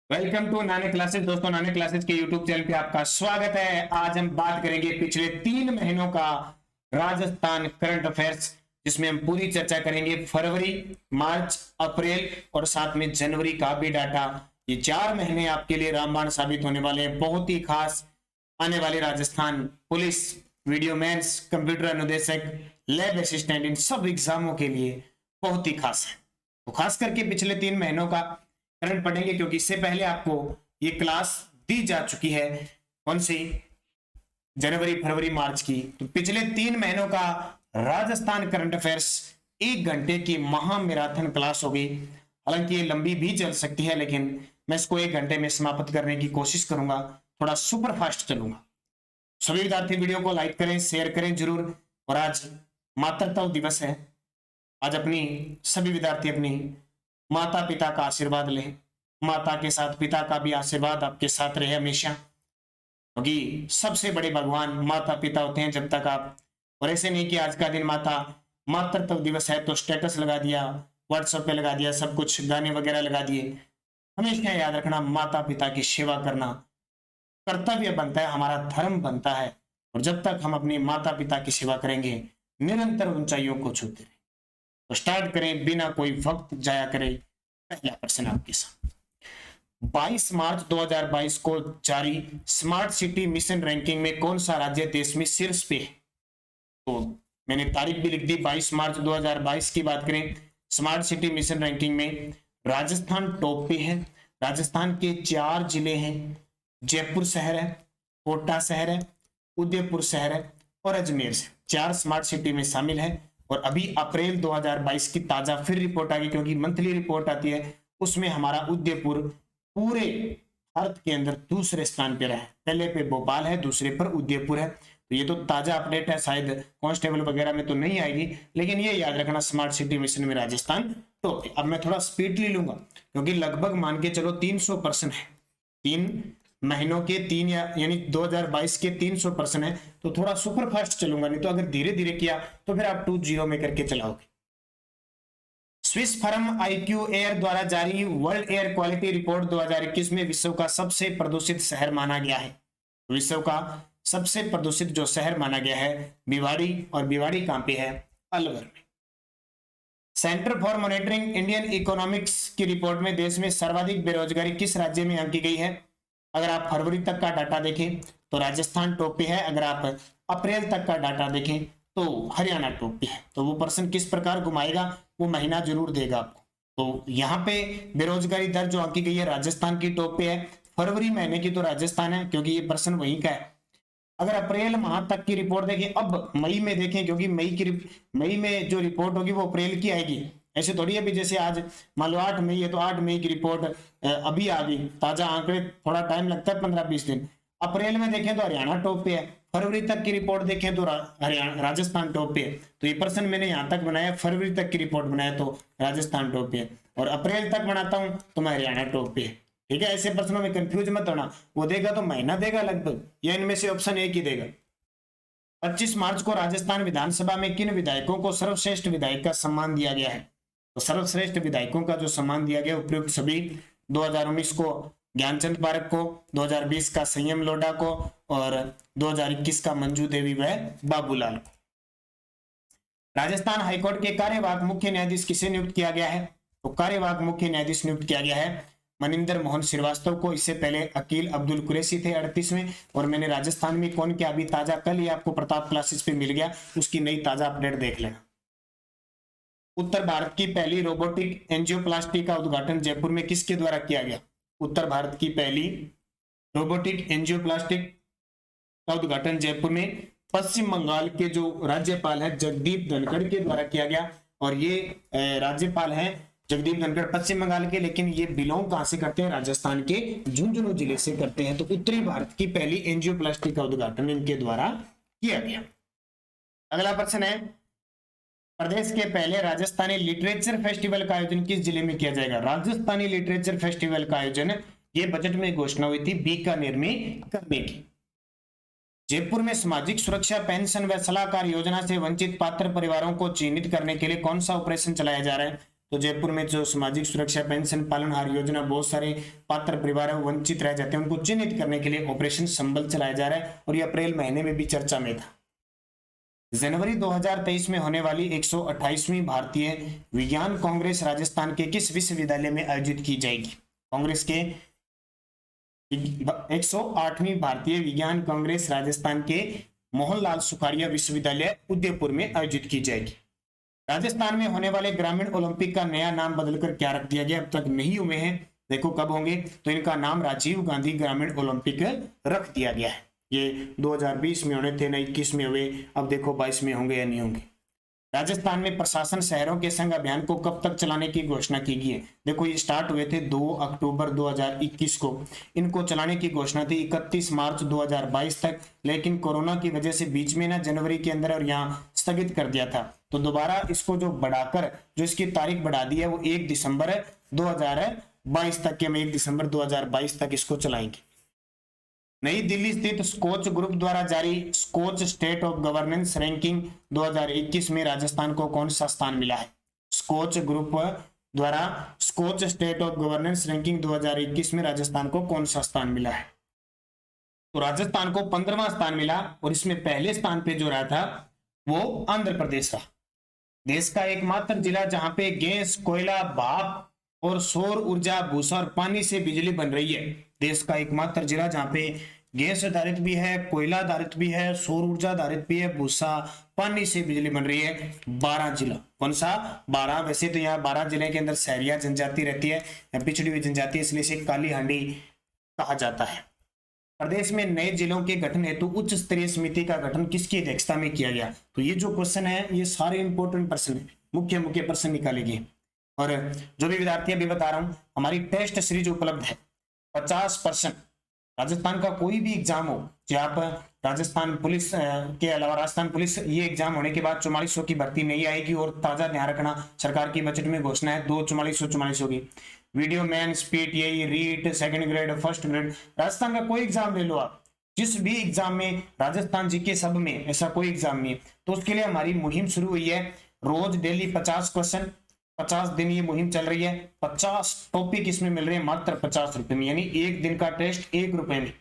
Welcome to नाने classes. दोस्तों, नाने क्लासेस के यूट्यूब चैनल पे आपका स्वागत है। आज हम बात करेंगे पिछले 3 महीनों का राजस्थान करंट अफेयर्स, जिसमें हम पूरी चर्चा करेंगे फरवरी, मार्च, अप्रैल और साथ में जनवरी का भी डाटा। ये 4 महीने आपके लिए रामबाण साबित होने वाले हैं। बहुत ही खास आने वाले Rajasthan police, VDO mains, computer अनुदेशक, लैब असिस्टेंट, इन सब एग्जामों के लिए बहुत ही खास है। तो खास करके पिछले 3 महीनों का करंट पढ़ेंगे, क्योंकि इससे पहले आपको ये क्लास दी जा चुकी है। कौन सी? जनवरी, फरवरी, मार्च की। तो पिछले 3 महीनों का राजस्थान करंट अफेयर्स 1 घंटे की महा मैराथन क्लास होगी। हालांकि ये लंबी भी चल सकती है, लेकिन मैं इसको 1 घंटे में समाप्त करने की कोशिश करूंगा। थोड़ा सुपर फास्ट चलूंगा। सभी विद्यार्थी वीडियो को लाइक करें, शेयर करें जरूर। और आज मातृत्व दिवस है। आज अपनी सभी विद्यार्थी अपनी माता पिता का आशीर्वाद लें। माता के साथ पिता का भी आशीर्वाद आपके साथ रहे हमेशा, क्योंकि सबसे बड़े भगवान माता पिता होते हैं जब तक आप। और ऐसे नहीं कि आज का दिन मातृत्व दिवस है तो स्टेटस लगा दिया, व्हाट्सएप पे लगा दिया, सब कुछ गाने वगैरह लगा दिए। हमेशा याद रखना, माता पिता की सेवा करना कर्तव्य बनता है, हमारा धर्म बनता है। और जब तक हम अपनी माता पिता की सेवा करेंगे, निरंतर ऊंचाइयों को छूते रहें। तो स्टार्ट करें बिना कोई वक्त जाया करे। पहला प्रश्न आपके साथ। 22 मार्च 2022 को जारी स्मार्ट सिटी मिशन रैंकिंग में कौन सा राज्य देश में शीर्ष पे है? तो मैंने तारीख भी लिख दी। 22 मार्च 2022 की बात करें, स्मार्ट सिटी मिशन रैंकिंग में राजस्थान टॉप पे है। राजस्थान के 4 जिले हैं। जयपुर शहर है, कोटा शहर है, उदयपुर शहर है और अजमेर से 4 स्मार्ट सिटी में शामिल है। और अभी अप्रैल 2022 की ताजा फिर रिपोर्ट आ गई, क्योंकि मंथली रिपोर्ट आती है, उसमें हमारा उदयपुर पूरे भारत के अंदर दूसरे स्थान पर है। पहले पे भोपाल है, दूसरे पर उदयपुर है। तो ये तो ताजा अपडेट है, शायद कांस्टेबल वगैरह में तो नहीं आएगी, लेकिन ये याद रखना स्मार्ट सिटी मिशन में राजस्थान तो। अब मैं थोड़ा स्पीडली लूंगा, क्योंकि लगभग मान के चलो 300 प्रश्न है। 3 महीनों के 3 यानी 2022 के 300 प्रश्न है, तो थोड़ा सुपर फास्ट चलूंगा। नहीं तो अगर धीरे धीरे किया तो फिर आप 2-0 में करके चलाओगे। स्विस फर्म आईक्यू एयर द्वारा जारी वर्ल्ड एयर क्वालिटी रिपोर्ट 2021 में विश्व का सबसे प्रदूषित शहर माना गया है। विश्व का सबसे प्रदूषित जो शहर माना गया है भिवाड़ी, और भिवाड़ी कहां पे है? अलवर में। Centre for monitoring Indian economics की रिपोर्ट में देश में सर्वाधिक बेरोजगारी किस राज्य में आंकी गई है? अगर आप फरवरी तक का डाटा देखें तो राजस्थान टॉप पे है। अगर आप अप्रैल तक का डाटा देखें तो हरियाणा टॉप पे है। तो वो पर्सन किस प्रकार घुमाएगा, वो महीना जरूर देगा आपको। तो यहाँ पे बेरोजगारी दर जो आंकी गई है राजस्थान की टॉप पे है। फरवरी महीने की तो राजस्थान है, क्योंकि ये पर्सन वहीं का है। अगर अप्रैल माह तक की रिपोर्ट देखें, अब मई में देखें, क्योंकि मई में जो रिपोर्ट होगी वो अप्रैल की आएगी। ऐसे थोड़ी अभी जैसे आज मान लो 8 मई है तो 8 मई की रिपोर्ट अभी आ गई। ताजा आंकड़े थोड़ा टाइम लगता है, 15-20 दिन। अप्रैल में देखें तो हरियाणा टॉप पे है। फरवरी तक की रिपोर्ट देखें तो हरियाणा राजस्थान टॉप पे है। तो ये पर्सन मैंने यहाँ तक बनाया, फरवरी तक की रिपोर्ट बनाया तो राजस्थान टॉप पे है, और अप्रैल तक बनाता हूँ तो मैं हरियाणा टॉप पे है। ठीक है, ऐसे प्रश्नों में कंफ्यूज मत होना। वो देगा तो महीना देगा लगभग, या इनमें से ऑप्शन एक ही देगा। 25 मार्च को राजस्थान विधानसभा में किन विधायकों को सर्वश्रेष्ठ विधायक का सम्मान दिया गया है? तो सर्वश्रेष्ठ विधायकों का जो सम्मान दिया गया उपयुक्त सभी 2019 को ज्ञानचंद पारख को, 2020 का संयम लोढ़ा को, और 2021 का मंजू देवी व बाबूलाल को। राजस्थान हाईकोर्ट के कार्यवाहक मुख्य न्यायाधीश किसे नियुक्त किया गया है? तो कार्यवाहक मुख्य न्यायाधीश नियुक्त किया गया है मनिंदर मोहन श्रीवास्तव को। इससे पहले अकील अब्दुल कुरैशी थे 38वें। और मैंने राजस्थान में कौन क्या अभी ताजा कल ही आपको प्रताप क्लासेस पे मिल गया, उसकी नई ताजा अपडेट देख लेना। उत्तर भारत की पहली रोबोटिक एंजियोप्लास्टी का उद्घाटन जयपुर में किसके द्वारा किया गया? उत्तर भारत की पहली रोबोटिक एंजियोप्लास्टिक का उद्घाटन जयपुर में पश्चिम बंगाल के जो राज्यपाल है जगदीप धनखड़ के द्वारा किया गया। और ये राज्यपाल है जगदीप धनखड़ पश्चिम बंगाल के, लेकिन ये बिलोंग कहां से करते हैं? राजस्थान के झुंझुनू जिले से करते हैं। तो उत्तरी भारत की पहली एंजियोप्लास्टी का उद्घाटन इनके द्वारा किया गया। अगला प्रश्न है, प्रदेश के पहले राजस्थानी लिटरेचर फेस्टिवल का आयोजन किस जिले में किया जाएगा? राजस्थानी लिटरेचर फेस्टिवल का आयोजन ये बजट में घोषणा हुई थी बीकानेर में करने की। जयपुर में सामाजिक सुरक्षा पेंशन व सलाहकार योजना से वंचित पात्र परिवारों को चिन्हित करने के लिए कौन सा ऑपरेशन चलाया जा रहा है? तो जयपुर में जो सामाजिक सुरक्षा पेंशन पालनहार योजना, बहुत सारे पात्र परिवार वंचित रह जाते हैं, उनको चिन्हित करने के लिए ऑपरेशन संबल चलाया जा रहा है और ये अप्रैल महीने में भी चर्चा में था। जनवरी 2023 में होने वाली 128वीं भारतीय विज्ञान कांग्रेस राजस्थान के किस विश्वविद्यालय में आयोजित की जाएगी? कांग्रेस के 108वीं भारतीय विज्ञान कांग्रेस राजस्थान के मोहनलाल सुखाड़िया विश्वविद्यालय उदयपुर में आयोजित की जाएगी। राजस्थान में होने वाले ग्रामीण ओलंपिक का नया नाम बदलकर क्या रख दिया गया? अब तक नहीं हुए हैं, देखो कब होंगे, तो इनका नाम राजीव गांधी ग्रामीण ओलंपिक रख दिया गया है। ये 2020 में होने थे, 21 में हुए, अब देखो 22 में होंगे या नहीं होंगे। राजस्थान में प्रशासन शहरों के संग अभियान को कब तक चलाने की घोषणा की गई है? देखो ये स्टार्ट हुए थे 2 अक्टूबर 2021 को, इनको चलाने की घोषणा थी 31 मार्च 2022 तक, लेकिन कोरोना की वजह से बीच में ना जनवरी के अंदर और यहाँ स्थगित कर दिया था, तो दोबारा इसको जो बढ़ाकर जो इसकी तारीख बढ़ा दी है वो 1 दिसंबर 2022 तक के, हम 1 दिसंबर 2022 तक इसको चलाएंगे। नई दिल्ली स्थित स्कोच ग्रुप द्वारा जारी Skoch state of governance ranking 2021 में राजस्थान को कौन सा स्थान मिला है? स्कोच ग्रुप द्वारा Skoch state of governance ranking 2021 में राजस्थान को कौन सा स्थान मिला है? तो राजस्थान को 15वां स्थान मिला और इसमें पहले स्थान पे जो रहा था वो आंध्र प्रदेश रहा। देश का एकमात्र जिला जहां पे गैस, कोयला, भाप और सौर ऊर्जा, भूसा और पानी से बिजली बन रही है। देश का एकमात्र जिला जहां पे गैस आधारित भी है, कोयला आधारित भी है, सौर ऊर्जा आधारित भी है, भूसा, पानी से बिजली बन रही है। 12 जिला, कौन सा? 12। वैसे तो यहाँ 12 जिले के अंदर सहरिया जनजाति रहती है, पिछड़ी हुई जनजाति, इसलिए इसे काली हांडी कहा जाता है। प्रदेश में नए जिलों के गठन हेतु उच्च स्तरीय समिति का गठन किसकी अध्यक्षता में किया गया? तो ये जो क्वेश्चन है ये सारे इंपॉर्टेंट प्रश्न है, मुख्य मुख्य प्रश्न निकालेंगे। और जो भी विद्यार्थी अभी बता रहा हूं, हमारी टेस्ट सीरीज उपलब्ध है 50%। राजस्थान का कोई भी एग्जाम हो, जो आप राजस्थान पुलिस के अलावा राजस्थान पुलिस ये एग्जाम होने के बाद 4400 की भर्ती नहीं आएगी। और ताजा ध्यान रखना, सरकार की बजट में घोषणा है 2 4400 की। वीडियो मैन, स्पीट, यही REET, second grade, first grade, Rajasthan का कोई एग्जाम ले लो आप, जिस भी एग्जाम में राजस्थान जीके सब में ऐसा कोई एग्जाम नहीं है, तो उसके लिए हमारी मुहिम शुरू हुई है। रोज डेली 50 क्वेश्चन, 50 दिन ये मुहिम चल रही है। 50 टॉपिक इसमें मिल रहे हैं मात्र 50 रुपए में, यानी एक दिन का टेस्ट 1 रुपए में।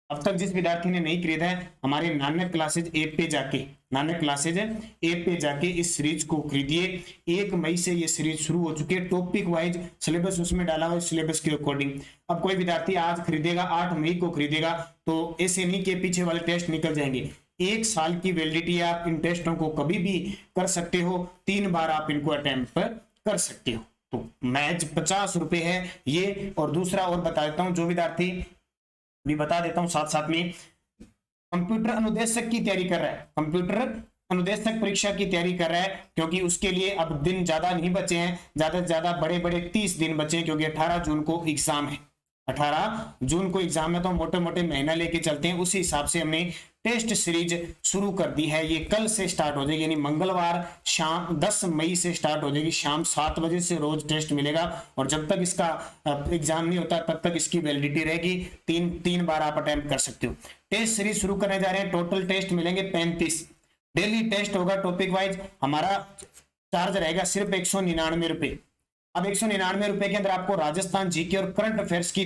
अब तक जिस विद्यार्थी ने नहीं खरीदा है, हमारे नानक क्लासेज ऐप पे जाके, नानक क्लासेज ऐप पे जाके इस सीरीज को खरीदिए। 1 मई से ये सीरीज शुरू हो चुकी है, टॉपिक वाइज सिलेबस उसमें डाला हुआ है, सिलेबस के अकॉर्डिंग। अब कोई विद्यार्थी आज खरीदेगा, 8 मई को खरीदेगा, तो ऐसे नहीं के पीछे वाले टेस्ट निकल जाएंगे। 1 साल की वैलिडिटी, आप इन टेस्टों को कभी भी कर सकते हो, 3 बार आप इनको अटेम्प्ट कर सकते हो। तो मैच 50 रुपए है ये। और दूसरा और बता देता हूं, जो विद्यार्थी भी बता देता हूं साथ साथ में, कंप्यूटर अनुदेशक की तैयारी कर रहा है, कंप्यूटर अनुदेशक परीक्षा की तैयारी कर रहा है, क्योंकि उसके लिए अब दिन ज्यादा नहीं बचे हैं, ज्यादा से ज्यादा बड़े बड़े 30 दिन बचे हैं, क्योंकि 18 जून को एग्जाम है। 18 जून को एग्जाम है, तो मोटे मोटे महीना लेके चलते हैं। उसी हिसाब से हमने टेस्ट सीरीज शुरू कर दी है। ये कल से स्टार्ट हो जाएगी, यानी मंगलवार शाम 10 मई से स्टार्ट हो जाएगी। शाम 7 बजे से रोज टेस्ट मिलेगा, और जब तक इसका एग्जाम नहीं होता तब तक इसकी वैलिडिटी रहेगी। 3 बार आप अटेम्प्ट कर सकते हो। टेस्ट सीरीज शुरू करने जा रहे हैं, टोटल टेस्ट मिलेंगे 35। डेली टेस्ट होगा टॉपिक वाइज। हमारा चार्ज रहेगा सिर्फ 199 रुपए। अब 199 रुपए के अंदर आपको राजस्थान जीके और करंट अफेयर्स की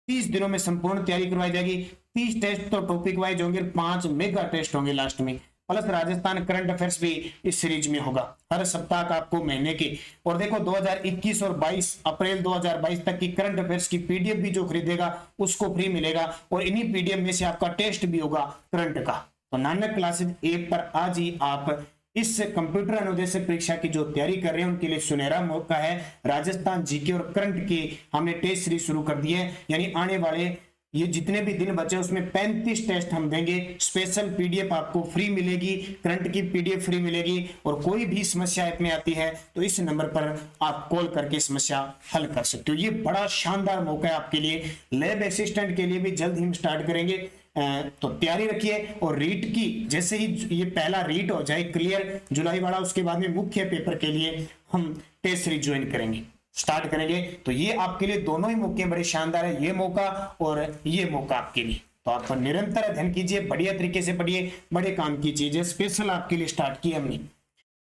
30 दिनों में संपूर्ण तैयारी करवाई जाएगी। 30 टेस्ट तो टॉपिक वाइज होंगे, 5 मेगा टेस्ट होंगे लास्ट में, प्लस राजस्थान करंट अफेयर्स भी इस सीरीज में होगा हर सप्ताह का आपको महीने के। और देखो 2021 और 22 अप्रैल 2022 तक की करंट अफेयर्स की पीडीएफ भी जो खरीदेगा उसको फ्री मिलेगा, और इन्हीं पीडीएफ में से आपका टेस्ट भी होगा करंट का। तो नानक क्लासेज ऐप पर आज ही आप इस कंप्यूटर अनुदेशक परीक्षा की जो तैयारी कर रहे हैं उनके लिए सुनहरा मौका है। राजस्थान जीके और करंट की हमने टेस्ट सीरीज शुरू कर दी है, यानी आने वाले ये जितने भी दिन बचे उसमें 35 टेस्ट हम देंगे। स्पेशल पीडीएफ आपको फ्री मिलेगी, करंट की पीडीएफ फ्री मिलेगी, और कोई भी समस्या ऐप में आती है तो इस नंबर पर आप कॉल करके समस्या हल कर सकते हो। ये बड़ा शानदार मौका है आपके लिए। लैब असिस्टेंट के लिए भी जल्द ही हम स्टार्ट करेंगे, तो तैयारी रखिए। और रीट की जैसे ही ये पहला रीट हो जाए क्लियर जुलाई वाला, उसके बाद में मुख्य पेपर के लिए हम टेस्ट सीरीज ज्वाइन करेंगे, स्टार्ट करेंगे। तो ये आपके लिए दोनों ही मौके बड़े शानदार है, ये मौका और ये मौका आपके लिए। तो आप निरंतर अध्ययन कीजिए, बढ़िया तरीके से पढ़िए, बड़े काम की चीजें स्पेशल आपके लिए स्टार्ट की हमने।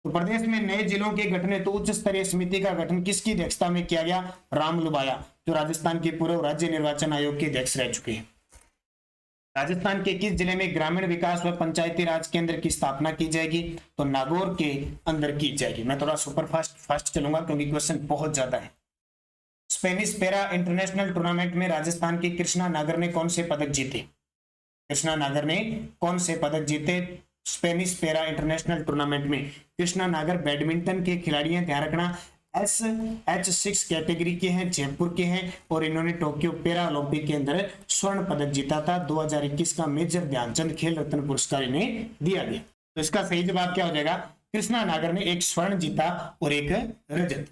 तो प्रदेश में नए जिलों के गठन हेतु उच्च स्तरीय समिति का गठन किसकी अध्यक्षता में किया गया? राम लुबाया, जो राजस्थान के पूर्व राज्य निर्वाचन आयोग के अध्यक्ष रह चुके हैं। राजस्थान के किस जिले में ग्रामीण विकास व पंचायती राज केंद्र की स्थापना की जाएगी? तो नागौर के अंदर की जाएगी। मैं थोड़ा सुपर फास्ट चलूंगा क्योंकि क्वेश्चन बहुत ज्यादा है। स्पेनिश पैरा इंटरनेशनल टूर्नामेंट में राजस्थान की कृष्णा नागर ने कौन से पदक जीते? कृष्णा नागर ने कौन से पदक जीते स्पेनिश पैरा इंटरनेशनल टूर्नामेंट में? कृष्णा नागर बैडमिंटन के खिलाड़ी हैं, ध्यान रखना। SH6 कैटेगरी के हैं, जयपुर के हैं और इन्होंने टोक्यो पैरा ओलंपिक के अंदर स्वर्ण पदक जीता था। 2021 का मेजर ध्यानचंद खेल रत्न पुरस्कार इन्हें दिया गया। तो इसका सही जवाब क्या हो जाएगा? कृष्णा नागर ने एक स्वर्ण जीता और एक रजत।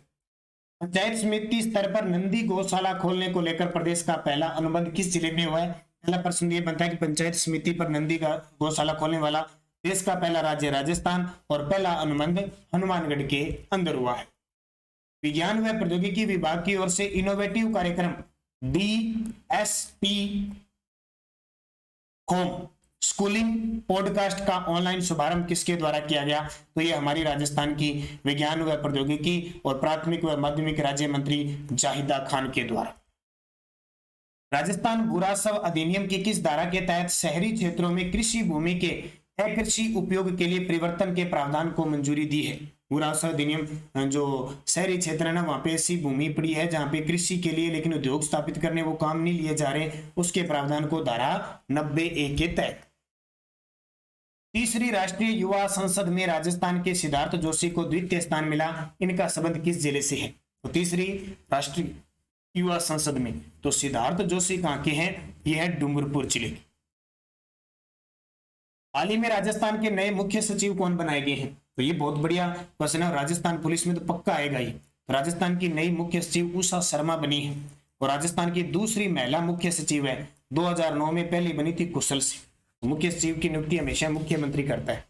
पंचायत समिति स्तर पर नंदी गौशाला खोलने को लेकर प्रदेश का पहला अनुबंध किस जिले में हुआ है? पहला प्रश्न ये बनता है कि पंचायत समिति पर नंदी गौशाला खोलने वाला देश का पहला राज्य राजस्थान और पहला अनुबंध हनुमानगढ़ के अंदर हुआ है। विज्ञान व प्रौद्योगिकी विभाग की ओर से इनोवेटिव कार्यक्रम DSP होम स्कूलिंग पॉडकास्ट का ऑनलाइन शुभारंभ किसके द्वारा किया गया? तो ये हमारी राजस्थान की विज्ञान व प्रौद्योगिकी और प्राथमिक व माध्यमिक राज्य मंत्री जाहिदा खान के द्वारा। राजस्थान भू राजस्व अधिनियम की किस धारा के तहत शहरी क्षेत्रों में कृषि भूमि के अकृषि उपयोग के लिए परिवर्तन के प्रावधान को मंजूरी दी है? भू राजस्व अधिनियम जो शहरी क्षेत्र है ना, वहां पे ऐसी भूमि पड़ी है जहां पे कृषि के लिए लेकिन उद्योग स्थापित करने वो काम नहीं लिए जा रहे, उसके प्रावधान को धारा 90A के तहत। तीसरी राष्ट्रीय युवा संसद में राजस्थान के सिद्धार्थ जोशी को द्वितीय स्थान मिला। इनका संबंध किस जिले से है? तो तीसरी राष्ट्रीय युवा संसद में तो सिद्धार्थ जोशी कहां के हैं? यह है डूंगरपुर जिले के। हाल ही में राजस्थान के नए मुख्य सचिव कौन बनाए गए हैं? तो ये बहुत बढ़िया क्वेश्चन है। राजस्थान पुलिस में तो पक्का आएगा ये। राजस्थान की नई मुख्य सचिव उषा शर्मा बनी है और राजस्थान की दूसरी महिला मुख्य सचिव है। 2009 में पहली बनी थी कुशल से। मुख्य सचिव की नियुक्ति हमेशा मुख्यमंत्री करता है।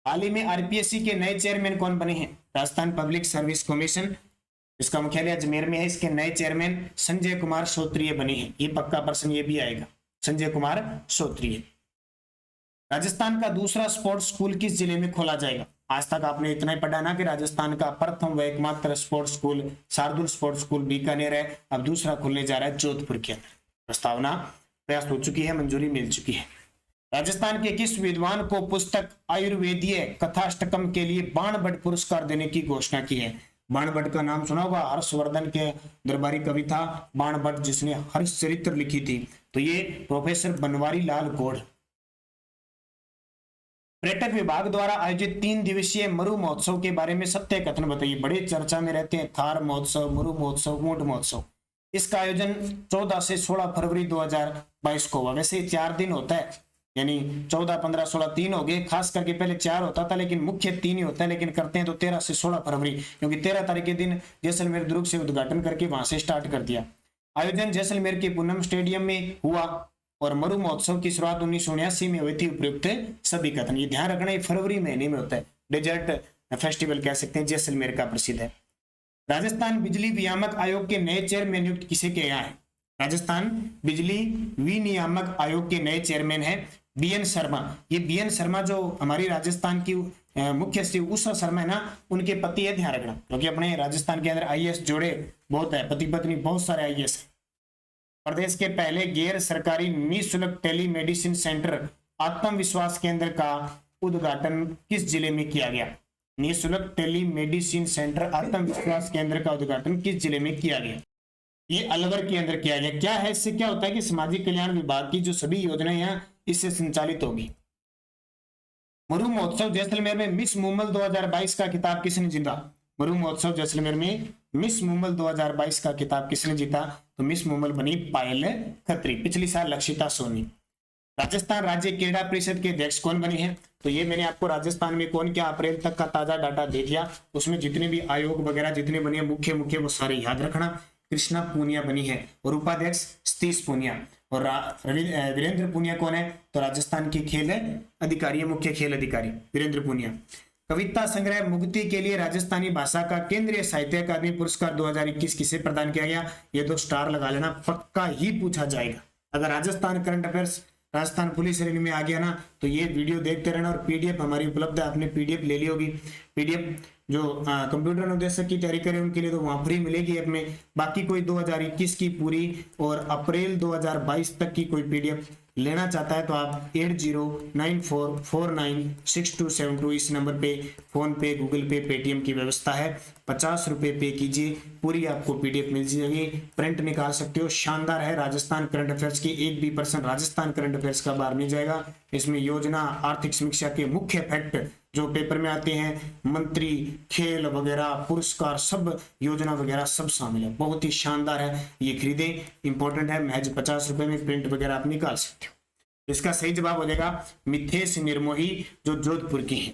हाल ही में RPSC के नए चेयरमैन कौन बने हैं? राजस्थान पब्लिक सर्विस कमीशन, इसका मुख्यालय अजमेर में है। इसके नए चेयरमैन संजय कुमार श्रोत्रिय बने हैं। ये पक्का प्रश्न ये भी आएगा, संजय कुमार श्रोत्रिय। राजस्थान का दूसरा स्पोर्ट्स स्कूल किस जिले में खोला जाएगा? आज तक आपने इतना ही पढ़ा ना कि राजस्थान का प्रथम व एकमात्र sports school Shardul sports school Bikaner है। अब दूसरा खुलने जा रहा है जोधपुर के अंदर। प्रस्तावना प्रयास हो चुकी है, मंजूरी मिल चुकी है। राजस्थान के किस विद्वान को पुस्तक आयुर्वेदीय कथाष्टकम के लिए बाणभट्ट पुरस्कार देने की घोषणा की है? बाणभट्ट का नाम सुना होगा, हर्षवर्धन के दरबारी कवि था बाणभट्ट जिसने हर्षचरित्र लिखी थी। तो ये प्रोफेसर बनवारी लाल गौड़। पर्यटक विभाग द्वारा आयोजित 3 दिवसीय मरु महोत्सव के बारे में सत्य कथन बताइए। बड़े चर्चा में रहते हैं थार महोत्सव, मरु महोत्सव, ऊंट महोत्सव। इसका आयोजन 14 से 16 फरवरी 2022 को हुआ। वैसे 4 दिन होता है, यानी 14, 15, 16 3 हो गए। खास करके पहले 4 होता था लेकिन मुख्य 3 ही होता है, लेकिन करते हैं तो 13 से 16 फरवरी, क्योंकि 13 तारीख के दिन जैसलमेर दुर्ग से उद्घाटन करके वहां से स्टार्ट कर दिया। आयोजन जैसलमेर के पूनम स्टेडियम में हुआ और मरु महोत्सव की शुरुआत 1979 में हुई थी। उपयुक्त सभी कथन ये ध्यान रखना, ये फरवरी महीने में होता है। डेजर्ट फेस्टिवल कह सकते हैं, जैसलमेर का प्रसिद्ध है। राजस्थान बिजली विनियामक आयोग के नए चेयरमैन नियुक्त किसे किया है? राजस्थान बिजली विनियामक आयोग के नए चेयरमैन है BN शर्मा। ये BN शर्मा जो हमारी राजस्थान की मुख्य सचिव उषा शर्मा है ना, उनके पति है, ध्यान रखना, क्योंकि अपने राजस्थान के अंदर IAS जोड़े बहुत है, पति पत्नी बहुत सारे IAS है। प्रदेश के पहले गैर सरकारी निःशुल्क टेलीमेडिसिन सेंटर आत्मविश्वास केंद्र का उद्घाटन किस जिले में किया गया? निःशुल्क टेलीमेडिसिन सेंटर आत्मविश्वास केंद्र का उद्घाटन किस जिले में किया गया? ये अलवर के अंदर किया गया। क्या है, इससे क्या होता है कि सामाजिक कल्याण विभाग की जो सभी योजनाएं हैं इससे संचालित होगी। मरु महोत्सव जैसलमेर में मिस मुमल 2022 का खिताब किसने जीता? मरु महोत्सव जैसलमेर में मिस मुमल 2022 का खिताब किसने जीता? तो मिस मुमल बनी पायल खत्री। पिछली साल लक्षिता सोनी। राजस्थान राज्य क्रीड़ा परिषद के अध्यक्ष कौन बने हैं? तो ये मैंने आपको राजस्थान में कौन क्या अप्रैल तक का ताजा डाटा दे दिया। उसमें जितने भी आयोग वगैरह जितने बने मुख्य वो सारे याद रखना। कृष्णा पूनिया बनी है और उपाध्यक्ष सतीश पूनिया। और वीरेंद्र पूनिया कौन है? तो राजस्थान के खेल अधिकारी, मुख्य खेल अधिकारी वीरेंद्र पूनिया। कविता संग्रह मुक्ति के लिए राजस्थानी भाषा का केंद्रीय साहित्य अकादमी पुरस्कार 2021 किसे प्रदान किया गया? ये 2 स्टार लगा लेना, पक्का ही पूछा जाएगा। अगर Rajasthan current affairs Rajasthan police श्रेणी में आ गया ना, तो ये वीडियो देखते रहना। और पीडीएफ हमारी उपलब्ध है, आपने पीडीएफ ले ली होगी। पीडीएफ जो कंप्यूटर अनुदेशक की तैयारी करें उनके लिए तो वहां फ्री मिलेगी ऐप में। बाकी कोई 2021 की पूरी और अप्रैल 2022 तक की कोई पीडीएफ लेना चाहता है तो आप 8094496272 इस नंबर पे फोन पे, गूगल पे, पेटीएम की व्यवस्था है। 50 रुपए पे कीजिए, पूरी आपको पीडीएफ मिल जाएगी, प्रिंट निकाल सकते हो। शानदार है। राजस्थान करंट अफेयर्स की 1 भी % राजस्थान करंट अफेयर्स का बाहर नहीं जाएगा। इसमें योजना, आर्थिक समीक्षा के मुख्य फैक्ट जो पेपर में आते हैं, मंत्री, खेल वगैरह, पुरस्कार, सब योजना वगैरह सब शामिल है। बहुत ही शानदार है, ये खरीदें, इंपॉर्टेंट है। महज 50 रुपए में प्रिंट वगैरह आप निकाल सकते हो। इसका सही जवाब हो जाएगा मिथेश निर्मोही, जो जोधपुर की है।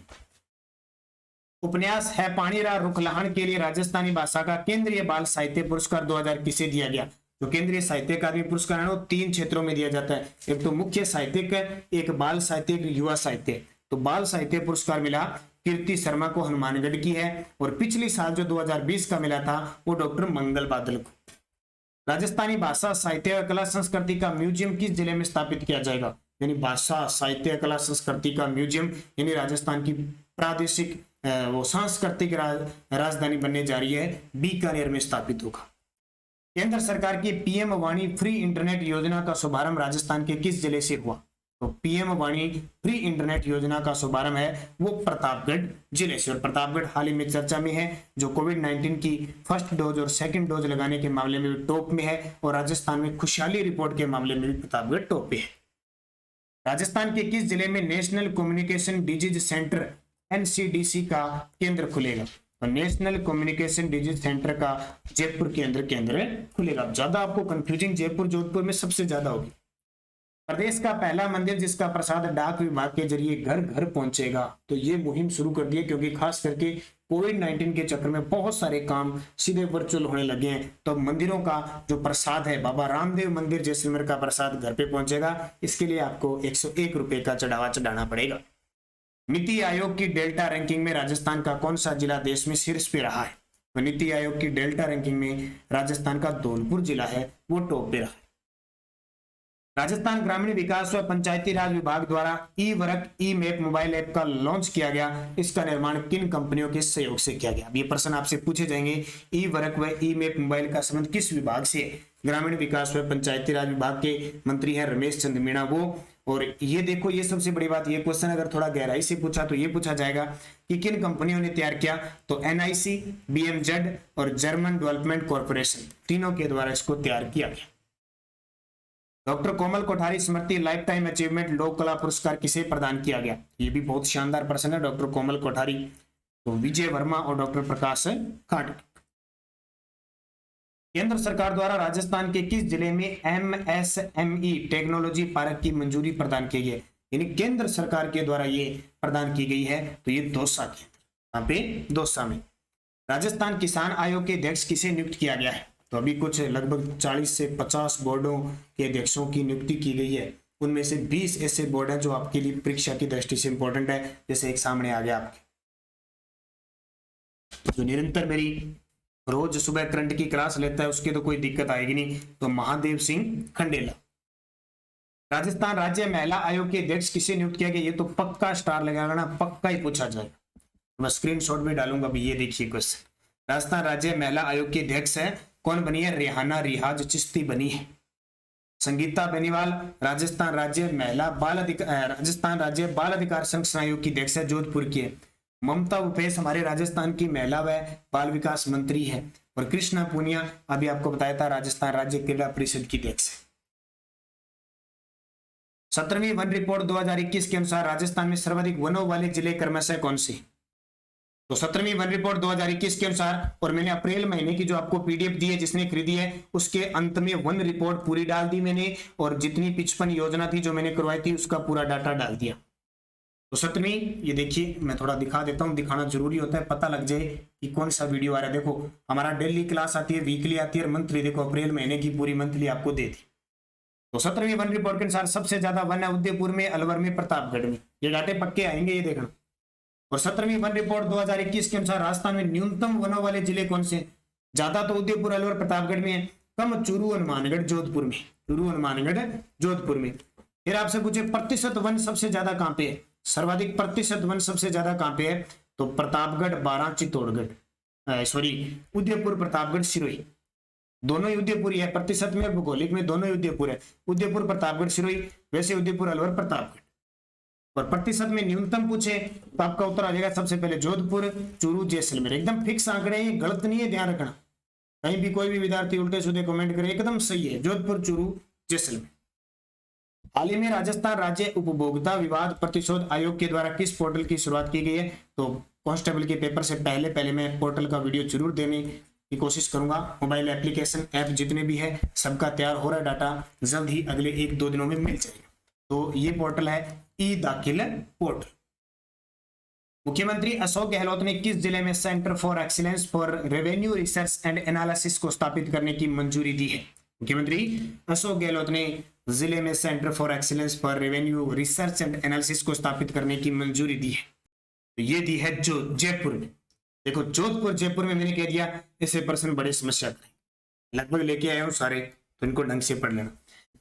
उपन्यास है पाणीरा रुखलाहन के लिए राजस्थानी भाषा का केंद्रीय बाल साहित्य पुरस्कार 2000 किसे दिया गया? जो केंद्रीय साहित्य अकादमी पुरस्कार है वो 3 क्षेत्रों में दिया जाता है। एक तो मुख्य साहित्यिक, एक बाल साहित्य, एक युवा साहित्य। तो बाल साहित्य पुरस्कार मिला कीर्ति शर्मा को, हनुमानगढ़ की है। और पिछली साल जो 2020 का मिला था वो डॉक्टर मंगल बादल को। राजस्थानी भाषा साहित्य कला संस्कृति का म्यूजियम किस जिले में स्थापित किया जाएगा? यानी भाषा साहित्य कला संस्कृति का म्यूजियम यानी राजस्थान की प्रादेशिक वो सांस्कृतिक राजधानी बनने जा रही है, बीकानेर में स्थापित होगा। केंद्र सरकार की पीएम वाणी फ्री इंटरनेट योजना का शुभारंभ राजस्थान के किस जिले से हुआ? तो पीएम वाणी फ्री इंटरनेट योजना का शुभारंभ है वो प्रतापगढ़ जिले से। और प्रतापगढ़ हाल ही में चर्चा में है, जो कोविड-19 की फर्स्ट डोज और सेकंड डोज लगाने के मामले में भी टॉप में है। और राजस्थान में खुशहाली रिपोर्ट के मामले में भी प्रतापगढ़ टॉप पे है। राजस्थान के किस जिले में national communication disease centre NCDC का केंद्र खुलेगा? तो नेशनल कम्युनिकेशन डिजीज सेंटर का जयपुर के अंदर केंद्र खुलेगा। ज्यादा आपको कंफ्यूजिंग जयपुर जोधपुर में सबसे ज्यादा होगी। प्रदेश का पहला मंदिर जिसका प्रसाद डाक विभाग के जरिए घर घर पहुंचेगा, तो ये मुहिम शुरू कर दी है, क्योंकि खास करके कोविड-19 के चक्कर में बहुत सारे काम सीधे वर्चुअल होने लगे हैं। तो मंदिरों का जो प्रसाद है, बाबा रामदेव मंदिर जैसलमेर का प्रसाद घर पे पहुंचेगा। इसके लिए आपको 101 रुपए का चढ़ावा चढ़ाना पड़ेगा। नीति आयोग की डेल्टा रैंकिंग में राजस्थान का कौन सा जिला देश में शीर्ष पे रहा है? तो नीति आयोग की डेल्टा रैंकिंग में राजस्थान का धौलपुर जिला है वो टॉप पे रहा है। राजस्थान ग्रामीण विकास व पंचायती राज विभाग द्वारा ई-वर्क ई-मैप मोबाइल ऐप का लॉन्च किया गया। इसका निर्माण किन कंपनियों के सहयोग से किया गया? ये प्रश्न आपसे पूछे जाएंगे। ई-वर्क व ई-मैप मोबाइल का संबंध किस विभाग से? ग्रामीण विकास व पंचायती राज विभाग के मंत्री हैं रमेश चंद्र मीणा वो। और ये देखो, ये सबसे बड़ी बात, ये क्वेश्चन अगर थोड़ा गहराई से पूछा तो ये पूछा जाएगा कि किन कंपनियों ने तैयार किया? तो NIC, BMZ और जर्मन डेवलपमेंट कॉर्पोरेशन, तीनों के द्वारा इसको तैयार किया गया। डॉक्टर कोमल कोठारी स्मृति लाइफ टाइम अचीवमेंट लोक कला पुरस्कार किसे प्रदान किया गया? ये भी बहुत शानदार प्रश्न है। डॉक्टर कोमल कोठारी, तो विजय वर्मा और डॉक्टर प्रकाश कांड। केंद्र सरकार द्वारा राजस्थान के किस जिले में MSME टेक्नोलॉजी पार्क की मंजूरी प्रदान की गई है? यानी केंद्र सरकार के द्वारा ये प्रदान की गई है, तो ये दौसा के यहाँ पे दौसा में। राजस्थान किसान आयोग के अध्यक्ष किसे नियुक्त किया गया है? तो अभी कुछ लगभग 40 से 50 बोर्डों के अध्यक्षों की नियुक्ति की गई है। उनमें से 20 ऐसे बोर्ड हैं जो आपके लिए परीक्षा की दृष्टि से इंपॉर्टेंट है। जैसे एक सामने आ गया आपके, जो निरंतर मेरी रोज सुबह करंट की क्लास लेता है, उसकी तो कोई दिक्कत आएगी नहीं, तो महादेव सिंह खंडेला। राजस्थान राज्य महिला आयोग के अध्यक्ष किसे नियुक्त किया गया? ये तो पक्का स्टार लगाना, पक्का ही पूछा जाएगा। मैं स्क्रीनशॉट भी डालूंगा। अभी ये देखिए क्वेश्चन। राजस्थान राज्य महिला आयोग की अध्यक्ष है कौन बनी है? रेहाना रिहाज चिश्ती बनी है। संगीता बेनीवाल राजस्थान राज्य बाल अधिकार संरक्षण आयोग की अध्यक्ष है, जोधपुर की है। ममता भूपेश हमारे राजस्थान की महिला व बाल विकास मंत्री है। और कृष्णा पूनिया अभी आपको बताया था, राजस्थान राज्य क्रीड़ा परिषद की अध्यक्ष है। 17वीं वन रिपोर्ट 2021 के अनुसार राजस्थान में सर्वाधिक वनों वाले जिले क्रमशः कौन से? तो 17वीं वन रिपोर्ट 2021 के अनुसार, और मैंने अप्रैल महीने की जो आपको पीडीएफ दी है, जिसने खरीदी है, उसके अंत में वन रिपोर्ट पूरी डाल दी मैंने। और जितनी 55 योजना थी जो मैंने करवाई थी उसका पूरा डाटा डाल दिया। तो 7वीं, ये देखिए मैं थोड़ा दिखा देता हूँ, दिखाना जरूरी होता है, पता लग जाए कि कौन सा वीडियो आ रहा है। देखो हमारा डेली क्लास आती है, वीकली आती है और मंथली। देखो अप्रैल महीने की पूरी मंथली आपको दे दी। तो 17वीं वन रिपोर्ट के अनुसार सबसे ज्यादा वन है उदयपुर में, अलवर में, प्रतापगढ़ में। ये डाटे पक्के आएंगे, ये देखना। और 17वीं वन रिपोर्ट 2021 के अनुसार राजस्थान में न्यूनतम वनों वाले जिले कौन से? ज्यादा तो उदयपुर, अलवर, प्रतापगढ़ में है, कम चूरू, हनुमानगढ़, जोधपुर में। चूरू, हनुमानगढ़, जोधपुर में। फिर आपसे पूछे प्रतिशत वन सबसे ज्यादा कहां पे है, सर्वाधिक प्रतिशत वन सबसे ज्यादा कहां पे है, तो प्रतापगढ़, बारां, चित्तौड़गढ़, सॉरी उदयपुर, प्रतापगढ़, सिरोही, दोनों ही उदयपुर है। प्रतिशत में, भौगोलिक में दोनों ही उदयपुर है, उदयपुर, प्रतापगढ़, सिरोही। वैसे उदयपुर, अलवर, प्रतापगढ़। और प्रतिशत में न्यूनतम पूछे तो आपका उत्तर आ जाएगा सबसे पहले जोधपुर, चूरू, जैसलमेर। एकदम फिक्स आंकड़े, ये गलत नहीं है, ध्यान रखना। कहीं भी कोई भी विद्यार्थी उल्टे सीधे कमेंट करे, एकदम सही है, जोधपुर, चूरू, जैसलमेर। हाल ही में राजस्थान राज्य उपभोक्ता विवाद प्रतिशोध आयोग के द्वारा किस पोर्टल की शुरुआत की गई है, तो कांस्टेबल के पेपर से पहले मैं पोर्टल का वीडियो जरूर देने की कोशिश करूंगा। मोबाइल एप्लीकेशन ऐप जितने भी है सबका तैयार हो रहा है, डाटा जल्द ही अगले 1-2 दिनों में मिल जाएगा। तो ये पोर्टल है ई दाखिल पोर्टल। मुख्यमंत्री अशोक गहलोत ने किस जिले में centre for excellence for revenue research and analysis को स्थापित करने की मंजूरी दी है? मुख्यमंत्री अशोक गहलोत ने जिले में centre for excellence for revenue research and analysis को स्थापित करने की मंजूरी दी है। तो ये दी है जो जयपुर में। देखो जोधपुर, जयपुर में मैंने कह दिया, ऐसे प्रश्न बड़े समस्या करेंगे, लगभग लेके आया हूं सारे, तो इनको ढंग से पढ़ लेना।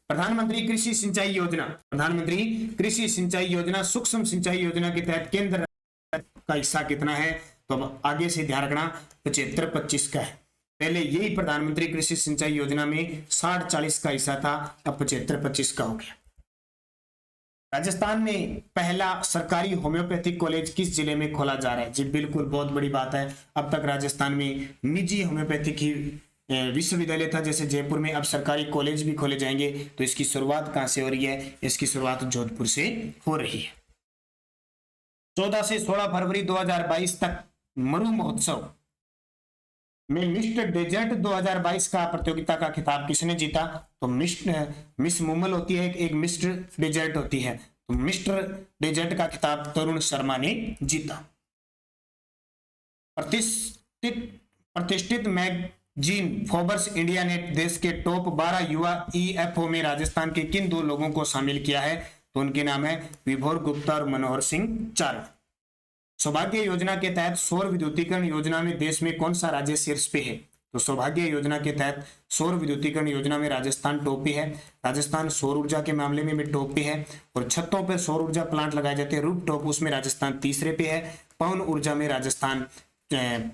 प्रधानमंत्री कृषि सिंचाई योजना, प्रधानमंत्री कृषि सिंचाई योजना, सूक्ष्म सिंचाई योजना के तहत केंद्र का हिस्सा कितना है, तो अब आगे से ध्यान रखना 75-25 का है। पहले यही प्रधानमंत्री कृषि सिंचाई योजना में 60-40 का हिस्सा था, अब 75-25 का हो गया। राजस्थान में पहला सरकारी होम्योपैथिक कॉलेज किस जिले में खोला जा रहा है? जी बिल्कुल, बहुत बड़ी बात है। अब तक राजस्थान में निजी होम्योपैथिक ही विश्वविद्यालय था, जैसे जयपुर में, अब सरकारी कॉलेज भी खोले जाएंगे। तो इसकी शुरुआत कहां से हो रही है? इसकी शुरुआत जोधपुर से हो रही है। 14 से 16 फरवरी 2022 तक मरु महोत्सव में मिस्टर डेजर्ट 2022 का प्रतियोगिता का खिताब किसने जीता? तो मिस मुमल होती है, एक मिस्टर डेजर्ट होती है, तो मिस्टर डेजर्ट का खिताब तरुण शर्मा ने जीता। प्रतिष्ठित मैगजीन फोर्ब्स इंडिया ने देश के टॉप 12 युवा ईएफओ में राजस्थान के किन 2 लोगों को शामिल किया है? तो उनके नाम है विभोर गुप्ता और मनोहर सिंह चारण। सौभाग्य योजना के तहत सौर विद्युतीकरण योजना में देश में कौन सा राज्य शीर्ष पे है? तो सौभाग्य योजना के तहत सौर विद्युतीकरण योजना में राजस्थान टॉप पे है। राजस्थान सौर ऊर्जा के मामले में भी टॉप पे है। और छतों पर सौर ऊर्जा प्लांट लगाए जाते हैं, रूफ टॉप, उसमें राजस्थान तीसरे पे है। पवन ऊर्जा में राजस्थान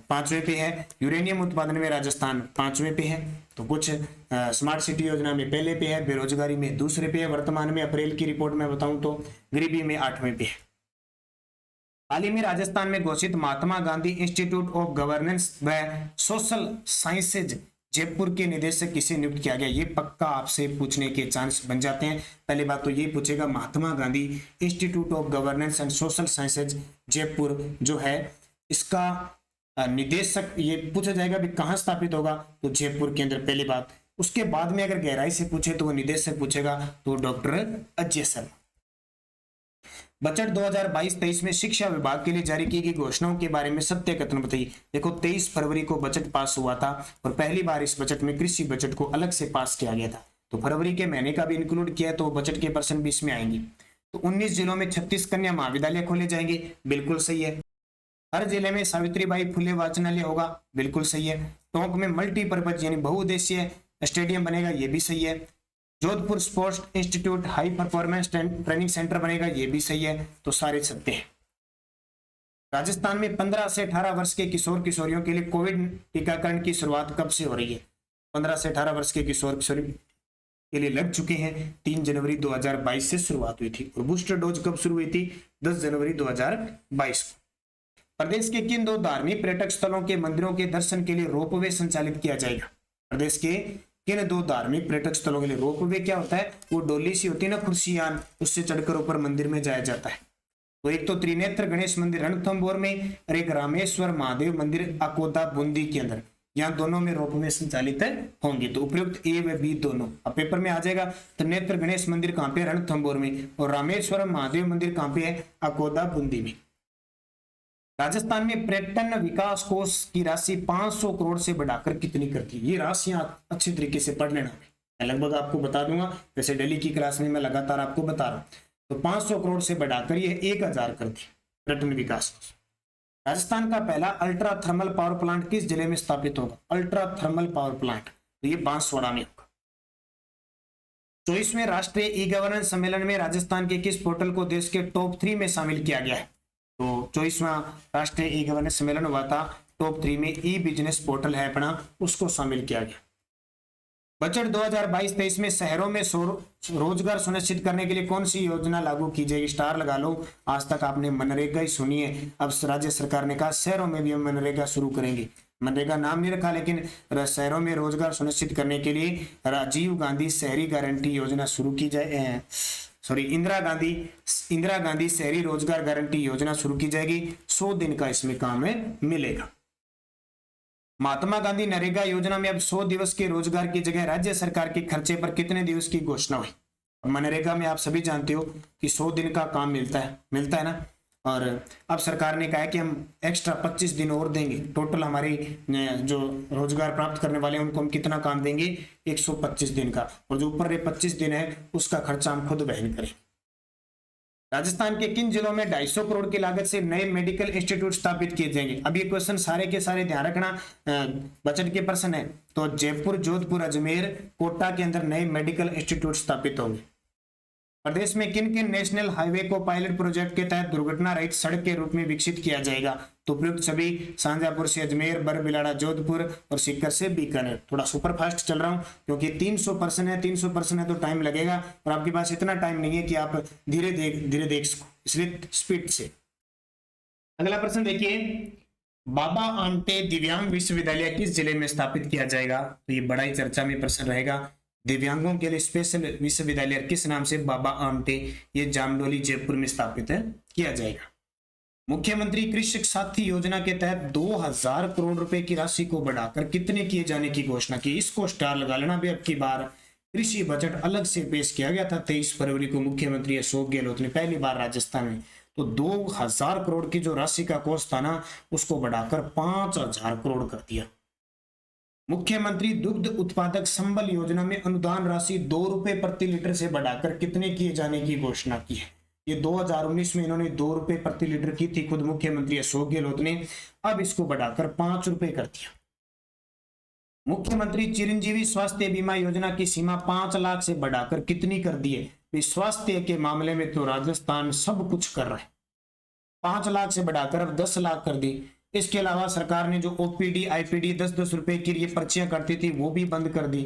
5वें पे है। यूरेनियम उत्पादन में राजस्थान 5वें पे है। तो कुछ स्मार्ट सिटी योजना में पहले पे है, बेरोजगारी में दूसरे पे है। वर्तमान में अप्रैल की रिपोर्ट में बताऊं तो गरीबी में 8वें पे है। हाल ही में राजस्थान में घोषित महात्मा गांधी इंस्टीट्यूट ऑफ गवर्नेंस व सोशल साइंसेज जयपुर के निदेशक किसे नियुक्त किया गया? ये पक्का आपसे पूछने के चांस बन जाते हैं। पहली बात तो ये पूछेगा, Mahatma Gandhi institute of governance and social sciences Jaipur जो है, इसका निदेशक ये पूछा जाएगा भी कहाँ स्थापित होगा, तो जयपुर के अंदर, पहली बात। उसके बाद में अगर गहराई से पूछे तो वो निदेशक पूछेगा, तो डॉक्टर अजय शर्मा। बजट 2022-23 में शिक्षा विभाग के लिए जारी की गई घोषणाओं के बारे में सत्य कथन बताइए। देखो 23 फरवरी को बजट पास हुआ था और पहली बार इस बजट में कृषि बजट को अलग से पास किया गया था, तो फरवरी के महीने का भी इंक्लूड किया, तो बजट के पर्सन भी इसमें आएंगे। तो 19 जिलों में 36 कन्या महाविद्यालय खोले जाएंगे, बिल्कुल सही है। हर जिले में सावित्रीबाई फुले वाचनालय होगा, बिल्कुल सही है। टोंक में मल्टीपर्पज यानी बहुउद्देशीय स्टेडियम बनेगा, ये भी सही है। Jodhpur sports institute high performance training centre बनेगा, ये भी सही है। तो सारे सत्य हैं। राजस्थान में 15 से 18 वर्ष के किशोर किशोरियों के लिए कोविड टीकाकरण की शुरुआत कब से हो रही है? 15 से 18 वर्ष के किशोर किशोरी के लिए लग चुके हैं। 3 जनवरी 2022 से शुरुआत हुई थी। और बूस्टर डोज कब शुरू हुई थी? 10 जनवरी 2022 को। प्रदेश के किन 2 धार्मिक पर्यटक स्थलों के मंदिरों के दर्शन के लिए रोपवे संचालित किया जाएगा? प्रदेश के किन 2 धार्मिक पर्यटक स्थलों के लिए रोपवे क्या होता है? वो डोली सी होती है ना, खुर्सियान, उससे चढ़कर ऊपर मंदिर में जाया जाता है। तो एक तो त्रिनेत्र गणेश मंदिर रणथंभौर में और एक रामेश्वर महादेव मंदिर अकोदा बूंदी के अंदर, यहाँ दोनों में रोपवे संचालित होंगे। तो उपयुक्त ए व बी दोनों अब पेपर में आ जाएगा। त्रिनेत्र गणेश मंदिर कहाँ पे? रणथंभौर में। और रामेश्वर महादेव मंदिर कहाँ पे है? अकोदा बूंदी में। राजस्थान में पर्यटन विकास कोष की राशि 500 करोड़ से बढ़ाकर कितनी कर दी? ये राशियां अच्छी तरीके से पढ़ लेना, मैं लगभग आपको बता दूंगा, जैसे डेली की क्लास में मैं लगातार आपको बता रहा हूं। तो 500 करोड़ से बढ़ाकर ये 1000 कर दी पर्यटन विकास कोष। राजस्थान का पहला अल्ट्रा थर्मल पावर प्लांट किस जिले में स्थापित होगा? अल्ट्रा थर्मल पावर प्लांट, तो ये बांसवाड़ा में होगा। 24वें राष्ट्रीय ई गवर्नेंस सम्मेलन में राजस्थान के किस पोर्टल को देश के टॉप 3 में शामिल किया गया है? तो 24वां राष्ट्रीय ई गवर्नेंस सम्मेलन हुआ था, टॉप 3 में ई बिजनेस पोर्टल है अपना, उसको शामिल किया गया। बजट 2022-23 में शहरों में रोजगार सुनिश्चित करने के लिए कौन सी योजना लागू की जाएगी? स्टार लगा लो, आज तक आपने मनरेगा ही सुनी है, अब राज्य सरकार ने कहा शहरों में भी हम मनरेगा शुरू करेंगे। मनरेगा नाम नहीं रखा, लेकिन शहरों में रोजगार सुनिश्चित करने के लिए राजीव गांधी शहरी गारंटी योजना शुरू की जाए, इंदिरा गांधी शहरी रोजगार गारंटी योजना शुरू की जाएगी। 100 दिन का इसमें काम मिलेगा। महात्मा गांधी नरेगा योजना में अब 100 दिवस के रोजगार की जगह राज्य सरकार के खर्चे पर कितने दिवस की घोषणा हुई? मनरेगा में आप सभी जानते हो कि 100 दिन का काम मिलता है ना, और अब सरकार ने कहा है कि हम एक्स्ट्रा 25 दिन और देंगे। टोटल हमारे जो रोजगार प्राप्त करने वाले हैं उनको हम कितना काम देंगे? 125 दिन का, और जो ऊपर 25 दिन है उसका खर्चा हम खुद वहन करें। राजस्थान के किन जिलों में 250 करोड़ की लागत से नए मेडिकल इंस्टीट्यूट स्थापित किए जाएंगे? अब ये क्वेश्चन सारे के सारे ध्यान रखना, बजट के प्रश्न है। तो जयपुर, जोधपुर, अजमेर, कोटा के अंदर नए मेडिकल इंस्टीट्यूट स्थापित होंगे। प्रदेश में किन किन नेशनल हाईवे को पायलट प्रोजेक्ट के तहत दुर्घटना रहित सड़क के रूप में विकसित किया जाएगा? तो उपयुक्त सभी शाहजहांपुर से अजमेर, बरबिलाड़ा जोधपुर और सीकर से बीकानेर। थोड़ा सुपर फास्ट चल रहा हूं क्योंकि 300% है तो टाइम लगेगा, और आपके पास इतना टाइम नहीं है कि आप धीरे देख सको, इसलिए स्पीड से। अगला प्रश्न देखिए, बाबा आमटे दिव्यांग विश्वविद्यालय किस जिले में स्थापित किया जाएगा? तो ये बड़ा ही चर्चा में प्रश्न रहेगा। दिव्यांगों के लिए स्पेशल विश्वविद्यालय किस नाम से? बाबा आमटे, ये जामडोली जयपुर में स्थापित किया जाएगा। मुख्यमंत्री कृषक साथी योजना के तहत 2000 करोड़ रुपए की राशि को बढ़ाकर कितने किए जाने की घोषणा की? इसको स्टार लगा लेना भी। अब की बार कृषि बजट अलग से पेश किया गया था 23 फरवरी को मुख्यमंत्री अशोक गहलोत ने पहली बार राजस्थान में। तो 2000 करोड़ की जो राशि का कोष था ना, उसको बढ़ाकर 5000 करोड़ कर दिया। मुख्यमंत्री दुग्ध उत्पादक संबल योजना में अनुदान राशि 2 रुपए प्रति लीटर से बढ़ाकर कितने किए जाने की घोषणा की है? ये 2019 में इन्होंने 2 रुपए प्रति लीटर की थी खुद मुख्यमंत्री अशोक गहलोत ने, अब इसको बढ़ाकर 5 रुपए कर दिया। मुख्यमंत्री चिरंजीवी स्वास्थ्य बीमा योजना की सीमा 5 लाख से बढ़ाकर कितनी कर दी है? स्वास्थ्य के मामले में तो राजस्थान सब कुछ कर रहा है, 5 लाख से बढ़ाकर अब 10 लाख कर दी। इसके अलावा सरकार ने जो ओपीडी आईपीडी 10-10 रुपए की ये पर्चियां करती थी वो भी बंद कर दी।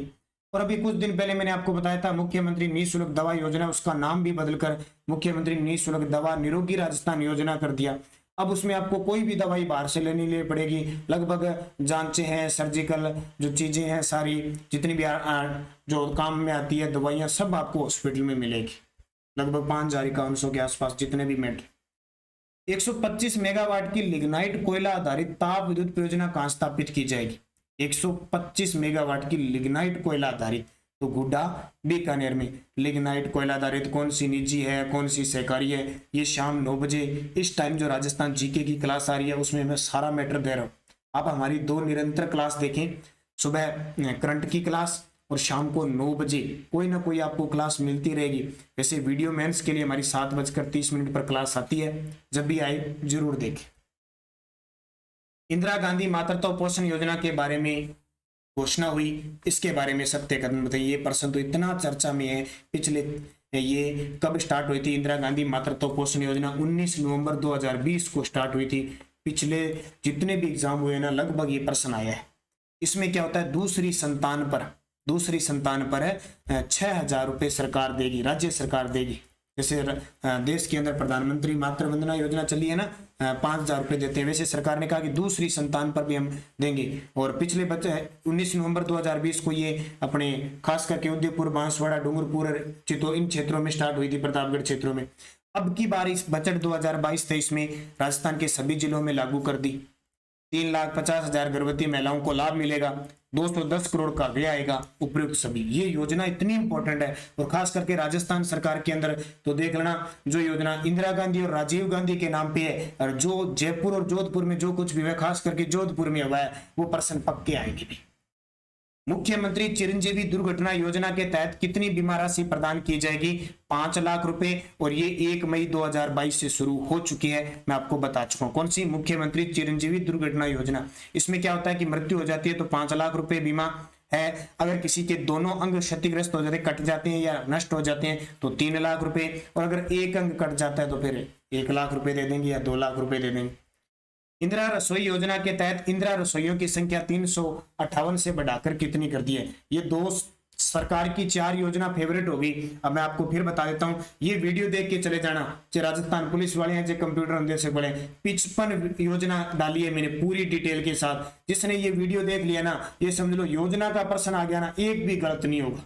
और अभी कुछ दिन पहले मैंने आपको बताया था मुख्यमंत्री निःशुल्क दवा योजना, उसका नाम भी बदलकर मुख्यमंत्री निःशुल्क दवा निरोगी राजस्थान योजना कर दिया। अब उसमें आपको कोई भी दवाई बाहर से लेनी पड़ेगी, लगभग जांचें हैं, सर्जिकल जो चीजें हैं सारी, जितनी भी जो काम में आती है दवाइयां, सब आपको हॉस्पिटल में मिलेगी। लगभग 5151 के आसपास जितने भी मेट। 125 मेगावाट की लिग्नाइट कोयला आधारित ताप विद्युत परियोजना कहां स्थापित की जाएगी? 125 मेगावाट की लिग्नाइट कोयला आधारित, तो गुड्डा बीकानेर में। लिग्नाइट कोयला आधारित कौन सी निजी है, कौन सी सरकारी है, ये शाम 9 बजे इस टाइम जो राजस्थान जीके की क्लास आ रही है उसमें मैं सारा मैटर दे रहा हूँ। आप हमारी 2 निरंतर क्लास देखें, सुबह करंट की क्लास और शाम को 9 बजे कोई ना कोई आपको क्लास मिलती रहेगी। वैसे वीडियो मेंस के लिए हमारी 7:30 पर क्लास आती है, जब भी आए जरूर देखें। इंदिरा गांधी मातृत्व पोषण योजना के बारे में घोषणा हुई, इसके बारे में सत्य कथन बताइए। ये प्रश्न तो इतना चर्चा में है, पिछले ये कब स्टार्ट हुई थी इंदिरा गांधी मातृत्व पोषण योजना? 19 नवंबर 2020 को स्टार्ट हुई थी। पिछले जितने भी एग्जाम हुए ना, लगभग ये प्रश्न आया है। इसमें क्या होता है, दूसरी संतान पर 6000 रुपए सरकार देगी, राज्य सरकार देगी। जैसे देश के अंदर प्रधानमंत्री मातृ वंदना योजना चली है ना, 5000 रुपए देते हैं, वैसे सरकार ने कहा कि दूसरी संतान पर भी हम देंगे। और पिछले 19 नवंबर 2020 को ये अपने खास करके उदयपुर, बांसवाड़ा, डूंगरपुर, इन क्षेत्रों में स्टार्ट हुई थी, प्रतापगढ़ क्षेत्रों में। अब की बार इस बजट 2022-23 में राजस्थान के सभी जिलों में लागू कर दी। 3,50,000 गर्भवती महिलाओं को लाभ मिलेगा, 210 करोड़ का व्यय आएगा, उपयुक्त सभी। ये योजना इतनी इंपॉर्टेंट है, और खास करके राजस्थान सरकार के अंदर तो देख लेना, जो योजना इंदिरा गांधी और राजीव गांधी के नाम पे है, और जो जयपुर और जोधपुर में जो कुछ भी है, खास करके जोधपुर में हुआ है, वो प्रश्न पक्के आएंगे भी। मुख्यमंत्री चिरंजीवी दुर्घटना योजना के तहत कितनी बीमा राशि प्रदान की जाएगी? 5 लाख रुपए, और ये 1 मई 2022 से शुरू हो चुकी है, मैं आपको बता चुका हूं। कौन सी? मुख्यमंत्री चिरंजीवी दुर्घटना योजना। इसमें क्या होता है कि मृत्यु हो जाती है तो 5 लाख रुपए बीमा है। अगर किसी के दोनों अंग क्षतिग्रस्त हो जाते, कट जाते हैं या नष्ट हो जाते हैं तो 3 लाख रुपए, और अगर एक अंग कट जाता है तो फिर 1 लाख रुपए दे देंगे या 2 लाख रुपए दे देंगे। इंदिरा रसोई योजना के तहत इंदिरा रसोइयों की संख्या 358 से बढ़ाकर कितनी कर दी है? ये दो सरकार की 4 योजना फेवरेट होगी। अब मैं आपको फिर बता देता हूं, ये वीडियो देख के चले जाना, चाहे राजस्थान पुलिस वाले हैं चाहे कंप्यूटर अंदर से बोले, 55 योजना डाली है मैंने पूरी डिटेल के साथ। जिसने ये वीडियो देख लिया ना, ये समझ लो योजना का प्रश्न आ गया ना, एक भी गलत नहीं होगा।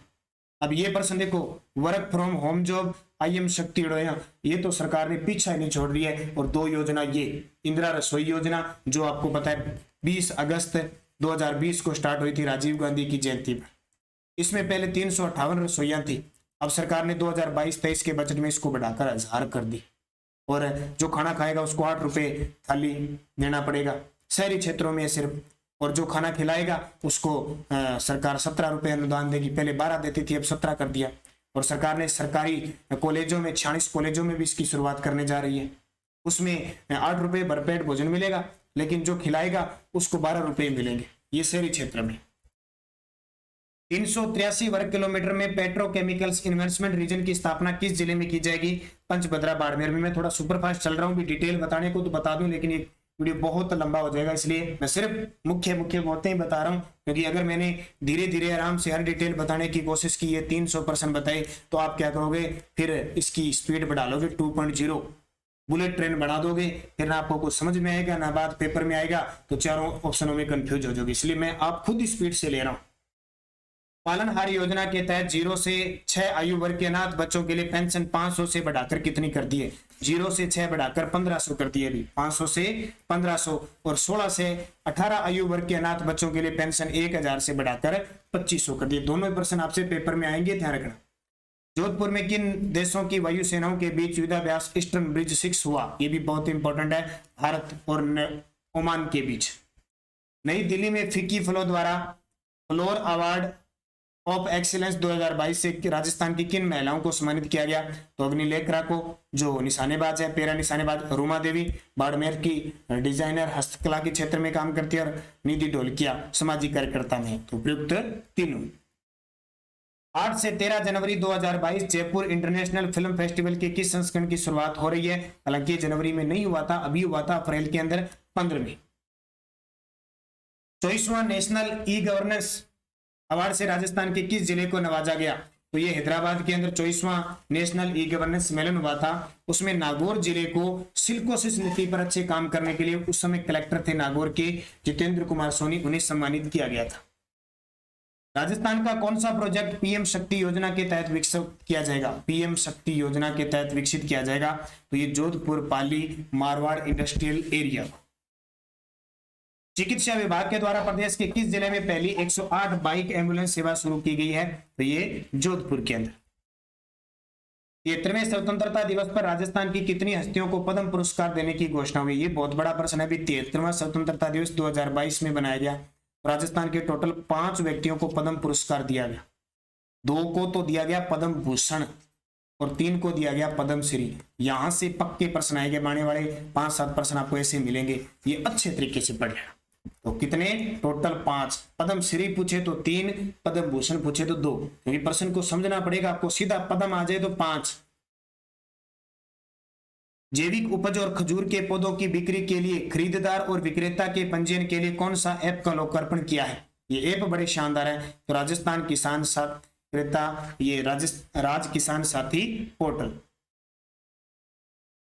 अब ये प्रश्न देखो, work from home job, IM शक्ति उड़ोया, ये तो सरकार ने पीछा नहीं छोड़ रही है। और 2 योजना, ये इंदिरा रसोई योजना जो आपको पता है 20 अगस्त 2020 को स्टार्ट हुई थी राजीव गांधी की जयंती पर। इसमें पहले 358 रसोइयां थी, अब सरकार ने 2022-23 के बजट में इसको बढ़ाकर 1000 कर दी। और जो खाना खाएगा उसको 8 रुपए थाली देना पड़ेगा शहरी क्षेत्रों में सिर्फ, और जो खाना खिलाएगा उसको सरकार 17 रुपए अनुदान देगी। पहले 12 देती थी, अब 17 कर दिया। और सरकार ने सरकारी कॉलेजों में 46 कॉलेजों में भी इसकी शुरुआत करने जा रही है। उसमें 8 रुपए भरपेट भोजन मिलेगा, लेकिन जो खिलाएगा उसको 12 रुपए मिलेंगे, ये शहरी क्षेत्र में। 383 वर्ग किलोमीटर में पेट्रोकेमिकल्स इन्वेस्टमेंट रीजन की स्थापना किस जिले में की जाएगी? पंचभद्रा बाड़मेर में। मैं थोड़ा सुपरफास्ट चल रहा हूं, भी डिटेल बताने को तो बता दूं, लेकिन ये वीडियो बहुत लंबा हो जाएगा, इसलिए मैं सिर्फ मुख्य बातें ही बता रहा हूं। क्योंकि अगर मैंने धीरे धीरे आराम से हर डिटेल बताने की कोशिश की है, 300% बताई, तो आप क्या करोगे, फिर इसकी स्पीड बढ़ा लोगे 2.0, बुलेट ट्रेन बना दोगे, फिर ना आपको कुछ समझ में आएगा ना बात पेपर में आएगा, तो चारों ऑप्शनों में कंफ्यूज हो जाओगे। इसलिए मैं आप खुद स्पीड से ले रहा हूं। पालनहार योजना के तहत 0 से 6 आयु वर्ग के अनाथ बच्चों के लिए पेंशन 500 से बढ़ाकर कितनी कर दी है? 0 से 6 बढ़ाकर 1500 कर दी है अभी, 500 से 1500। और 16 से 18 आयु वर्ग के अनाथ बच्चों के लिए पेंशन 1000 से बढ़ाकर 2500 कर दी। दोनों प्रश्न आपसे पेपर में आएंगे, ध्यान रखना। जोधपुर में किन देशों की वायुसेनाओं के बीच युद्धाभ्यास ईस्टर्न ब्रिज 6 हुआ? ये भी बहुत इंपॉर्टेंट है, भारत और ओमान के बीच। नई दिल्ली में फिक्की फ्लो द्वारा फ्लोर अवार्ड ऑफ एक्सीलेंस 2022 से राजस्थान की किन महिलाओं को सम्मानित किया गया? तो अग्निलेखरा को, जो निशानेबाज है, पैरा निशानेबाज, रुमा देवी बाड़मेर की डिजाइनर हस्तकला के क्षेत्र में काम करती है, और निधि ढोलकिया सामाजिक कार्यकर्ता में। तो उपयुक्त तीनों। 8 से 13 जनवरी 2022 जयपुर इंटरनेशनल फिल्म फेस्टिवल के किस संस्करण की शुरुआत हो रही है? हालांकि जनवरी में नहीं हुआ था, अभी हुआ था अप्रैल के अंदर 15वें। 24वां नेशनल ई गवर्नेंस अवार्ड से राजस्थान के किस जिले को नवाजा गया? तो ये हैदराबाद के अंदर 24वां नेशनल ई गवर्नेंस सम्मेलन हुआ था। उसमें नागौर जिले को सिल्कोसिस नीति पर अच्छे काम करने के लिए, उस समय कलेक्टर थे नागौर के जितेंद्र कुमार सोनी, उन्हें सम्मानित किया गया था। राजस्थान का कौन सा प्रोजेक्ट पीएम शक्ति योजना के तहत विकसित किया जाएगा? पीएम शक्ति योजना के तहत विकसित किया जाएगा, तो ये जोधपुर पाली मारवाड़ इंडस्ट्रियल एरिया। चिकित्सा विभाग के द्वारा प्रदेश के किस जिले में पहली 108 बाइक एम्बुलेंस सेवा शुरू की गई है? तो ये जोधपुर के अंदर। 73वें स्वतंत्रता दिवस पर राजस्थान की कितनी हस्तियों को पद्म पुरस्कार देने की घोषणा हुई? ये बहुत बड़ा प्रश्न है। अभी 73वां स्वतंत्रता दिवस 2022 में बनाया गया। राजस्थान के टोटल 5 व्यक्तियों को पद्म पुरस्कार दिया गया। 2 को तो दिया गया पद्म भूषण और 3 को दिया गया पद्म श्री। यहां से पक्के प्रश्न आएंगे, आने वाले 5-7 प्रश्न आपको ऐसे मिलेंगे, ये अच्छे तरीके से पढ़ लेना। तो कितने? टोटल 5। पद्म श्री पूछे तो 3, पद्म भूषण पूछे तो 2, क्योंकि प्रश्न को समझना पड़ेगा आपको। सीधा पद्म आ जाए तो 5। जैविक उपज और खजूर के पौधों की बिक्री के लिए खरीदार और विक्रेता के पंजीयन के लिए कौन सा ऐप का लोकार्पण किया है? ये ऐप बड़े शानदार है। तो राजस्थान किसान साथी क्रेता, ये राज किसान साथी पोर्टल।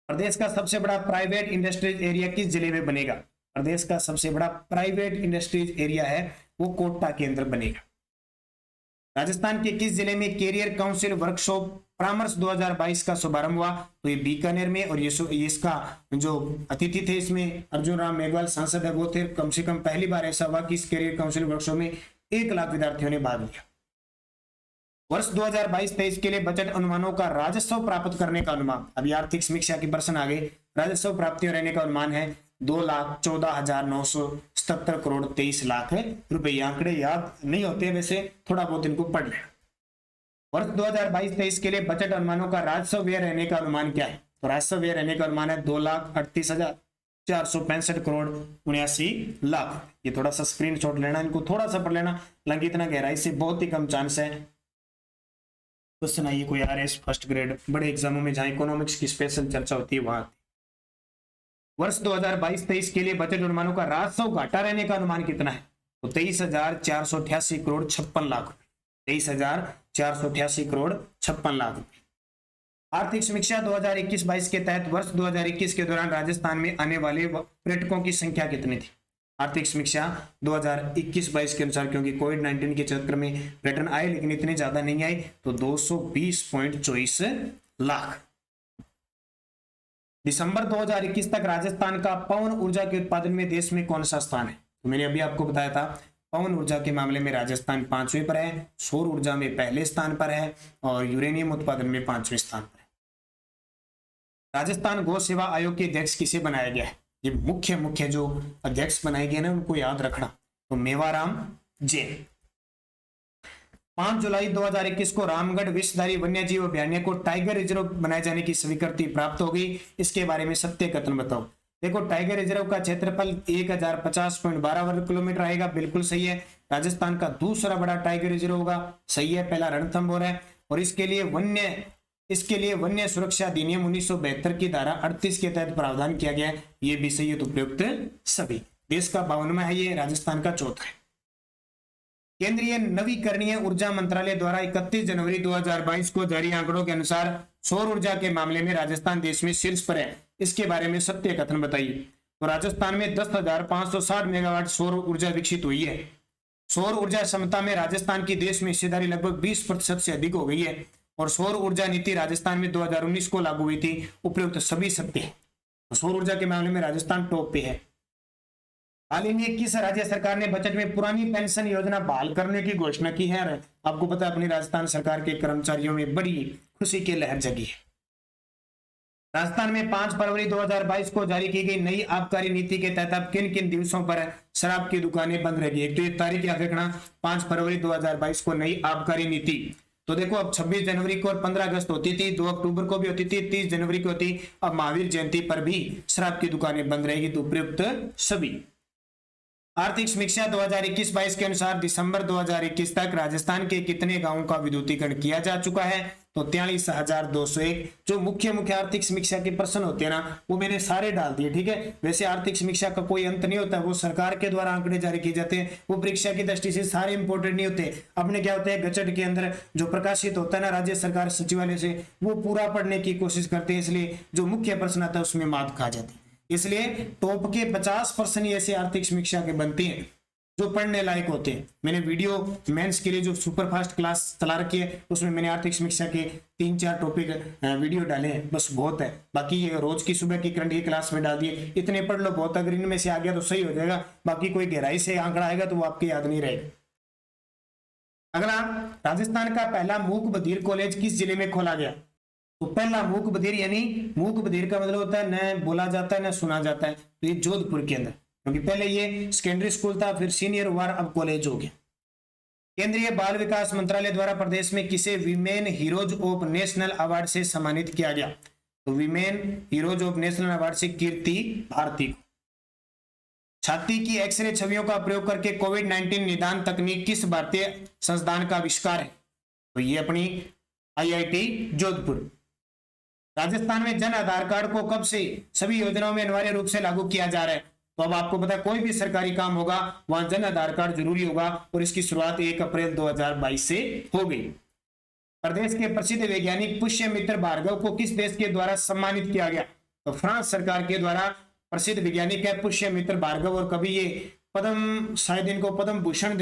प्रदेश का सबसे बड़ा प्राइवेट इंडस्ट्रीज एरिया किस जिले में बनेगा? प्रदेश का सबसे बड़ा प्राइवेट इंडस्ट्रीज एरिया है वो कोटा के अंदर बनेगा। राजस्थान के किस जिले में कैरियर काउंसिल वर्कशॉप परामर्श 2022 का शुभारंभ हुआ? तो ये बीकानेर में, और ये इसका जो अतिथि थे इसमें अर्जुन राम मेघवाल सांसद है वो थे। कम से कम पहली बार ऐसा हुआ कि इस कैरियर काउंसिल वर्कशॉप में 1 लाख विद्यार्थियों ने भाग लिया। वर्ष 2022-23 के लिए बजट अनुमानों का राजस्व प्राप्त करने का अनुमान। अभी आर्थिक समीक्षा की प्रश्न आ गए। राजस्व प्राप्ति रहने का अनुमान है 2,14,977 करोड़ 23 लाख रुपए। आंकड़े याद नहीं होते वैसे, थोड़ा बहुत इनको पढ़ लें। वर्ष 2022-23 के लिए बजट अनुमानों का राजस्व व्यय रहने का अनुमान क्या है? तो राजस्व व्यय रहने का अनुमान है 2,38,000 465 करोड़ 79 लाख। ये थोड़ा सा स्क्रीनशॉट लेना, इनको थोड़ा सा पढ़ लेना, हालांकि इतना गहराई से बहुत ही कम चांस है क्वेश्चन आइए कोई RS फर्स्ट ग्रेड बड़े एग्जामों में जहां इकोनॉमिक्स की स्पेशल चर्चा होती है वहां। वर्ष 2022-23 के लिए बजट अनुमानों का राजस्व घाटा रहने का अनुमान कितना है? तो 23,488 करोड़ 56 लाख, 23,488 करोड़ 56 लाख। आर्थिक समीक्षा 2021-22 के तहत वर्ष 2021 के दौरान राजस्थान में आने वाले पर्यटकों की संख्या कितनी थी? आर्थिक समीक्षा 2021-22 के अनुसार, क्योंकि कोविड-19 के चक्कर में पर्यटन आए लेकिन इतने ज्यादा नहीं आए, तो 220.24 लाख। दिसंबर 2021 तक राजस्थान का पवन ऊर्जा के उत्पादन में देश में कौन सा स्थान है? तो मैंने अभी आपको बताया था पवन ऊर्जा के मामले में राजस्थान 5वें पर है, सौर ऊर्जा में पहले स्थान पर है और यूरेनियम उत्पादन में 5वें स्थान पर है। राजस्थान गौ सेवा आयोग के अध्यक्ष किसे बनाया गया है? ये मुख्य जो अध्यक्ष बनाए गए ना उनको याद रखना, तो मेवाराम जैन। 5 जुलाई 2021 को रामगढ़ विषधारी वन्यजीव अभयारण्य को टाइगर रिजर्व बनाए जाने की स्वीकृति प्राप्त हो गई। इसके बारे में सत्य कथन बताओ। देखो, टाइगर रिजर्व का क्षेत्रफल 1050.12 वर्ग किलोमीटर आएगा, बिल्कुल सही है। राजस्थान का दूसरा बड़ा टाइगर रिजर्व होगा, सही है। पहला रणथंभौर है और इसके लिए वन्य सुरक्षा अधिनियम 1972 की धारा 38 के तहत प्रावधान किया गया है, ये भी सही है। तो उपयुक्त सभी। देश का 52वां है ये, राजस्थान का 4था है। केंद्रीय नवीकरणीय ऊर्जा मंत्रालय द्वारा 31 जनवरी 2022 को जारी आंकड़ों के अनुसार सौर ऊर्जा के मामले में राजस्थान देश में शीर्ष पर है। इसके बारे में सत्य कथन बताइए। तो राजस्थान में 10,560 मेगावाट सौर ऊर्जा विकसित हुई है। सौर ऊर्जा क्षमता में राजस्थान की देश में हिस्सेदारी लगभग 20% से अधिक हो गई है और सौर ऊर्जा नीति राजस्थान में 2019 को लागू हुई थी। उपयुक्त सभी सत्य है। तो सौर ऊर्जा के मामले में राजस्थान टॉप पे है। हाल ही में किस राज्य सरकार ने बजट में पुरानी पेंशन योजना बहाल करने की घोषणा की है? आपको पता है अपनी राजस्थान सरकार के कर्मचारियों में बड़ी खुशी की लहर जगी है। राजस्थान में 5 फरवरी 2022 को जारी की गई नई आबकारी नीति के तहत अब किन किन दिवसों पर शराब की दुकानें बंद रहेगी? एक तो ये तारीख याद रखना, 5 फरवरी 2022 को नई आबकारी नीति। तो देखो, अब 26 जनवरी को और 15 अगस्त होती थी, 2 अक्टूबर को भी होती थी, 30 जनवरी को होती। अब महावीर जयंती पर भी शराब की दुकानें बंद रहेगी। तो उपयुक्त सभी। आर्थिक समीक्षा 2021-22 के अनुसार दिसंबर 2021 तक राजस्थान के कितने गांवों का विद्युतीकरण किया जा चुका है? तो 43,201। जो मुख्य आर्थिक समीक्षा के प्रश्न होते हैं ना, वो मैंने सारे डाल दिए, ठीक है। वैसे आर्थिक समीक्षा का कोई अंत नहीं होता, वो सरकार के द्वारा आंकड़े जारी किए जाते हैं, वो परीक्षा की दृष्टि से सारे इंपोर्टेंट नहीं होते। अपने क्या होता है, गजट के अंदर जो प्रकाशित होता है ना राज्य सरकार सचिवालय से, वो पूरा पढ़ने की कोशिश करते हैं, इसलिए जो मुख्य प्रश्न आता है उसमें मात खा जाती है। इसलिए टॉप के 50% ऐसे आर्थिक समीक्षा के बनते हैं जो पढ़ने लायक होते हैं। मैंने वीडियो मेंस के लिए जो सुपर फास्ट क्लास चला रखी है, उसमें मैंने आर्थिक समीक्षा के 3-4 टॉपिक वीडियो डाले हैं, बस बहुत है। बाकी ये रोज की सुबह की करंट की क्लास में डाल दिए, इतने पढ़ लो बहुत। अगर इनमें से आ गया तो सही हो जाएगा, बाकी कोई गहराई से आंकड़ा आएगा तो वो आपके याद नहीं रहेगा। अगला, राजस्थान का पहला मूक बधिर कॉलेज किस जिले में खोला गया? तो पहला मूक बधिर, यानी मूक बधिर का मतलब होता है न बोला जाता है न सुना जाता है, तो ये जोधपुर के अंदर, क्योंकि पहले ये सेकेंडरी स्कूल था, फिर सीनियर हुआ, अब कॉलेज हो गया। केंद्रीय बाल विकास मंत्रालय द्वारा प्रदेश में किसे women heroes of national award से सम्मानित किया गया? तो women heroes of national award से कीर्ति भारती को। छाती की एक्सरे छवियों का प्रयोग करके कोविड-19 निदान तकनीक किस भारतीय संस्थान का आविष्कार है? तो ये अपनी IIT जोधपुर। राजस्थान में जन आधार कार्ड को कब से सभी योजनाओं में अनिवार्य रूप से लागू किया जा रहा है? तो अब आपको पता है कोई भी सरकारी काम होगा वहां जन आधार कार्ड जरूरी होगा और इसकी शुरुआत 1 अप्रैल 2022 से हो गई। प्रदेश के प्रसिद्ध वैज्ञानिक पुष्यमित्र भार्गव को किस देश के द्वारा सम्मानित किया गया? तो फ्रांस सरकार के द्वारा प्रसिद्ध वैज्ञानिक है पुष्यमित्र भार्गव, और कभी ये पद्म, शायद इनको पद्म भूषण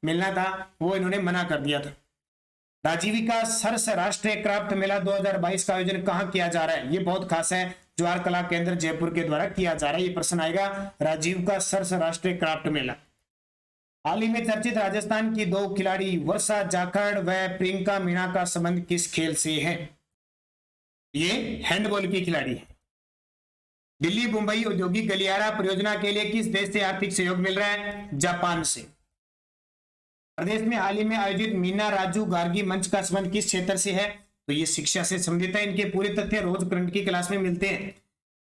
मिलना था, वो इन्होंने मना कर दिया था। राजीविका सरस राष्ट्रीय क्राफ्ट मेला 2022 का आयोजन कहां किया जा रहा है? ये बहुत खास है, ज्वार कला केंद्र जयपुर के द्वारा किया जा रहा है। ये प्रश्न आएगा, राजीविका सरस राष्ट्रीय क्राफ्ट मेला। हाल ही में चर्चित राजस्थान की 2 खिलाड़ी वर्षा जाखड़ व प्रियंका मीणा का संबंध किस खेल से है? ये हैंडबॉल की खिलाड़ी है। दिल्ली मुंबई औद्योगिक गलियारा परियोजना के लिए किस देश से आर्थिक सहयोग मिल रहा है? जापान से। प्रदेश में हाल ही में आयोजित मीना राजू गार्गी मंच का संबंध किस क्षेत्र से है? तो ये शिक्षा से संबंधित है। इनके पूरे तथ्य रोज करंट की क्लास में मिलते हैं।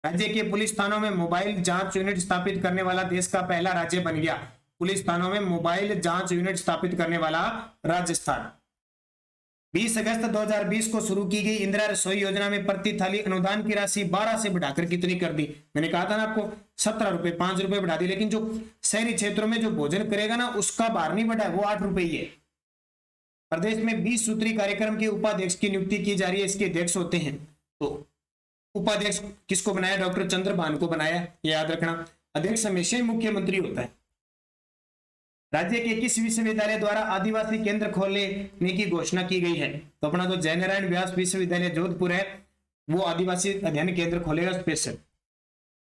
राज्य के पुलिस थानों में मोबाइल जांच यूनिट स्थापित करने वाला देश का पहला राज्य बन गया। पुलिस थानों में मोबाइल जांच यूनिट स्थापित करने वाला राजस्थान। 20 अगस्त 2020 को शुरू की गई इंदिरा रसोई योजना में प्रति थाली अनुदान की राशि 12 से बढ़ाकर कितनी कर दी? मैंने कहा था ना आपको 17 रुपए, 5 रुपए बढ़ा दी, लेकिन जो शहरी क्षेत्रों में जो भोजन करेगा ना उसका भार नहीं बढ़ा है, वो 8 रुपए ही है। प्रदेश में 20 सूत्री कार्यक्रम के उपाध्यक्ष की नियुक्ति की जा रही है। इसके अध्यक्ष होते हैं, तो उपाध्यक्ष किसको बनाया? डॉक्टर चंद्रभान को बनाया, ये याद रखना। अध्यक्ष हमेशा ही मुख्यमंत्री होता है। राज्य के किस विश्वविद्यालय द्वारा आदिवासी केंद्र खोलने की घोषणा की गई है? तो अपना जो जयनारायण व्यास विश्वविद्यालय जोधपुर है वो आदिवासी अध्ययन केंद्र खोलेगा स्पेशल।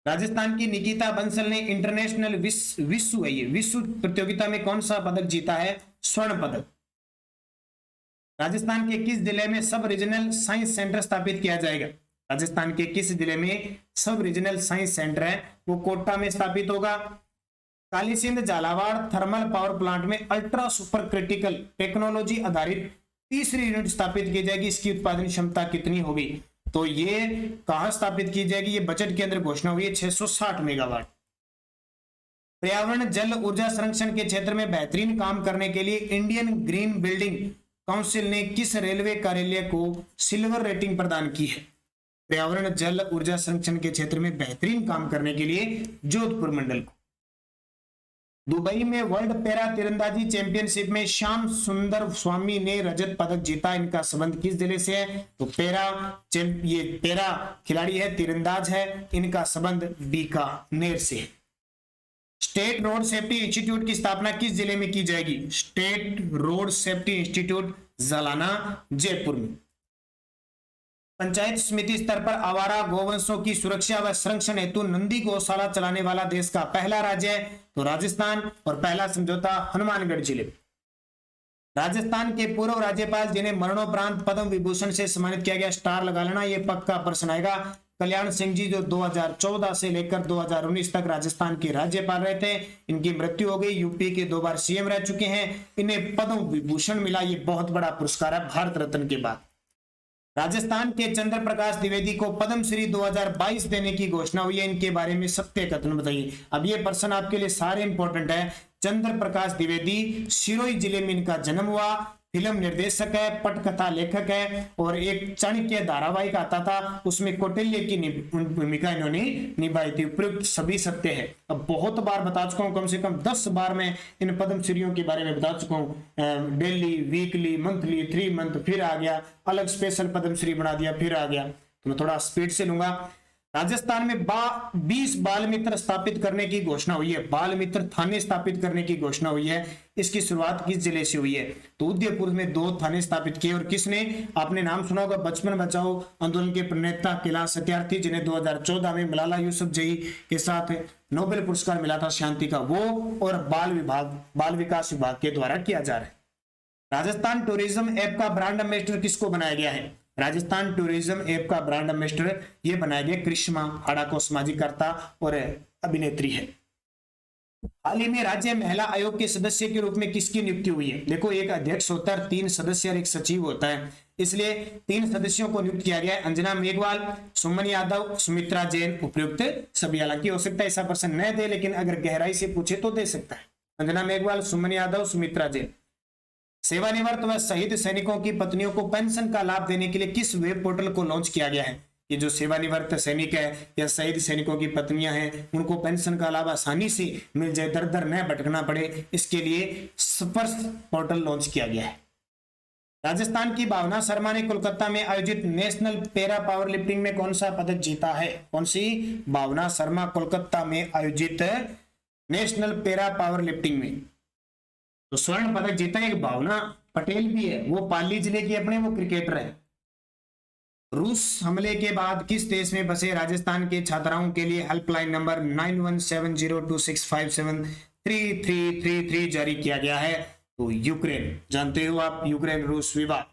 राजस्थान की निकिता बंसल ने इंटरनेशनल विश्व प्रतियोगिता में कौन सा पदक जीता है? स्वर्ण पदक। राजस्थान के किस जिले में सब रीजनल साइंस सेंटर स्थापित किया जाएगा? राजस्थान के किस जिले में सब रीजनल साइंस सेंटर है? वो कोटा में स्थापित होगा। Kalisindh Jhalawar thermal power plant में अल्ट्रा सुपर क्रिटिकल टेक्नोलॉजी आधारित तीसरी यूनिट स्थापित की जाएगी। इसकी उत्पादन क्षमता कितनी होगी? तो ये कहां स्थापित की जाएगी? ये बजट के अंदर घोषणा हुई है 660 मेगावाट। पर्यावरण जल ऊर्जा संरक्षण के क्षेत्र में बेहतरीन काम करने के लिए इंडियन ग्रीन बिल्डिंग काउंसिल ने किस रेलवे कार्यालय को सिल्वर रेटिंग प्रदान की है? पर्यावरण जल ऊर्जा संरक्षण के क्षेत्र में बेहतरीन काम करने के लिए जोधपुर मंडल को। दुबई में वर्ल्ड पैरा तीरंदाजी चैंपियनशिप में श्याम सुंदर स्वामी ने रजत पदक जीता। इनका संबंध किस जिले से है? तो ये पैरा खिलाड़ी है, तीरंदाज है, इनका संबंध बीकानेर से है। स्टेट रोड सेफ्टी इंस्टीट्यूट की स्थापना किस जिले में की जाएगी? State road safety institute Jhalana Jaipur में। पंचायत समिति स्तर पर आवारा गोवंशों की सुरक्षा व संरक्षण हेतु नंदी गौशाला चलाने वाला देश का पहला राज्य है तो राजस्थान, और पहला समझौता हनुमानगढ़ जिले। राजस्थान के पूर्व राज्यपाल जिन्हें मरणोपरांत पद्म विभूषण से सम्मानित किया गया, स्टार लगा लेना, ये पक्का प्रश्न आएगा। कल्याण सिंह जी जो 2014 से लेकर 2019 तक राजस्थान के राज्यपाल रहे थे, इनकी मृत्यु हो गई। यूपी के 2 बार सीएम रह चुके हैं, इन्हें पद्म विभूषण मिला, ये बहुत बड़ा पुरस्कार है भारत रत्न के बाद। राजस्थान के चंद्र प्रकाश द्विवेदी को पद्मश्री 2022 देने की घोषणा हुई है, इनके बारे में सत्य कथन बताइए। अब ये प्रश्न आपके लिए सारे इंपॉर्टेंट है। चंद्र प्रकाश द्विवेदी सिरोही जिले में इनका जन्म हुआ, फिल्म निर्देशक है, पटकथा लेखक है, और एक चाणक्य धारावाहिक आता था उसमें कौटिल्य की भूमिका इन्होंने निभाई थी। उपयुक्त सभी सत्य है। अब बहुत बार बता चुका हूं, कम से कम 10 बार मैं इन पद्मश्रीयों के बारे में बता चुका हूं। डेली, वीकली, मंथली, 3 मंथ, फिर आ गया अलग स्पेशल पद्मश्री बना दिया, फिर आ गया। तो मैं थोड़ा स्पीड से लूंगा। राजस्थान में 20 बाल मित्र स्थापित करने की घोषणा हुई है। बाल मित्र थाने स्थापित करने की घोषणा हुई है। इसकी शुरुआत किस जिले से हुई है? तो उदयपुर में 2 थाने स्थापित किए। और किसने? आपने नाम सुना होगा, बचपन बचाओ आंदोलन के प्रणेता कैलाश सत्यार्थी, जिन्हें 2014 में मलाला यूसुफजई के साथ नोबेल पुरस्कार मिला था शांति का, वो और बाल विकास विभाग के द्वारा किया जा रहा है। राजस्थान टूरिज्म ऐप का ब्रांड एम्बेसडर किसको बनाया गया है? राजस्थान टूरिज्म ऐप का ब्रांड एम्बेसडर ये बनाया गया करिश्मा हाड़ा को, सामाजिककर्ता और अभिनेत्री है। हाल ही में राज्य महिला आयोग के सदस्य के रूप में किसकी नियुक्ति हुई है? देखो, एक अध्यक्ष होता है, 3 सदस्य और 1 सचिव होता है, इसलिए 3 सदस्यों को नियुक्त किया गया है। अंजना मेघवाल, सुमन यादव, सुमित्रा जैन, उपयुक्त सभी। हालांकि हो सकता है ऐसा प्रश्न न दे, लेकिन अगर गहराई से पूछे तो दे सकता है। अंजना मेघवाल, सुमन यादव, सुमित्रा जैन। सेवानिवृत्त व शहीद सैनिकों की पत्नियों को पेंशन का लाभ देने के लिए किस वेब पोर्टल को लॉन्च किया गया है? ये जो सेवानिवृत्त सैनिक है या शहीद सैनिकों की पत्नियां हैं, उनको पेंशन का लाभ आसानी से मिल जाए, दर दर न भटकना पड़े, इसके लिए स्पर्श पोर्टल लॉन्च किया गया है। राजस्थान की भावना शर्मा ने कोलकाता में आयोजित नेशनल पैरा पावर लिफ्टिंग में कौन सा पदक जीता है? कौन सी? भावना शर्मा कोलकाता में आयोजित नेशनल पैरा पावर लिफ्टिंग में तो स्वर्ण पदक जीता। एक भावना पटेल भी है, वो पाली जिले की अपने वो क्रिकेटर है। रूस हमले के बाद किस देश में बसे राजस्थान के छात्राओं के लिए हेल्पलाइन नंबर 917026573333 जारी किया गया है? तो यूक्रेन। जानते हो आप यूक्रेन रूस विवाद।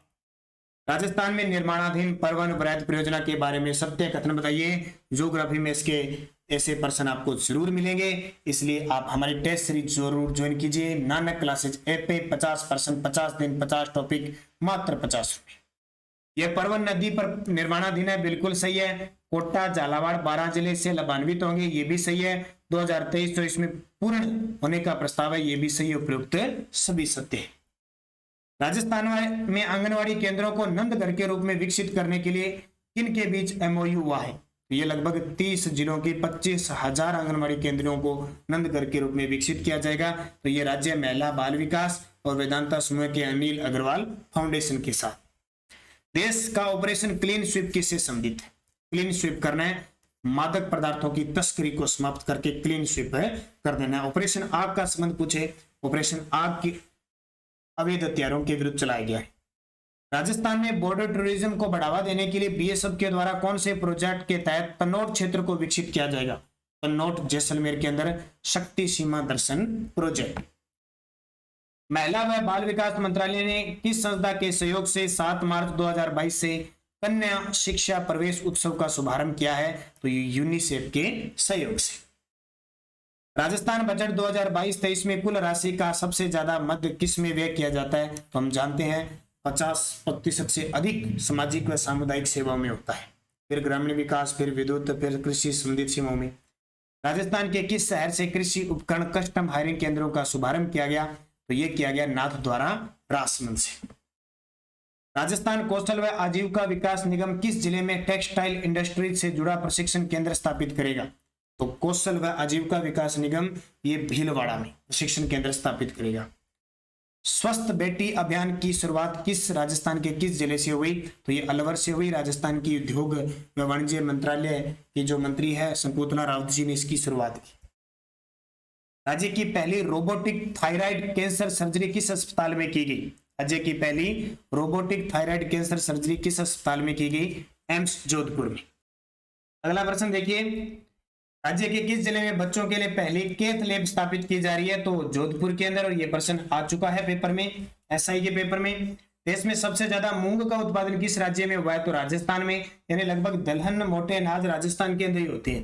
राजस्थान में निर्माणाधीन परवन वृहद परियोजना के बारे में सत्य कथन बताइए। ज्योग्राफी में इसके ऐसे प्रश्न आपको जरूर मिलेंगे, इसलिए आप हमारी टेस्ट सीरीज जरूर ज्वाइन कीजिए। नानक क्लासेज ऐप पे 50% 50 दिन 50 टॉपिक मात्र 50 रुपए। यह परवन नदी पर निर्माणाधीन है, बिल्कुल सही है। कोटा झालावाड़ 12 जिले से लाभान्वित होंगे, ये भी सही है। 2023 तो इसमें पूर्ण होने का प्रस्ताव है, ये भी सही उपयुक्त सभी सत्य है। राजस्थान में आंगनवाड़ी केंद्रों को नंद घर के रूप में विकसित करने के लिए किन के बीच एमओयू हुआ है? तो ये लगभग 30 जिलों की 25,000 आंगनवाड़ी केंद्रों को नंद घर के रूप में विकसित किया जाएगा। तो ये राज्य महिला बाल विकास और वेदांता समूह के अनिल अग्रवाल फाउंडेशन के साथ। देश का ऑपरेशन क्लीन स्वीप किससे संबंधित है? क्लीन स्वीप करना है, मादक पदार्थों की तस्करी को समाप्त करके क्लीन स्वीप कर देना है। ऑपरेशन आग का संबंध पूछे, ऑपरेशन आग की अवैध हथियारों के विरुद्ध चलाया गया है। राजस्थान में बॉर्डर टूरिज्म को बढ़ावा देने के लिए बीएसएफ के द्वारा कौन से प्रोजेक्ट के तहत कन्नौज क्षेत्र को विकसित किया जाएगा? कन्नौज जैसलमेर के अंदर शक्ति सीमा दर्शन प्रोजेक्ट। महिला व बाल विकास मंत्रालय ने किस संस्था के सहयोग से 7 मार्च 2022 से कन्या शिक्षा प्रवेश उत्सव का शुभारंभ किया है? तो ये यूनिसेफ के सहयोग से। राजस्थान बजट 2022-23 में कुल राशि का सबसे ज्यादा मध्य किस में व्यय किया जाता है? तो हम जानते हैं 50% से अधिक सामाजिक व सामुदायिक सेवाओं में होता है, फिर ग्रामीण विकास, फिर विद्युत, फिर कृषि संबंधित सेवाओं में। राजस्थान के किस शहर से कृषि उपकरण कस्टम हायरिंग केंद्रों का शुभारंभ किया गया? तो यह किया गया नाथद्वारा राजसमंद से। राजस्थान कौशल व आजीविका विकास निगम किस जिले में टेक्सटाइल इंडस्ट्री से जुड़ा प्रशिक्षण केंद्र स्थापित करेगा? तो कौशल व आजीविका विकास निगम ये भीलवाड़ा में प्रशिक्षण केंद्र स्थापित करेगा। स्वस्थ बेटी अभियान की शुरुआत किस राजस्थान के किस जिले से हुई? तो ये अलवर से हुई। राजस्थान की उद्योग व वाणिज्य मंत्रालय के जो मंत्री है शंकुतला रावत जी ने इसकी शुरुआत की। राज्य की पहली रोबोटिक थायराइड कैंसर सर्जरी किस अस्पताल में की गई? राज्य की पहली रोबोटिक थायराइड कैंसर सर्जरी किस अस्पताल में की गई? एम्स जोधपुर में। अगला प्रश्न देखिए, राज्य के किस जिले में बच्चों के लिए पहली कैथ लैब स्थापित की जा रही है? तो जोधपुर के अंदर, और ये प्रश्न आ चुका है पेपर में, एसआई के पेपर में। देश में सबसे ज्यादा मूंग का उत्पादन किस राज्य में हुआ है? तो राजस्थान में, यानी लगभग दलहन मोटे अनाज राजस्थान के अंदर ही होते हैं।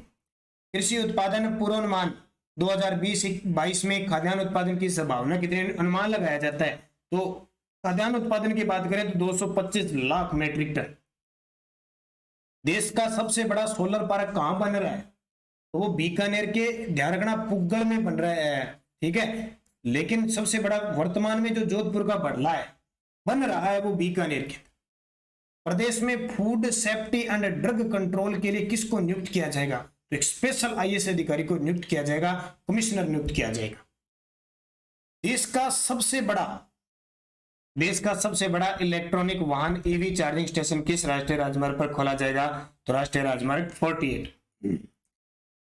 कृषि उत्पादन पूर्वानुमान 2020-22 में खाद्यान्न उत्पादन की संभावना कितनी अनुमान लगाया जाता है? तो खाद्यान्न उत्पादन की बात करें तो 225 लाख मीट्रिक टन। देश का सबसे बड़ा सोलर पार्क कहां बन रहा है? तो वो बीकानेर के ध्यान रखना पुग्गल में बन रहा है, ठीक है। लेकिन सबसे बड़ा वर्तमान में जो जोधपुर का बन रहा है वो बीकानेर के। प्रदेश में food safety and drug control के लिए किसको नियुक्त किया जाएगा? तो एक स्पेशल आईएएस अधिकारी को नियुक्त किया जाएगा, कमिश्नर नियुक्त किया जाएगा। देश का सबसे बड़ा इलेक्ट्रॉनिक वाहन ईवी चार्जिंग स्टेशन किस राष्ट्रीय राजमार्ग पर खोला जाएगा? तो राष्ट्रीय राजमार्ग 48।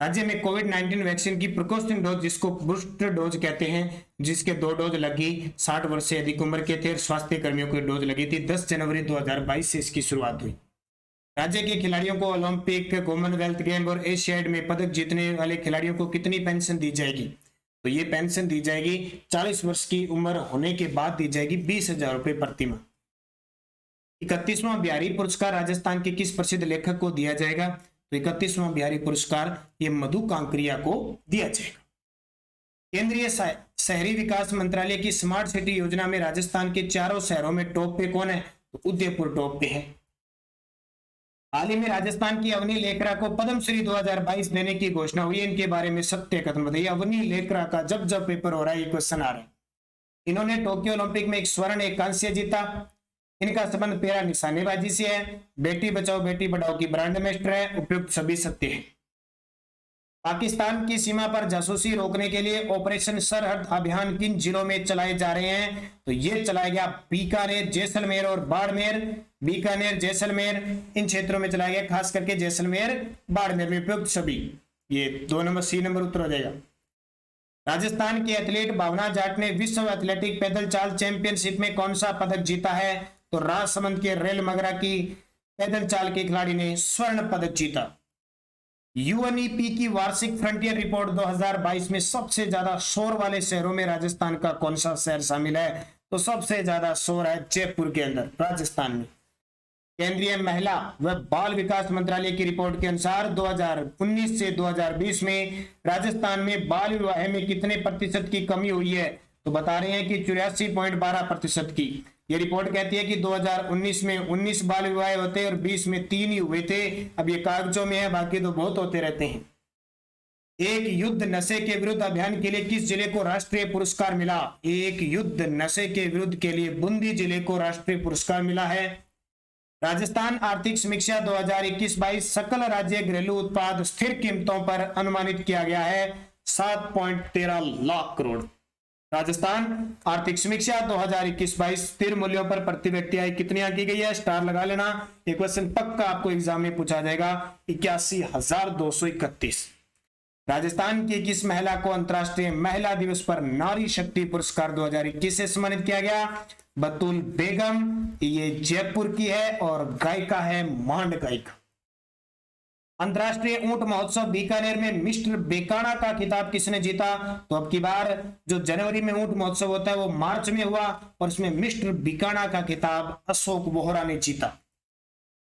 राज्य में कोविड-19 वैक्सीन की प्रिकॉशन डोज, जिसको बूस्टर डोज कहते हैं, जिसके 2 डोज लगी 60 वर्ष से अधिक उम्र के थे, स्वास्थ्य कर्मियों को डोज लगी थी। 10 जनवरी 2022 से इसकी शुरुआत हुई। राज्य के खिलाड़ियों को ओलंपिक, कॉमनवेल्थ गेम और एशियाड में पदक जीतने वाले खिलाड़ियों को कितनी पेंशन दी जाएगी? तो ये पेंशन दी जाएगी 40 वर्ष की उम्र होने के बाद दी जाएगी 20,000 रुपए प्रति माह। 31वां बिहारी पुरस्कार राजस्थान के किस प्रसिद्ध लेखक को दिया जाएगा? तो 31वां बिहारी पुरस्कार ये मधु कांकरिया को दिया जाएगा। केंद्रीय शहरी विकास मंत्रालय की स्मार्ट सिटी योजना में राजस्थान के 4 शहरों में टॉप पे कौन है? तो उदयपुर टॉप पे है। हाल ही में राजस्थान की अवनी लेकरा को पद्मश्री 2022 देने की घोषणा हुई है, इनके बारे में सत्य कथन बताइए। अवनी लेकरा का जब पेपर हो रहा है ये क्वेश्चन आ रहा है। इन्होंने टोक्यो ओलंपिक में 1 स्वर्ण 1 कांस्य जीता। इनका संबंध पैरा निशानेबाजी से है। बेटी बचाओ बेटी पढ़ाओ की ब्रांड एम्बेसडर है। उपयुक्त सभी सत्य है। पाकिस्तान की सीमा पर जासूसी रोकने के लिए ऑपरेशन सरहद अभियान किन जिलों में चलाए जा रहे हैं? तो ये चलाया गया बीकानेर, जैसलमेर और बाड़मेर। बीकानेर, जैसलमेर इन क्षेत्रों में चलाया गया, खास करके जैसलमेर बाड़मेर में। उपयुक्त सभी, ये 2 नंबर सी नंबर उत्तर हो जाएगा। राजस्थान के एथलीट भावना जाट ने विश्व एथलेटिक पैदल चाल चैंपियनशिप में कौन सा पदक जीता है? तो राजसमंद के रेल मगरा की पैदल चाल के खिलाड़ी ने स्वर्ण पदक जीता। यूएनईपी की वार्षिक फ्रंटियर रिपोर्ट 2022 में सबसे ज्यादा शोर वाले शहरों में राजस्थान का कौन सा शहर शामिल है? तो सबसे ज्यादा शोर है जयपुर के अंदर, राजस्थान में। केंद्रीय महिला व बाल विकास मंत्रालय की रिपोर्ट के अनुसार 2019 से 2020 में राजस्थान में बाल विवाह में कितने प्रतिशत की कमी हुई है? तो बता रहे हैं कि 84.12% की। ये रिपोर्ट कहती है कि 2019 में 19 बाल विवाह होते और 20 में 3 ही हुए थे। अब ये कागजों में है, बाकी तो बहुत होते रहते हैं। एक युद्ध नशे के विरुद्ध अभियान के लिए किस जिले को राष्ट्रीय पुरस्कार मिला? एक युद्ध नशे के विरुद्ध के लिए बूंदी जिले को राष्ट्रीय पुरस्कार मिला है। राजस्थान आर्थिक समीक्षा 2021-22 सकल राज्य घरेलू उत्पाद स्थिर कीमतों पर अनुमानित किया गया है 7.13 लाख करोड़। राजस्थान आर्थिक समीक्षा 2021-22 स्थिर मूल्यों पर प्रति व्यक्ति आय कितनी की गई है? स्टार लगा लेना, एक क्वेश्चन पक्का आपको एग्जाम में पूछा जाएगा। 81,231। राजस्थान की किस महिला को अंतर्राष्ट्रीय महिला दिवस पर नारी शक्ति पुरस्कार 2021 से सम्मानित किया गया? बतुल बेगम, ये जयपुर की है और गायिका है मांड गायिका। अंतर्राष्ट्रीय ऊंट महोत्सव बीकानेर में मिस्टर बेकाना का खिताब किसने जीता? तो अब की बार जो जनवरी में ऊंट महोत्सव होता है वो मार्च में हुआ और उसमें मिस्टर बीकाना का खिताब अशोक वोहरा ने जीता।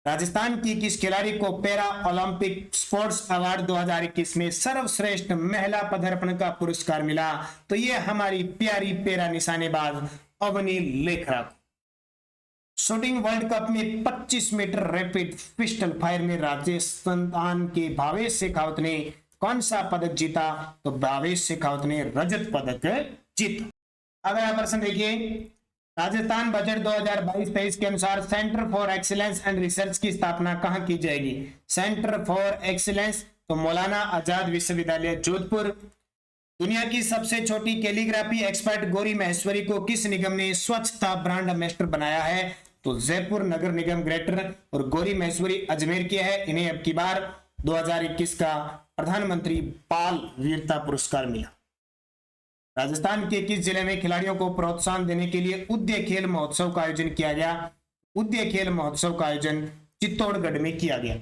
राजस्थान की किस खिलाड़ी को पैरा ओलंपिक स्पोर्ट्स अवार्ड 2021 में सर्वश्रेष्ठ महिला पदार्पण का पुरस्कार मिला? तो ये हमारी प्यारी पैरा निशानेबाज अवनी लेखरा को। शूटिंग वर्ल्ड कप में 25 मीटर रैपिड पिस्टल फायर में राजस्थान के भावेश शेखावत ने कौन सा पदक जीता? तो भावेश शेखावत ने रजत पदक जीता। अगला प्रश्न देखिए, राजस्थान बजट 2022-23 के अनुसार centre for excellence and research की स्थापना कहां की जाएगी? सेंटर फॉर एक्सीलेंस तो मौलाना आजाद विश्वविद्यालय जोधपुर। दुनिया की सबसे छोटी कैलीग्राफी एक्सपर्ट गौरी महेश्वरी को किस निगम ने स्वच्छता ब्रांड एम्बेसडर बनाया है? तो जयपुर नगर निगम ग्रेटर, और गौरी महेश्वरी अजमेर की है। इन्हें अब की बार 2021 का प्रधानमंत्री बाल वीरता पुरस्कार मिला। राजस्थान के किस जिले में खिलाड़ियों को प्रोत्साहन देने के लिए उद्य खेल महोत्सव का आयोजन किया गया? उद्य खेल महोत्सव का आयोजन चित्तौड़गढ़ में किया गया।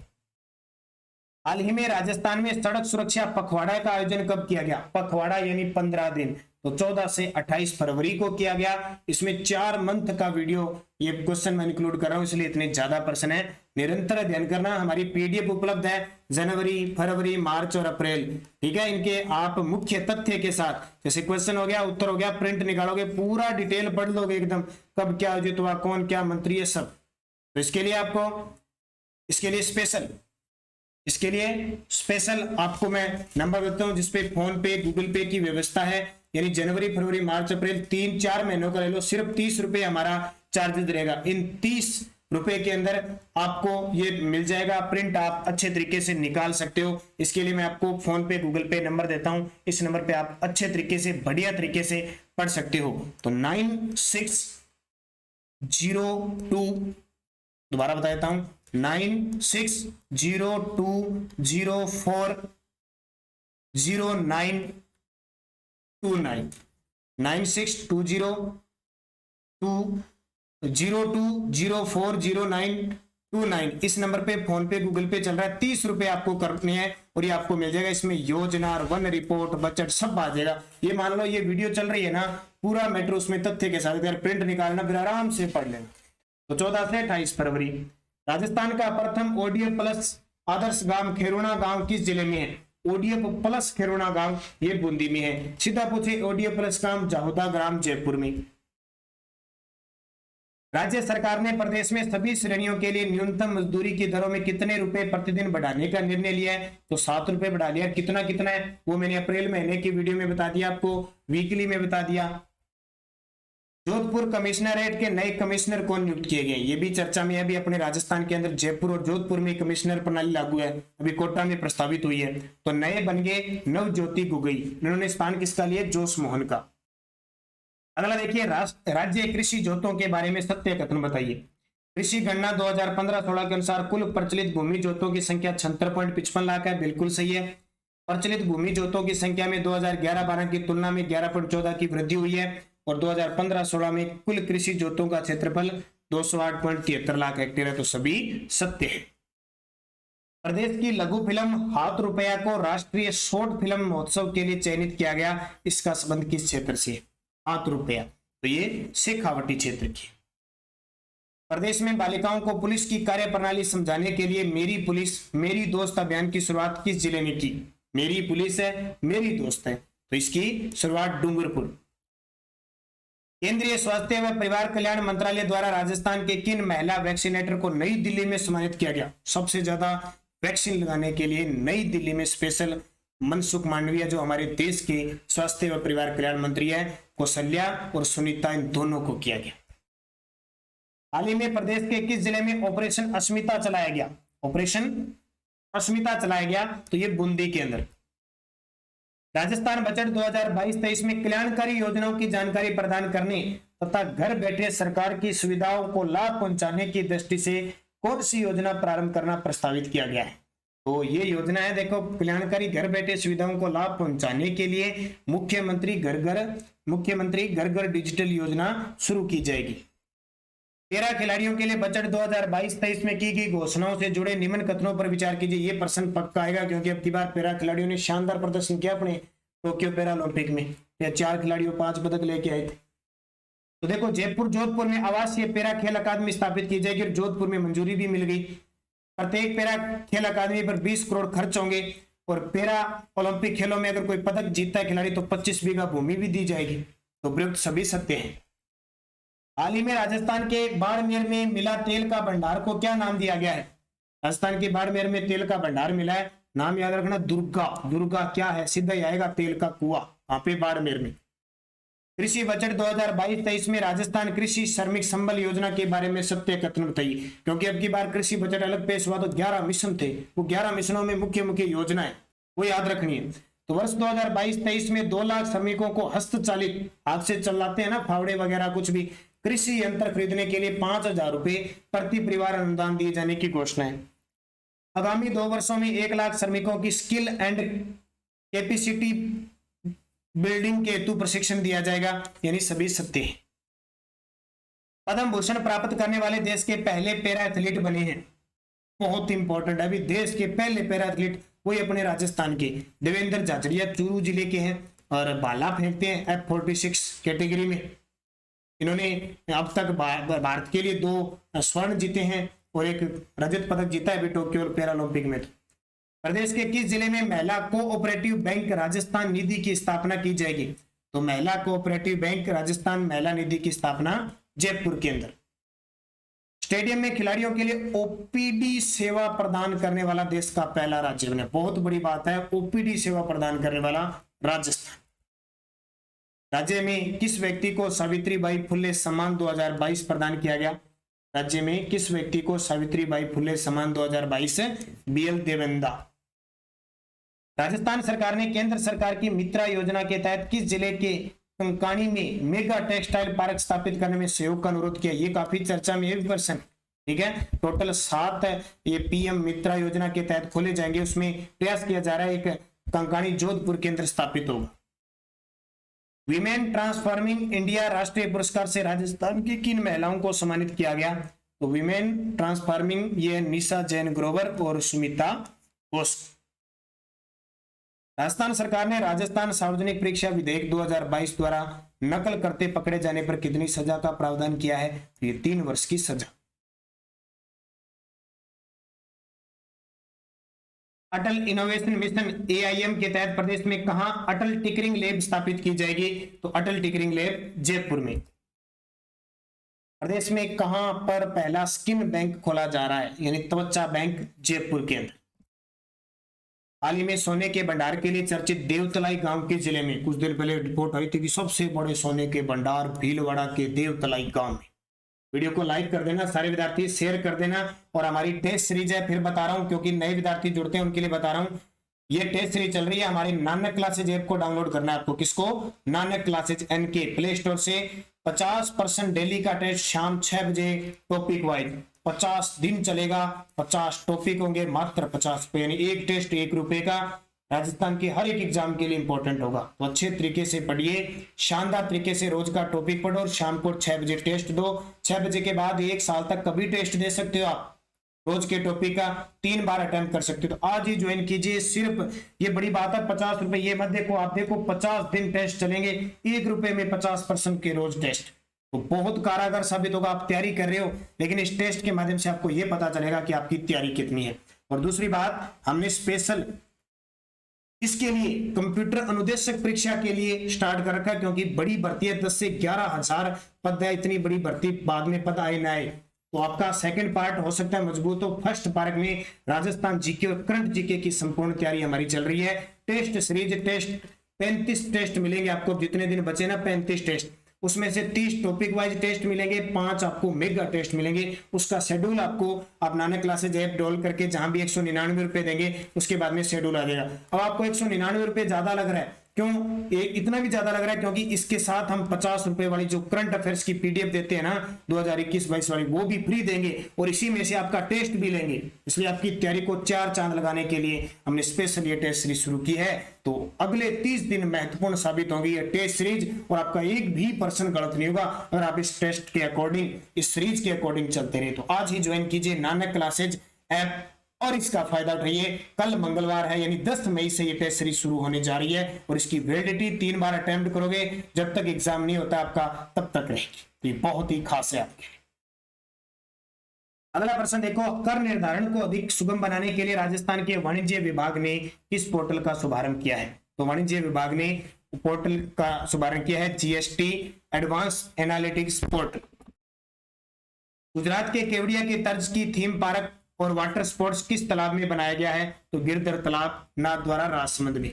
हाल ही में राजस्थान में सड़क सुरक्षा पखवाड़ा का आयोजन कब किया गया? पखवाड़ा यानी 15 दिन, तो 14 से 28 फरवरी को किया गया। इसमें 4 मंथ का वीडियो, ये क्वेश्चन मैं इंक्लूड कर रहा हूं इसलिए इतने ज्यादा प्रश्न है। निरंतर अध्ययन करना। हमारी पीडीएफ उपलब्ध है जनवरी, फरवरी, मार्च और अप्रैल, ठीक है। इनके आप मुख्य तथ्य के साथ, जैसे क्वेश्चन हो गया, उत्तर हो गया, प्रिंट निकालोगे, पूरा डिटेल पढ़ लोगे एकदम, कब क्या आयोजित हुआ, कौन क्या मंत्री है, सब। तो इसके लिए स्पेशल आपको मैं नंबर देता हूं जिसपे फोन पे, गूगल पे की व्यवस्था है। यानी जनवरी, फरवरी, मार्च, अप्रैल 3-4 महीनों का ले लो, सिर्फ 30 रुपए हमारा चार्जेस रहेगा। इन 30 रुपए के अंदर आपको ये मिल जाएगा, प्रिंट आप अच्छे तरीके से निकाल सकते हो। इसके लिए मैं आपको फोन पे, गूगल पे नंबर देता हूं, इस नंबर पे आप अच्छे तरीके से, बढ़िया तरीके से पढ़ सकते हो। तो 9602, दोबारा बता देता हूं, 9602040929, 962020400929। इस नंबर पे फोन पे, गूगल पे चल रहा है। 30 रुपए आपको करने हैं और ये आपको मिल जाएगा। इसमें योजना, वन रिपोर्ट, बजट सब आ जाएगा। ये मान लो ये वीडियो चल रही है ना, पूरा मैटर उसमें तथ्य के साथ, अगर प्रिंट निकालना फिर आराम से पढ़ लेना। तो 14 से 28 फरवरी। राजस्थान का प्रथम ओडीएफ प्लस आदर्श गांव खेरुणा गांव किस जिले में है? ओडीएफ प्लस खेरुणा गांव ये बूंदी में है। सीधा पूछे, ओडीएफ प्लस गांव जाहुदा ग्राम जयपुर में। राज्य सरकार ने प्रदेश में सभी श्रेणियों के लिए न्यूनतम मजदूरी की दरों में कितने रुपए प्रतिदिन बढ़ाने का निर्णय लिया है? तो 7 रुपए बढ़ा लिया। कितना है वो मैंने अप्रैल महीने की वीडियो में बता दिया, आपको वीकली में बता दिया। जोधपुर कमिश्नरेट के नए कमिश्नर कौन नियुक्त किए गए? ये भी चर्चा में है। अभी अपने राजस्थान के अंदर जयपुर और जोधपुर में कमिश्नर प्रणाली लागू है, अभी कोटा में प्रस्तावित हुई है। तो नए बन गए नवज्योति गोगोई, इन्होंने स्थान किसका लिया? जोश मोहन का। अगला देखिए, राज्य कृषि जोतों के बारे में सत्य कथन बताइए। कृषि गणना 2015-16 के अनुसार कुल प्रचलित भूमि जोतों की संख्या 76.55 लाख है। बिल्कुल सही है। प्रचलित भूमि जोतों की संख्या में 2011-12 की तुलना में 11.14 की वृद्धि हुई है और 2015-16 में कुल कृषि जोतों का क्षेत्रफल 208.73 लाख हेक्टेयर है। तो सभी सत्य है। प्रदेश की लघु फिल्म हाथ रुपया को राष्ट्रीय शॉर्ट फिल्म महोत्सव के लिए चयनित किया गया। इसका संबंध किस क्षेत्र से? हाथ रुपया, तो ये शेखावटी क्षेत्र की। प्रदेश में बालिकाओं को पुलिस की कार्यप्रणाली समझाने के लिए मेरी पुलिस मेरी दोस्त अभियान की शुरुआत किस जिले ने की? मेरी पुलिस है, मेरी दोस्त है, तो इसकी शुरुआत डूंगरपुर। केंद्रीय स्वास्थ्य व परिवार कल्याण मंत्रालय द्वारा राजस्थान के किन महिला वैक्सीनेटर को नई दिल्ली में सम्मानित किया गया? सबसे ज्यादा वैक्सीन लगाने के लिए नई दिल्ली में स्पेशल मनसुख मांडविया जो हमारे देश के स्वास्थ्य व परिवार कल्याण मंत्री है, कौशल्या और सुनीता, इन दोनों को किया गया। हाल ही में प्रदेश के किस जिले में ऑपरेशन अस्मिता चलाया गया? ऑपरेशन अस्मिता चलाया गया, तो ये बूंदी के अंदर। राजस्थान बजट 2022-23 में कल्याणकारी योजनाओं की जानकारी प्रदान करने तथा घर बैठे सरकार की सुविधाओं को लाभ पहुंचाने की दृष्टि से कौन सी योजना प्रारंभ करना प्रस्तावित किया गया है? तो ये योजना है, देखो, कल्याणकारी घर बैठे सुविधाओं को लाभ पहुंचाने के लिए मुख्यमंत्री घर घर डिजिटल योजना शुरू की जाएगी। पैरा खिलाड़ियों के लिए बजट 2022-23 में की गई घोषणाओं से जुड़े निम्न कथनों पर विचार कीजिए। ये प्रश्न पक्का आएगा क्योंकि अब की बार पैरा खिलाड़ियों ने शानदार प्रदर्शन किया अपने टोक्यो पैरा ओलंपिक में। 4 खिलाड़ियों 5 पदक लेके आए थे। तो देखो, जोधपुर में आवासीय पैरा खेल अकादमी स्थापित की जाएगी और जोधपुर में मंजूरी भी मिल गई। प्रत्येक पैरा खेल अकादमी पर 20 करोड़ खर्च होंगे और पैरा ओलंपिक खेलों में अगर कोई पदक जीतता है खिलाड़ी तो 25 बीघा भूमि भी दी जाएगी। तो उपयुक्त सभी सत्य हैं। हाल ही में राजस्थान के बाड़मेर में मिला तेल का भंडार को क्या नाम दिया गया है? राजस्थान के बाड़मेर में तेल का भंडार मिला है, नाम याद रखना दुर्गा क्या है? सीधा ही आएगा तेल का कुआं, वहां पे बाड़मेर में। कृषि बजट 2022-23 में राजस्थान कृषि श्रमिक संबल योजना के बारे में सत्य कथन बताइए, क्योंकि अब की बार कृषि बजट अलग पेश हुआ तो 11 मिशन थे, वो 11 मिशनों में मुख्य योजना है, वो याद रखनी है। तो वर्ष 2022-23 में 2 लाख श्रमिकों को हस्तचालित, हाथ से चलाते हैं ना फावड़े वगैरह कुछ भी, कृषि यंत्र खरीदने के लिए 5,000 रुपए प्रति परिवार अनुदान दिए जाने की घोषणा है। आगामी 2 वर्षों में 1 लाख श्रमिकों की स्किल एंड कैपेसिटी बिल्डिंग के हेतु प्रशिक्षण दिया जाएगा, यानी सभी सत्य हैं। पद्म भूषण प्राप्त करने वाले देश के पहले पैरा एथलीट बने हैं, बहुत इंपॉर्टेंट है। अभी देश के पहले पैरा एथलीट वही अपने राजस्थान के देवेंद्र झाझड़िया चूरू जिले के हैं और भाला फेंकते हैं F46 कैटेगरी में। इन्होंने अब तक भारत के लिए 2 स्वर्ण जीते हैं और 1 रजत पदक जीता है अभी टोक्यो पैरा ओलंपिक में। प्रदेश के किस जिले में महिला कोऑपरेटिव बैंक राजस्थान निधि की स्थापना की जाएगी? तो महिला कोऑपरेटिव बैंक राजस्थान महिला निधि की स्थापना जयपुर के अंदर। स्टेडियम में खिलाड़ियों के लिए ओपीडी सेवा प्रदान करने वाला देश का पहला राज्य बने, बहुत बड़ी बात है, ओपीडी सेवा प्रदान करने वाला राजस्थान। राज्य में किस व्यक्ति को सावित्रीबाई फुले सम्मान 2022 प्रदान किया गया? राज्य में किस व्यक्ति को सावित्रीबाई फुले सम्मान 2022? बीएल देवेंदा। राजस्थान सरकार ने केंद्र सरकार की मित्रा योजना के तहत किस जिले के कंकाणी में मेगा टेक्सटाइल पार्क स्थापित करने में सहयोग का अनुरोध किया? ये काफी चर्चा में है पर्सन, ठीक है। टोटल 7 ये पीएम मित्रा योजना के तहत खोले जाएंगे, उसमें प्रयास किया जा रहा है एक कंकाणी जोधपुर के अंदर स्थापित होगा। विमेन ट्रांसफॉर्मिंग इंडिया राष्ट्रीय पुरस्कार से राजस्थान की किन महिलाओं को सम्मानित किया गया? तो विमेन ट्रांसफॉर्मिंग ये निशा जैन ग्रोवर और सुमिता घोष। राजस्थान सरकार ने राजस्थान सार्वजनिक परीक्षा विधेयक 2022 द्वारा नकल करते पकड़े जाने पर कितनी सजा का प्रावधान किया है? ये 3 वर्ष की सजा। अटल इनोवेशन मिशन AIM के तहत प्रदेश में कहां अटल टिकरिंग लैब स्थापित की जाएगी? तो अटल टिकरिंग लैब जयपुर में। प्रदेश में कहां पर पहला स्किन बैंक खोला जा रहा है, यानी त्वचा बैंक? जयपुर के अंदर। हाल ही में सोने के भंडार के लिए चर्चित देवतलाई गांव के जिले में कुछ दिन पहले रिपोर्ट आई थी कि सबसे बड़े सोने के भंडार भीलवाड़ा के देवतलाई गांव में। वीडियो को लाइक कर देना, सारे विद्यार्थी शेयर कर देना। और हमारी टेस्ट सीरीज है, फिर बता रहा हूं क्योंकि नए विद्यार्थी जुड़ते हैं उनके लिए बता रहा हूं, ये टेस्ट सीरीज चल रही है। हमारी नानक क्लासेज ऐप को डाउनलोड करना है आपको। किसको? Nanak classes NK play store से। 50% डेली का टेस्ट शाम 6 बजे टॉपिक वाइज 50 दिन चलेगा। 50 टॉपिक होंगे, मात्र 50 पे, यानी एक टेस्ट 1 रुपए का। राजस्थान के हर एक एग्जाम के लिए इंपॉर्टेंट होगा, तो अच्छे तरीके से पढ़िए, शानदार तरीके से रोज का टॉपिक पढ़ो और शाम को 6 बजे टेस्ट दो। 6 बजे के बाद 1 साल तक कभी टेस्ट दे सकते हो आप। रोज के टॉपिक का 3 बार अटेम्प्ट कर सकते हो। तो आज ही ज्वाइन कीजिए। सिर्फ ये बड़ी बात है, 50 रुपए। ये मत देखो, आप देखो 50 दिन टेस्ट चलेंगे, 1 रुपए में 50% के रोज टेस्ट, तो बहुत कारगर साबित होगा। आप तैयारी कर रहे हो, लेकिन इस टेस्ट के माध्यम से आपको यह पता चलेगा कि आपकी तैयारी कितनी है। और दूसरी बात, हमने स्पेशल इसके लिए कंप्यूटर अनुदेशक परीक्षा के लिए स्टार्ट कर रखा है, क्योंकि बड़ी भर्ती है, 10 से 11,000 पद है। इतनी बड़ी भर्ती बाद में पद आए ना आए, तो आपका सेकंड पार्ट हो सकता है मजबूत। तो फर्स्ट पार्ट में राजस्थान जीके और करंट जीके की संपूर्ण तैयारी हमारी चल रही है। टेस्ट सीरीज, टेस्ट 35 टेस्ट मिलेंगे आपको, जितने दिन बचे ना 35 टेस्ट, उसमें से 30 टॉपिक वाइज टेस्ट मिलेंगे, 5 आपको मेगा टेस्ट मिलेंगे। उसका शेड्यूल आपको आप नानक क्लासेज ऐप डाउनलोड करके जहां भी 199 रुपए देंगे, उसके बाद में शेड्यूल आ जाएगा। अब आपको 199 रुपए ज्यादा लग रहा है, क्यों इतना भी ज्यादा लग रहा है? क्योंकि इसके साथ हम 50 रुपए वाली जो करंट अफेयर्स की पीडीएफ देते हैं ना 2021-22 वाली, वो भी फ्री देंगे और इसी में से आपका टेस्ट भी लेंगे। इसलिए आपकी तैयारी को 4 चांद लगाने के लिए हमने स्पेशल ये टेस्ट सीरीज शुरू की है। तो अगले 30 दिन महत्वपूर्ण साबित होंगी ये टेस्ट सीरीज, और आपका एक भी % गलत नहीं होगा अगर आप इस टेस्ट के अकॉर्डिंग, इस सीरीज के अकॉर्डिंग चलते रहे। तो आज ही ज्वाइन कीजिए नानक क्लासेज ऐप और इसका फायदा उठाइए। कल मंगलवार है, यानी 10 मई से ये टेस्ट सीरीज शुरू होने जा रही है और इसकी वैलिडिटी 3 बार अटेम्प्ट करोगे, जब तक एग्जाम नहीं होता आपका तब तक रहेगी। तो ये बहुत ही खास है आपके लिए। अगला प्रश्न देखो, कर निर्धारण को अधिक सुगम बनाने के लिए राजस्थान के वाणिज्य विभाग ने किस पोर्टल का शुभारंभ किया है? तो वाणिज्य विभाग ने पोर्टल का शुभारंभ किया है GST advance analytics portal. Gujarat के केवड़िया की तर्ज की थीम पार्क और वाटर स्पोर्ट्स किस तालाब में बनाया गया है? तो गिरधर तालाब, नाथद्वारा, राजसमंद में।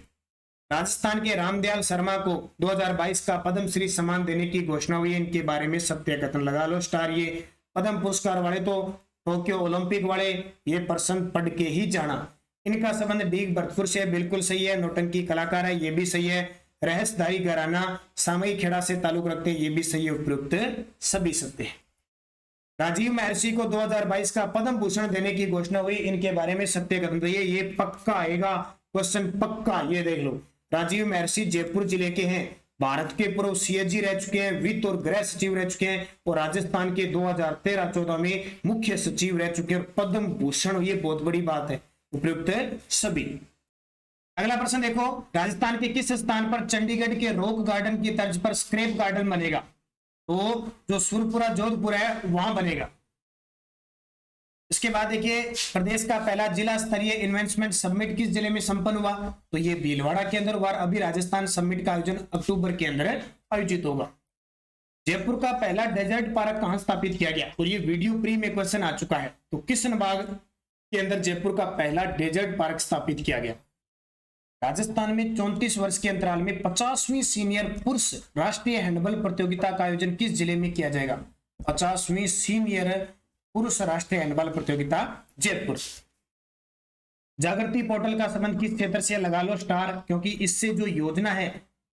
राजस्थान के रामदयाल शर्मा को 2022 का पद्म श्री सम्मान देने की घोषणा हुई है, इनके बारे में सत्य कथन लगा लो स्टार। ये पद्म पुरस्कार वाले तो टोक्यो ओलंपिक वाले, ये प्रश्न पढ़ के ही जाना। इनका संबंध डीग भरतपुर से, बिल्कुल सही है। नौटंकी कलाकार है, ये भी सही है। रहस्यधारी घराना सामयिक खेड़ा से ताल्लुक रखते हैं, ये भी सही है। उपयुक्त सभी सत्य है। राजीव महर्षि को 2022 का पद्म भूषण देने की घोषणा हुई, इनके बारे में सत्य कथन दिए, ये पक्का आएगा क्वेश्चन, पक्का। ये देख लो, राजीव महर्षि जयपुर जिले के हैं, भारत के पूर्व सीएजी रह चुके हैं, वित्त और गृह सचिव रह चुके हैं और राजस्थान के 2013-14 में मुख्य सचिव रह चुके हैं। पद्म भूषण, ये बहुत बड़ी बात है। उपयुक्त सभी। अगला प्रश्न देखो, राजस्थान के किस स्थान पर चंडीगढ़ के रॉक गार्डन की तर्ज पर स्क्रैप गार्डन बनेगा? तो जो सुरपुरा जोधपुर है वहां बनेगा। इसके बाद देखिए, प्रदेश का पहला जिला स्तरीय इन्वेस्टमेंट समिट किस जिले में संपन्न हुआ? तो ये भीलवाड़ा के अंदर हुआ। अभी राजस्थान समिट का आयोजन अक्टूबर के अंदर आयोजित होगा। जयपुर का पहला डेजर्ट पार्क कहां स्थापित किया गया? और ये वीडियो प्री में क्वेश्चन आ चुका है। तो किशनबाग के अंदर जयपुर का पहला डेजर्ट पार्क स्थापित किया गया। राजस्थान में 34 वर्ष के अंतराल में 50वीं सीनियर पुरुष राष्ट्रीय हैंडबॉल प्रतियोगिता का आयोजन किस जिले में किया जाएगा? 50वीं सीनियर पुरुष राष्ट्रीय हैंडबॉल प्रतियोगिता जयपुर। जागृति पोर्टल का संबंध किस क्षेत्र से? लगा लो स्टार, क्योंकि इससे जो योजना है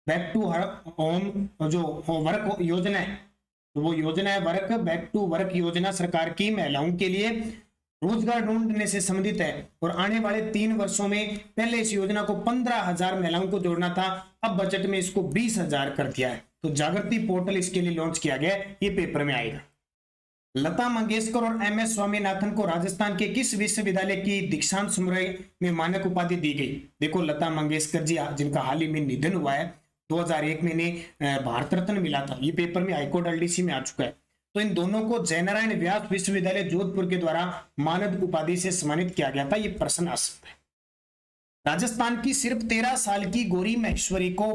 बैक टू होम, जो वर्क योजना है, तो वो योजना है वर्क बैक टू वर्क योजना, सरकार की महिलाओं के लिए रोजगार ढूंढने से संबंधित है। और आने वाले 3 वर्षों में पहले इस योजना को 15,000 महिलाओं को जोड़ना था, अब बजट में इसको 20,000 कर दिया है। तो जागृति पोर्टल इसके लिए लॉन्च किया गया, ये पेपर में आएगा। लता मंगेशकर और MS स्वामीनाथन को राजस्थान के किस विश्वविद्यालय की दीक्षांत समारोह में मानक उपाधि दी गई? देखो, लता मंगेशकर जी जिनका हाल ही में निधन हुआ है, 2001 में इन्हें भारत रत्न मिला था, ये पेपर में हाईकोर्ट LDC में आ चुका है। तो इन दोनों को जयनारायण व्यास विश्वविद्यालय जोधपुर के द्वारा मानद उपाधि से सम्मानित किया गया था। ये प्रश्न आ सकता है। राजस्थान की सिर्फ 13 साल की गौरी महेश्वरी को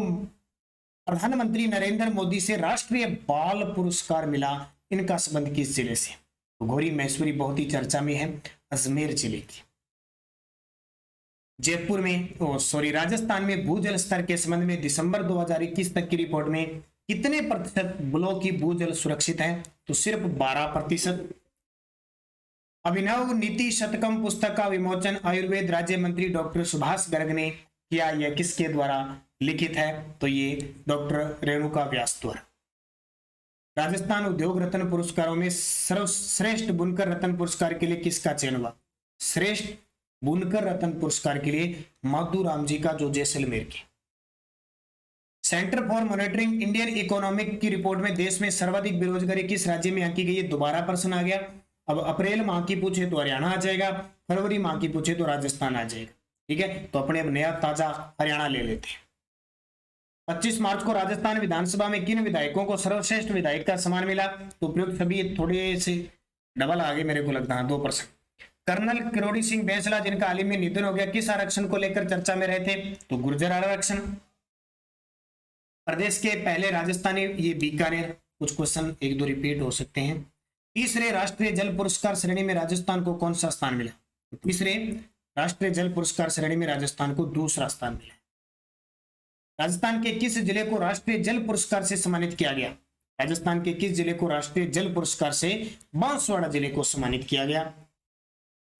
प्रधानमंत्री नरेंद्र मोदी से राष्ट्रीय बाल पुरस्कार मिला, इनका संबंध किस जिले से? तो गौरी महेश्वरी बहुत ही चर्चा में है, अजमेर जिले की। जयपुर में राजस्थान में भूजल स्तर के संबंध में दिसंबर 2021 तक की रिपोर्ट में कितने प्रतिशत ब्लॉक की भूजल सुरक्षित है? तो सिर्फ 12%। अभिनव नीति शतकम पुस्तक का विमोचन आयुर्वेद राज्य मंत्री डॉक्टर सुभाष गर्ग ने किया, यह किसके द्वारा लिखित है? तो ये डॉक्टर रेणुका व्यास द्वारा। राजस्थान उद्योग रत्न पुरस्कारों में सर्वश्रेष्ठ बुनकर रत्न पुरस्कार के लिए किसका चयन हुआ? श्रेष्ठ बुनकर रत्न पुरस्कार के लिए माधुराम जी का, जो जैसलमेर की। Centre for monitoring Indian economic की रिपोर्ट में देश में सर्वाधिक बेरोजगारी किस राज्य में आंकी गई है? दोबारा प्रश्न आ गया। अब अप्रैल माह की पूछे तो हरियाणा आ जाएगा, फरवरी माह की पूछे तो राजस्थान आ जाएगा। ठीक है, तो अपने अब नया ताजा हरियाणा ले लेते हैं। 25 मार्च को राजस्थान विधानसभा में किन विधायकों को सर्वश्रेष्ठ विधायक का सम्मान मिला? तो उपयुक्त सभी, थोड़े से डबल आगे मेरे को लगता है 2%। कर्नल किरोड़ी सिंह बैंसला जिनका हाल ही में निधन हो गया, किस आरक्षण को लेकर चर्चा में रहे थे? तो गुर्जर आरक्षण। प्रदेश के पहले राजस्थानी, ये बीकानेर। कुछ क्वेश्चन एक दो रिपीट हो सकते हैं। तीसरे राष्ट्रीय जल पुरस्कार श्रेणी में राजस्थान को कौन सा स्थान मिला? तीसरे राष्ट्रीय जल पुरस्कार श्रेणी में राजस्थान को दूसरा स्थान मिला। राजस्थान के किस जिले को राष्ट्रीय जल पुरस्कार से सम्मानित किया गया? राजस्थान के किस जिले को राष्ट्रीय जल पुरस्कार से? बांसवाड़ा जिले को सम्मानित किया गया।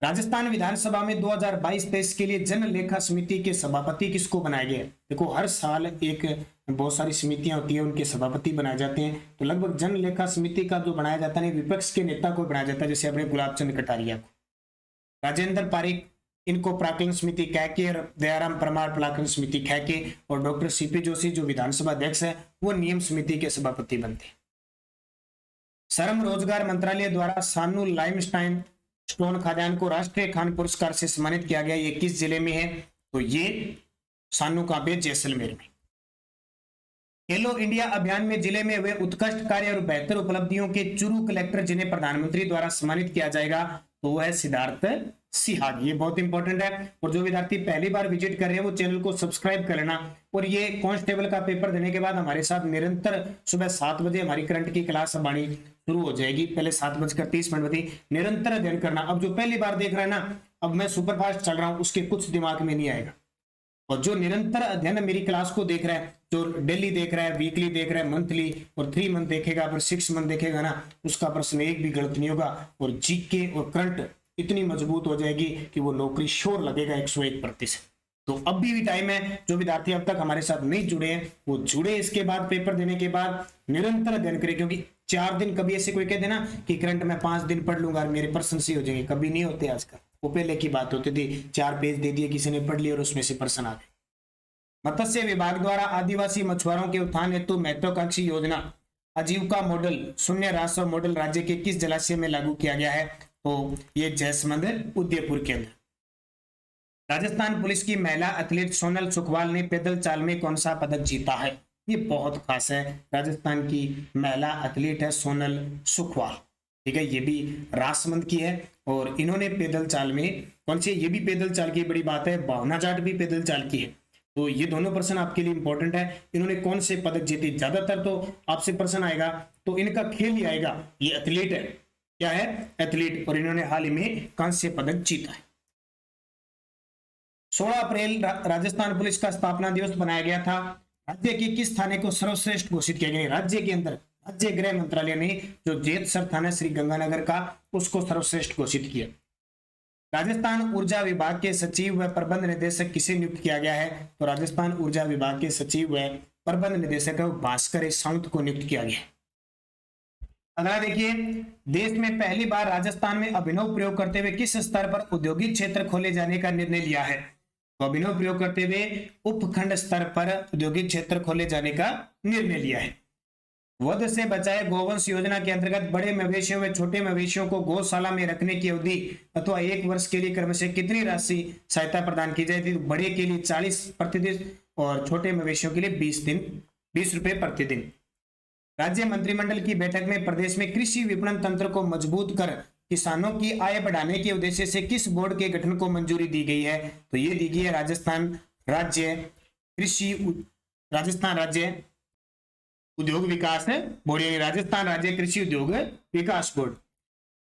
राजस्थान विधानसभा में 2022-23 के लिए जन लेखा समिति के सभापति किसको बनाया गया? देखो, हर साल एक बहुत सारी समितियां होती है, उनके सभापति बनाए जाते हैं। तो लगभग जन लेखा समिति का जो बनाया जाता है, विपक्ष के नेता को बनाया जाता है, जैसे अपने गुलाब चंद कटारिया को। राजेंद्र पारिक, इनको प्राक्कलन समिति कह के, और दयाराम परमार प्राक्कलन समिति कह के, और डॉक्टर सीपी जोशी जो विधानसभा अध्यक्ष है, वो नियम समिति के सभापति बनते हैं। श्रम रोजगार मंत्रालय द्वारा सानू लाइमस्टाइन स्टोन खाद्यान्न को राष्ट्रीय खान पुरस्कार से सम्मानित किया गया। ये किस जिले में है? तो ये सानू का पे जैसलमेर में। खेलो इंडिया अभियान में जिले में हुए उत्कृष्ट कार्य और बेहतर उपलब्धियों के चुरू कलेक्टर जिन्हें प्रधानमंत्री द्वारा सम्मानित किया जाएगा, तो वह है सिद्धार्थ सिहाग। ये बहुत इंपॉर्टेंट है। और जो विद्यार्थी पहली बार विजिट कर रहे हैं वो चैनल को सब्सक्राइब कर लेना। और ये कांस्टेबल का पेपर देने के बाद हमारे साथ निरंतर सुबह 7 बजे हमारी करंट की क्लास हमारी शुरू हो जाएगी। पहले 7:30 बजे निरंतर अध्ययन करना। अब जो पहली बार देख रहा है ना, अब मैं सुपरफास्ट चल रहा हूँ, उसके कुछ दिमाग में नहीं आएगा। और जो निरंतर अध्ययन मेरी क्लास को देख रहा है, जो डेली देख रहा है, वीकली देख रहा है, मंथली और 3 मंथ देखेगा, फिर 6 मंथ देखेगा ना, उसका प्रश्न एक भी गलत नहीं होगा। और जीके और करंट इतनी मजबूत हो जाएगी कि वो नौकरी श्योर लगेगा 101%। तो अब भी टाइम है। जो विद्यार्थी अब तक हमारे साथ नहीं जुड़े हैं वो जुड़े। इसके बाद पेपर देने के बाद निरंतर अध्ययन करें, क्योंकि 4 दिन, कभी ऐसे कोई कह देना कि करंट में 5 दिन पढ़ लूंगा और मेरे प्रश्न सही हो जाएंगे, कभी नहीं होते। आजकल वो पहले की बात होती थी, 4 पेज दे दिए, किसी ने पढ़ लिया और उसमें से प्रश्न आ गए। मत्स्य विभाग द्वारा आदिवासी मछुआरों के उत्थान हेतु महत्वाकांक्षी योजना आजीविका मॉडल शून्य राजस्व मॉडल राज्य के किस जलाशय में लागू किया गया है? तो ये जैसमंद उदयपुर के अंदर। राजस्थान पुलिस की महिला एथलीट सोनल सुखवाल ने पैदल चाल में कौन सा पदक जीता है? ये बहुत खास है। राजस्थान की महिला एथलीट है सोनल सुखवाल, ठीक है। ये भी राजसमंद की है और इन्होंने पैदल चाल में कौन सी, ये भी पैदल चाल की बड़ी बात है, भावना जाट भी पैदल चाल की है। तो ये दोनों प्रश्न आपके लिए इंपॉर्टेंट है। इन्होंने कौन से पदक जीते? ज्यादातर तो आपसे प्रश्न आएगा तो इनका खेल ही आएगा। ये एथलीट है, क्या है? एथलीट। और इन्होंने हाल ही में कांस्य पदक जीता है। 16 अप्रैल राजस्थान पुलिस का स्थापना दिवस बनाया गया था। राज्य के किस थाने को सर्वश्रेष्ठ घोषित किया गया? राज्य के अंदर राज्य गृह मंत्रालय ने जो जेतसर थाना श्री गंगानगर का, उसको सर्वश्रेष्ठ घोषित किया। राजस्थान ऊर्जा विभाग के सचिव व प्रबंध निदेशक किसे नियुक्त किया गया है? तो राजस्थान ऊर्जा विभाग के सचिव व प्रबंध निदेशक भास्कर साउंत को नियुक्त किया गया। अगला देखिए, देश में पहली बार राजस्थान में अभिनव प्रयोग करते हुए किस स्तर पर औद्योगिक क्षेत्र खोले जाने का निर्णय लिया है? तो अभिनव प्रयोग करते हुए उपखंड स्तर पर औद्योगिक क्षेत्र खोले जाने का निर्णय लिया है। वध से बचाए गोवंश योजना के अंतर्गत बड़े मवेशियों व छोटे मवेशियों को गौशाला में रखने की अवधि अथवा 1 वर्ष के लिए क्रमशः कितनी राशि सहायता प्रदान की जाएगी? बड़े के लिए 40 प्रतिदिन और छोटे मवेशियों के लिए 20 रुपए प्रतिदिन। राज्य मंत्रिमंडल की बैठक में प्रदेश में कृषि विपणन तंत्र को मजबूत कर किसानों की आय बढ़ाने के उद्देश्य से किस बोर्ड के गठन को मंजूरी दी गई है? तो ये दी गई है राजस्थान राज्य उद्योग विकास बोर्ड, यानी राजस्थान राज्य कृषि उद्योग विकास बोर्ड।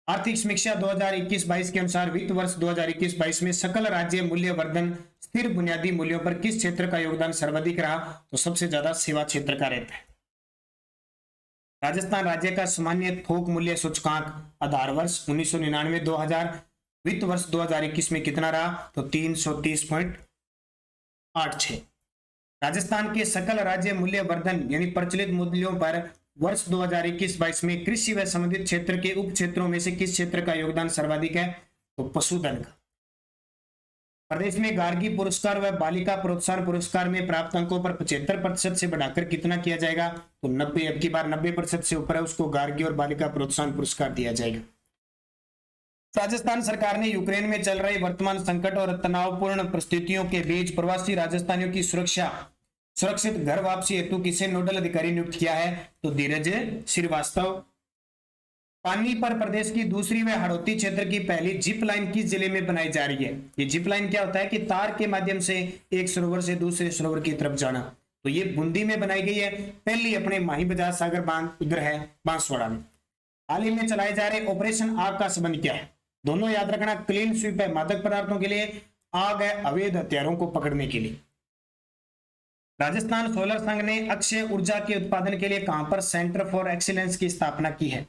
आर्थिक समीक्षा 2021-22 के अनुसार वित्त वर्ष 2021-22 में सकल राज्य मूल्य वर्धन स्थिर बुनियादी मूल्यों पर किस क्षेत्र का योगदान सर्वाधिक रहा? तो सबसे ज्यादा सेवा क्षेत्र का रहता है। राजस्थान राज्य का सामान्य थोक मूल्य सूचकांक आधार वर्ष 1999-2000 वित्त वर्ष 2021 में कितना रहा? तो 330.86। राजस्थान के सकल राज्य मूल्य वर्धन यानी प्रचलित मूल्यों पर वर्ष 2021-22 में कृषि व संबंधित क्षेत्र के उप क्षेत्रों में से किस क्षेत्र का योगदान सर्वाधिक है? तो पशुधन का। प्रदेश में गार्गी पुरस्कार व बालिका प्रोत्साहन पुरस्कार में प्राप्त अंकों पर 75% से बढ़ाकर कितना किया जाएगा? तो 90। अब की बार 90% से ऊपर है उसको गार्गी और बालिका प्रोत्साहन पुरस्कार दिया जाएगा। राजस्थान सरकार ने यूक्रेन में चल रही वर्तमान संकट और तनावपूर्ण परिस्थितियों के बीच प्रवासी राजस्थानियों की सुरक्षित घर वापसी हेतु किसे नोडल अधिकारी नियुक्त किया है? तो धीरज श्रीवास्तव। पानीपत प्रदेश की दूसरी व हड़ौती क्षेत्र की पहली जिप लाइन किस जिले में बनाई जा रही है? ये जिप लाइन क्या होता है कि तार के माध्यम से एक सरोवर से दूसरे सरोवर की तरफ जाना, तो ये बूंदी में बनाई गई है। पहली अपने माही बजाज सागर बांध उधर है बांसवाड़ा में। हाल ही में चलाए जा रहे ऑपरेशन आग का संबंध क्या है? दोनों याद रखना, क्लीन स्वीप है मादक पदार्थों के लिए, आग है अवैध हथियारों को पकड़ने के लिए। राजस्थान सोलर संघ ने अक्षय ऊर्जा के उत्पादन के लिए कहां पर सेंटर फॉर एक्सीलेंस की स्थापना की है?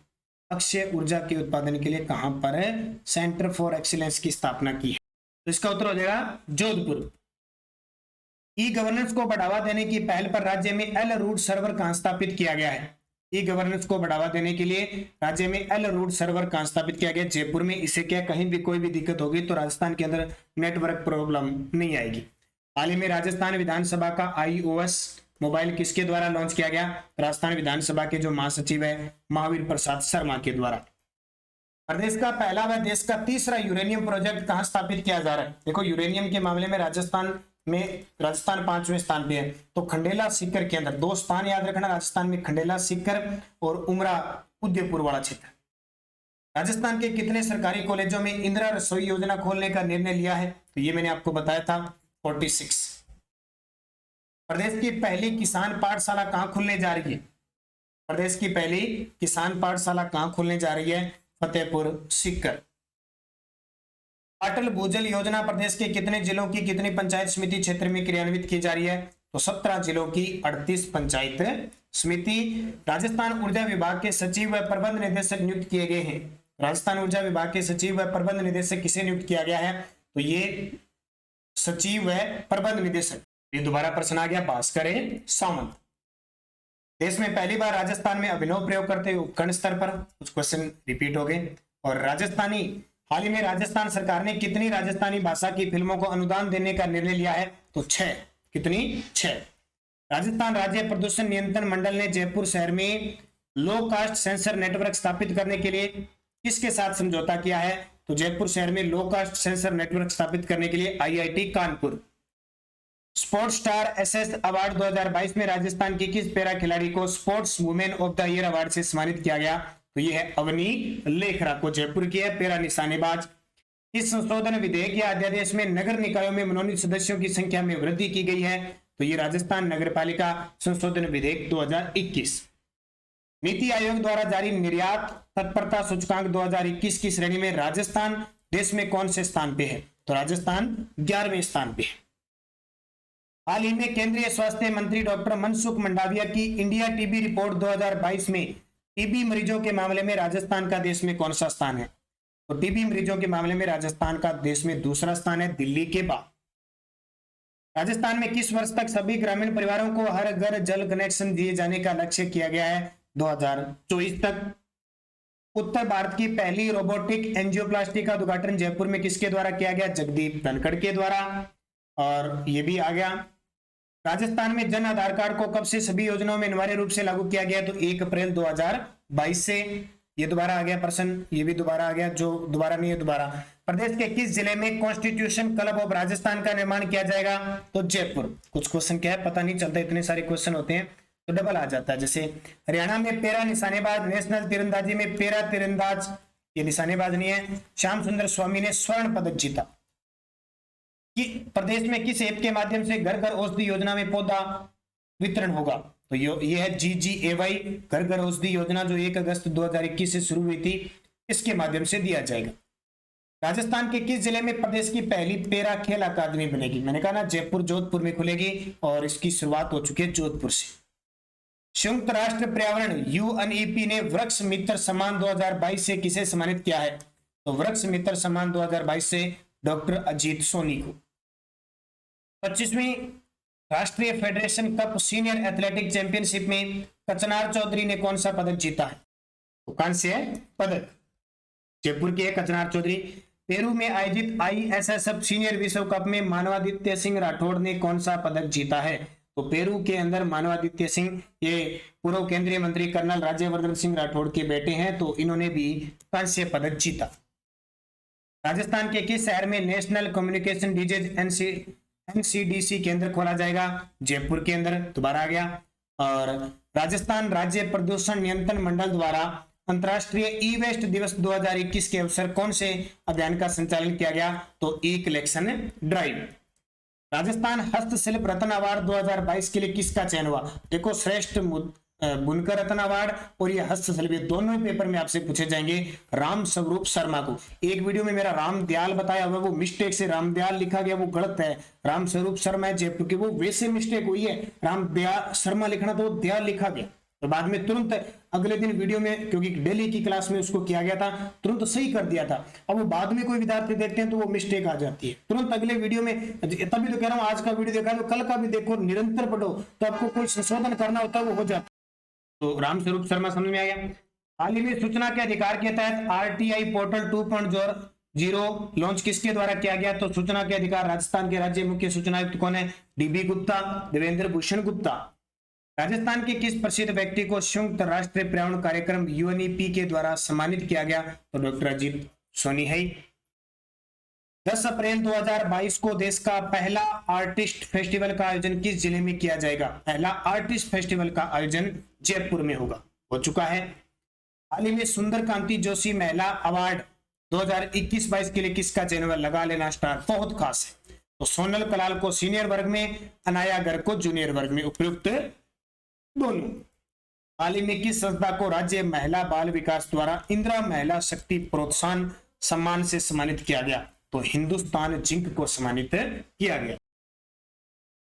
अक्षय ऊर्जा के उत्पादन के लिए कहां पर सेंटर फॉर एक्सीलेंस की स्थापना की है? तो इसका उत्तर हो जाएगा जोधपुर। ई गवर्नेंस को बढ़ावा देने की पहल पर राज्य में एल रूट सर्वर कहां स्थापित किया गया है? ई गवर्नेंस को बढ़ावा देने के लिए राज्य में एल रूट सर्वर कहां स्थापित किया गया? जयपुर में। इससे क्या कहीं भी कोई भी दिक्कत होगी तो राजस्थान के अंदर नेटवर्क प्रॉब्लम नहीं आएगी। हाल ही में राजस्थान विधानसभा का iOS मोबाइल किसके द्वारा लॉन्च किया गया? राजस्थान विधानसभा के जो महासचिव है महावीर प्रसाद शर्मा के द्वारा। प्रदेश का पहला व देश का तीसरा यूरेनियम प्रोजेक्ट कहां स्थापित किया जा रहा है? देखो, यूरेनियम के मामले में राजस्थान 5वें स्थान पे है। तो खंडेला सीकर के अंदर 2 स्थान याद रखना, राजस्थान में खंडेला सीकर और उमरा उदयपुर वाला क्षेत्र। राजस्थान के कितने सरकारी कॉलेजों में इंदिरा रसोई योजना खोलने का निर्णय लिया है? तो ये मैंने आपको बताया था 46। प्रदेश की पहली किसान पाठशाला कहां खुलने जा रही है? प्रदेश की पहली किसान पाठशाला कहां खुलने जा रही है? फतेहपुर सीकर। अटल भूजल योजना प्रदेश के कितने जिलों की कितनी पंचायत समिति क्षेत्र में क्रियान्वित की जा रही है? तो 17 जिलों की 38 पंचायत समिति। राजस्थान ऊर्जा विभाग के सचिव व प्रबंध निदेशक नियुक्त किए गए हैं। राजस्थान ऊर्जा विभाग के सचिव व प्रबंध निदेशक किसे नियुक्त किया गया है? तो ये सचिव व प्रबंध निदेशक, ये दोबारा प्रश्न आ गया, भास्कर सामंत। देश में पहली बार राजस्थान में अभिनव प्रयोग करते हुए उपखंड स्तर पर, कुछ क्वेश्चन रिपीट हो गए। और हाल ही में राजस्थान सरकार ने कितनी राजस्थानी भाषा की फिल्मों को अनुदान देने का निर्णय लिया है? तो 6। कितनी? 6। राजस्थान राज्य प्रदूषण नियंत्रण मंडल ने जयपुर शहर में लो कास्ट सेंसर नेटवर्क स्थापित करने के लिए किसके साथ समझौता किया है? तो जयपुर शहर में लो कास्ट सेंसर नेटवर्क स्थापित करने के लिए IIT Kanpur. Sports star SS award 2022 में राजस्थान की किस पैरा खिलाड़ी को sports women of the year award से सम्मानित किया गया? तो यह है अवनी लेखरा को, जयपुर की है, पैरा निशानेबाज। इस संशोधन विधेयक या अध्यादेश में नगर निकायों में मनोनीत सदस्यों की संख्या में वृद्धि की गई है। तो ये राजस्थान नगरपालिका संशोधन विधेयक 2021। नीति आयोग द्वारा जारी निर्यात तत्परता सूचकांक 2021 की श्रेणी में राजस्थान देश में कौन से स्थान पे है? तो राजस्थान 11वें स्थान पे है। हाल ही में केंद्रीय स्वास्थ्य मंत्री डॉक्टर मनसुख मंडाविया की इंडिया टीबी रिपोर्ट 2022 में टीबी मरीजों के मामले में राजस्थान का देश में कौन सा स्थान है? तो टीबी मरीजों के मामले में राजस्थान का देश में दूसरा स्थान है, दिल्ली के बाद। राजस्थान में किस वर्ष तक सभी ग्रामीण परिवारों को हर घर जल कनेक्शन दिए जाने का लक्ष्य किया गया है? 2024 तक। उत्तर भारत की पहली रोबोटिक एंजियोप्लास्टी का उद्घाटन जयपुर में किसके द्वारा किया गया? जगदीप धनखड़ के द्वारा। और ये भी आ गया। राजस्थान में जन आधार कार्ड को कब से सभी योजनाओं में अनिवार्य रूप से लागू किया गया? तो 1 अप्रैल 2022 से। ये दोबारा आ गया प्रश्न, ये भी दोबारा आ गया, जो दोबारा नहीं है दोबारा। प्रदेश के किस जिले में कॉन्स्टिट्यूशन क्लब ऑफ राजस्थान का निर्माण किया जाएगा? तो जयपुर। कुछ क्वेश्चन क्या है पता नहीं चलता, इतने सारे क्वेश्चन होते हैं तो डबल आ जाता है। जैसे हरियाणा में पैरा निशानेबाज, नेशनल तीरंदाजी में पैरा तीरंदाज, ये निशानेबाज नहीं है, श्याम सुंदर स्वामी ने स्वर्ण पदक जीता। कि प्रदेश में किस ऐप के माध्यम से घर घर औषधि योजना में पौधा वितरण होगा? तो ये है GGAY घर घर औषधि योजना, जो 1 अगस्त 2021 से शुरू हुई थी, इसके माध्यम से दिया जाएगा। राजस्थान के किस जिले में प्रदेश की पहली पैरा खेल अकादमी बनेगी? मैंने कहा ना, जयपुर जोधपुर में खुलेगी और इसकी शुरुआत हो चुकी है जोधपुर से। संयुक्त राष्ट्र पर्यावरण UNEP ने वृक्ष मित्र सम्मान 2022 से किसे सम्मानित किया है? तो वृक्ष मित्र सम्मान 2022 से डॉक्टर अजीत सोनी को। 25वीं राष्ट्रीय federation cup senior athletic championship में कचनार चौधरी ने कौन सा पदक जीता है? तो कांस्य पदक। जयपुर के कचनार चौधरी। पेरू में आयोजित ISSF सीनियर विश्व कप में मानवादित्य सिंह राठौड़ ने कौन सा पदक जीता है? तो पेरू के अंदर मानवादित्य सिंह, ये पूर्व केंद्रीय मंत्री कर्नल राज्यवर्धन सिंह राठौड़ के बेटे हैं, तो इन्होंने भी कांस्य पदक जीता। राजस्थान के किस शहर में नेशनल कम्युनिकेशन डिजीज NCDC केंद्र खोला जाएगा? जयपुर के अंदर, दोबारा आ गया। और राजस्थान राज्य प्रदूषण नियंत्रण मंडल द्वारा अंतरराष्ट्रीय ई वेस्ट दिवस 2021 के अवसर कौन से अभियान का संचालन किया गया? तो ई कलेक्शन ड्राइव। राजस्थान हस्तशिल्प रत्न अवार्ड 2022 के लिए किसका चयन हुआ? देखो, श्रेष्ठ बुनकर रत्न अवार्ड और ये हस्तशिल्प, दोनों ही पेपर में आपसे पूछे जाएंगे। राम स्वरूप शर्मा को, एक वीडियो में मेरा रामदयाल बताया हुआ, वो मिस्टेक से रामदयाल लिखा गया, वो गलत है। राम स्वरूप शर्मा है जयपुर की, वो वैसे मिस्टेक हुई है, रामदयाल शर्मा लिखना तो दयाल लिखा गया। तो बाद में तुरंत अगले दिन वीडियो में, क्योंकि डेली की क्लास में उसको किया गया था, तुरंत सही कर दिया था। अब वो बाद में कोई विद्यार्थी देखते हैं तो वो मिस्टेक आ जाती है तुरंत अगले वीडियो में। तभी तो कह रहा हूं आज का वीडियो देखा तो कल का भी देखो, निरंतर पढ़ो, तो आपको कोई संशोधन करना होता है वो हो जाता है। तो रामस्वरूप शर्मा समझ में आ गया। हाल ही में सूचना के अधिकार के तहत आरटीआई पोर्टल 2.0 लॉन्च किसके द्वारा किया गया? तो सूचना के अधिकार राजस्थान के राज्य मुख्य सूचना आयुक्त कौन है? डीबी गुप्ता, देवेंद्र भूषण गुप्ता। राजस्थान के किस प्रसिद्ध व्यक्ति को संयुक्त राष्ट्र पर्यावरण कार्यक्रम यूएनईपी के द्वारा सम्मानित किया गया? तो डॉक्टर अजीत सोनी है। 10 अप्रैल 2022 को देश का पहला आर्टिस्ट फेस्टिवल का आयोजन किस जिले में किया जाएगा? पहला आर्टिस्ट फेस्टिवल का आयोजन जयपुर में होगा, हो चुका है। हाल ही में सुंदर कांति जोशी महिला अवार्ड 2021-22 के लिए किसका चयन हुआ? लगा लेना स्टार, बहुत खास है। तो सोनल कलाल को सीनियर वर्ग में, अनाया गर्ग को जूनियर वर्ग में, उपयुक्त दोनों। हाल ही में किस संस्था को राज्य महिला बाल विकास द्वारा इंदिरा महिला शक्ति प्रोत्साहन सम्मान से सम्मानित किया गया? तो हिंदुस्तान जिंक को सम्मानित किया गया।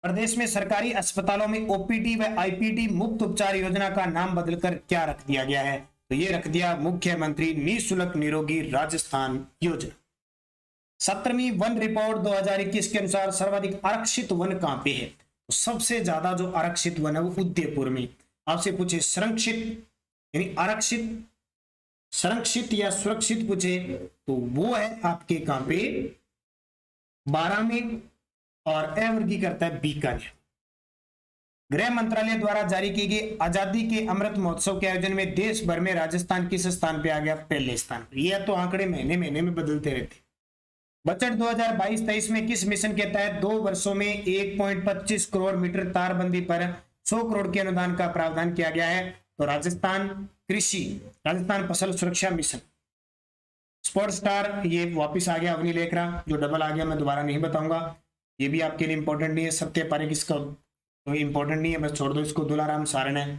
प्रदेश में सरकारी अस्पतालों में ओपीडी व आईपीडी मुफ्त उपचार योजना का नाम बदलकर क्या रख दिया गया है? तो ये रख दिया मुख्यमंत्री निःशुल्क निरोगी राजस्थान योजना। 17वीं वन रिपोर्ट 2021 के अनुसार सर्वाधिक आरक्षित वन कहां पे है? तो सबसे ज्यादा जो आरक्षित वन है वो उदयपुर में। आपसे पूछे संरक्षित यानी आरक्षित, संरक्षित या सुरक्षित पूछे तो वो है आपके कहां पे? 12 में, और अवर्गीय करता है बीकानेर। गृह मंत्रालय द्वारा जारी की गई आजादी के अमृत महोत्सव के आयोजन में देश भर में राजस्थान किस स्थान पे आ गया? पहले स्थान पर। ये तो आंकड़े महीने महीने में बदलते रहते। बजट 2022-23 में किस मिशन के तहत 2 वर्षों में 1.25 करोड़ मीटर तारबंदी पर 100 करोड़ के अनुदान का प्रावधान किया गया है? तो राजस्थान फसल सुरक्षा मिशन। स्पोर्ट स्टार ये वापिस आ गया अवनी लेखरा, जो डबल आ गया मैं दोबारा नहीं बताऊंगा, ये भी आपके लिए इंपॉर्टेंट नहीं है। सत्य पारिक इसका तो इंपॉर्टेंट नहीं है, बस छोड़ दो इसको। दुलाराम सारण है,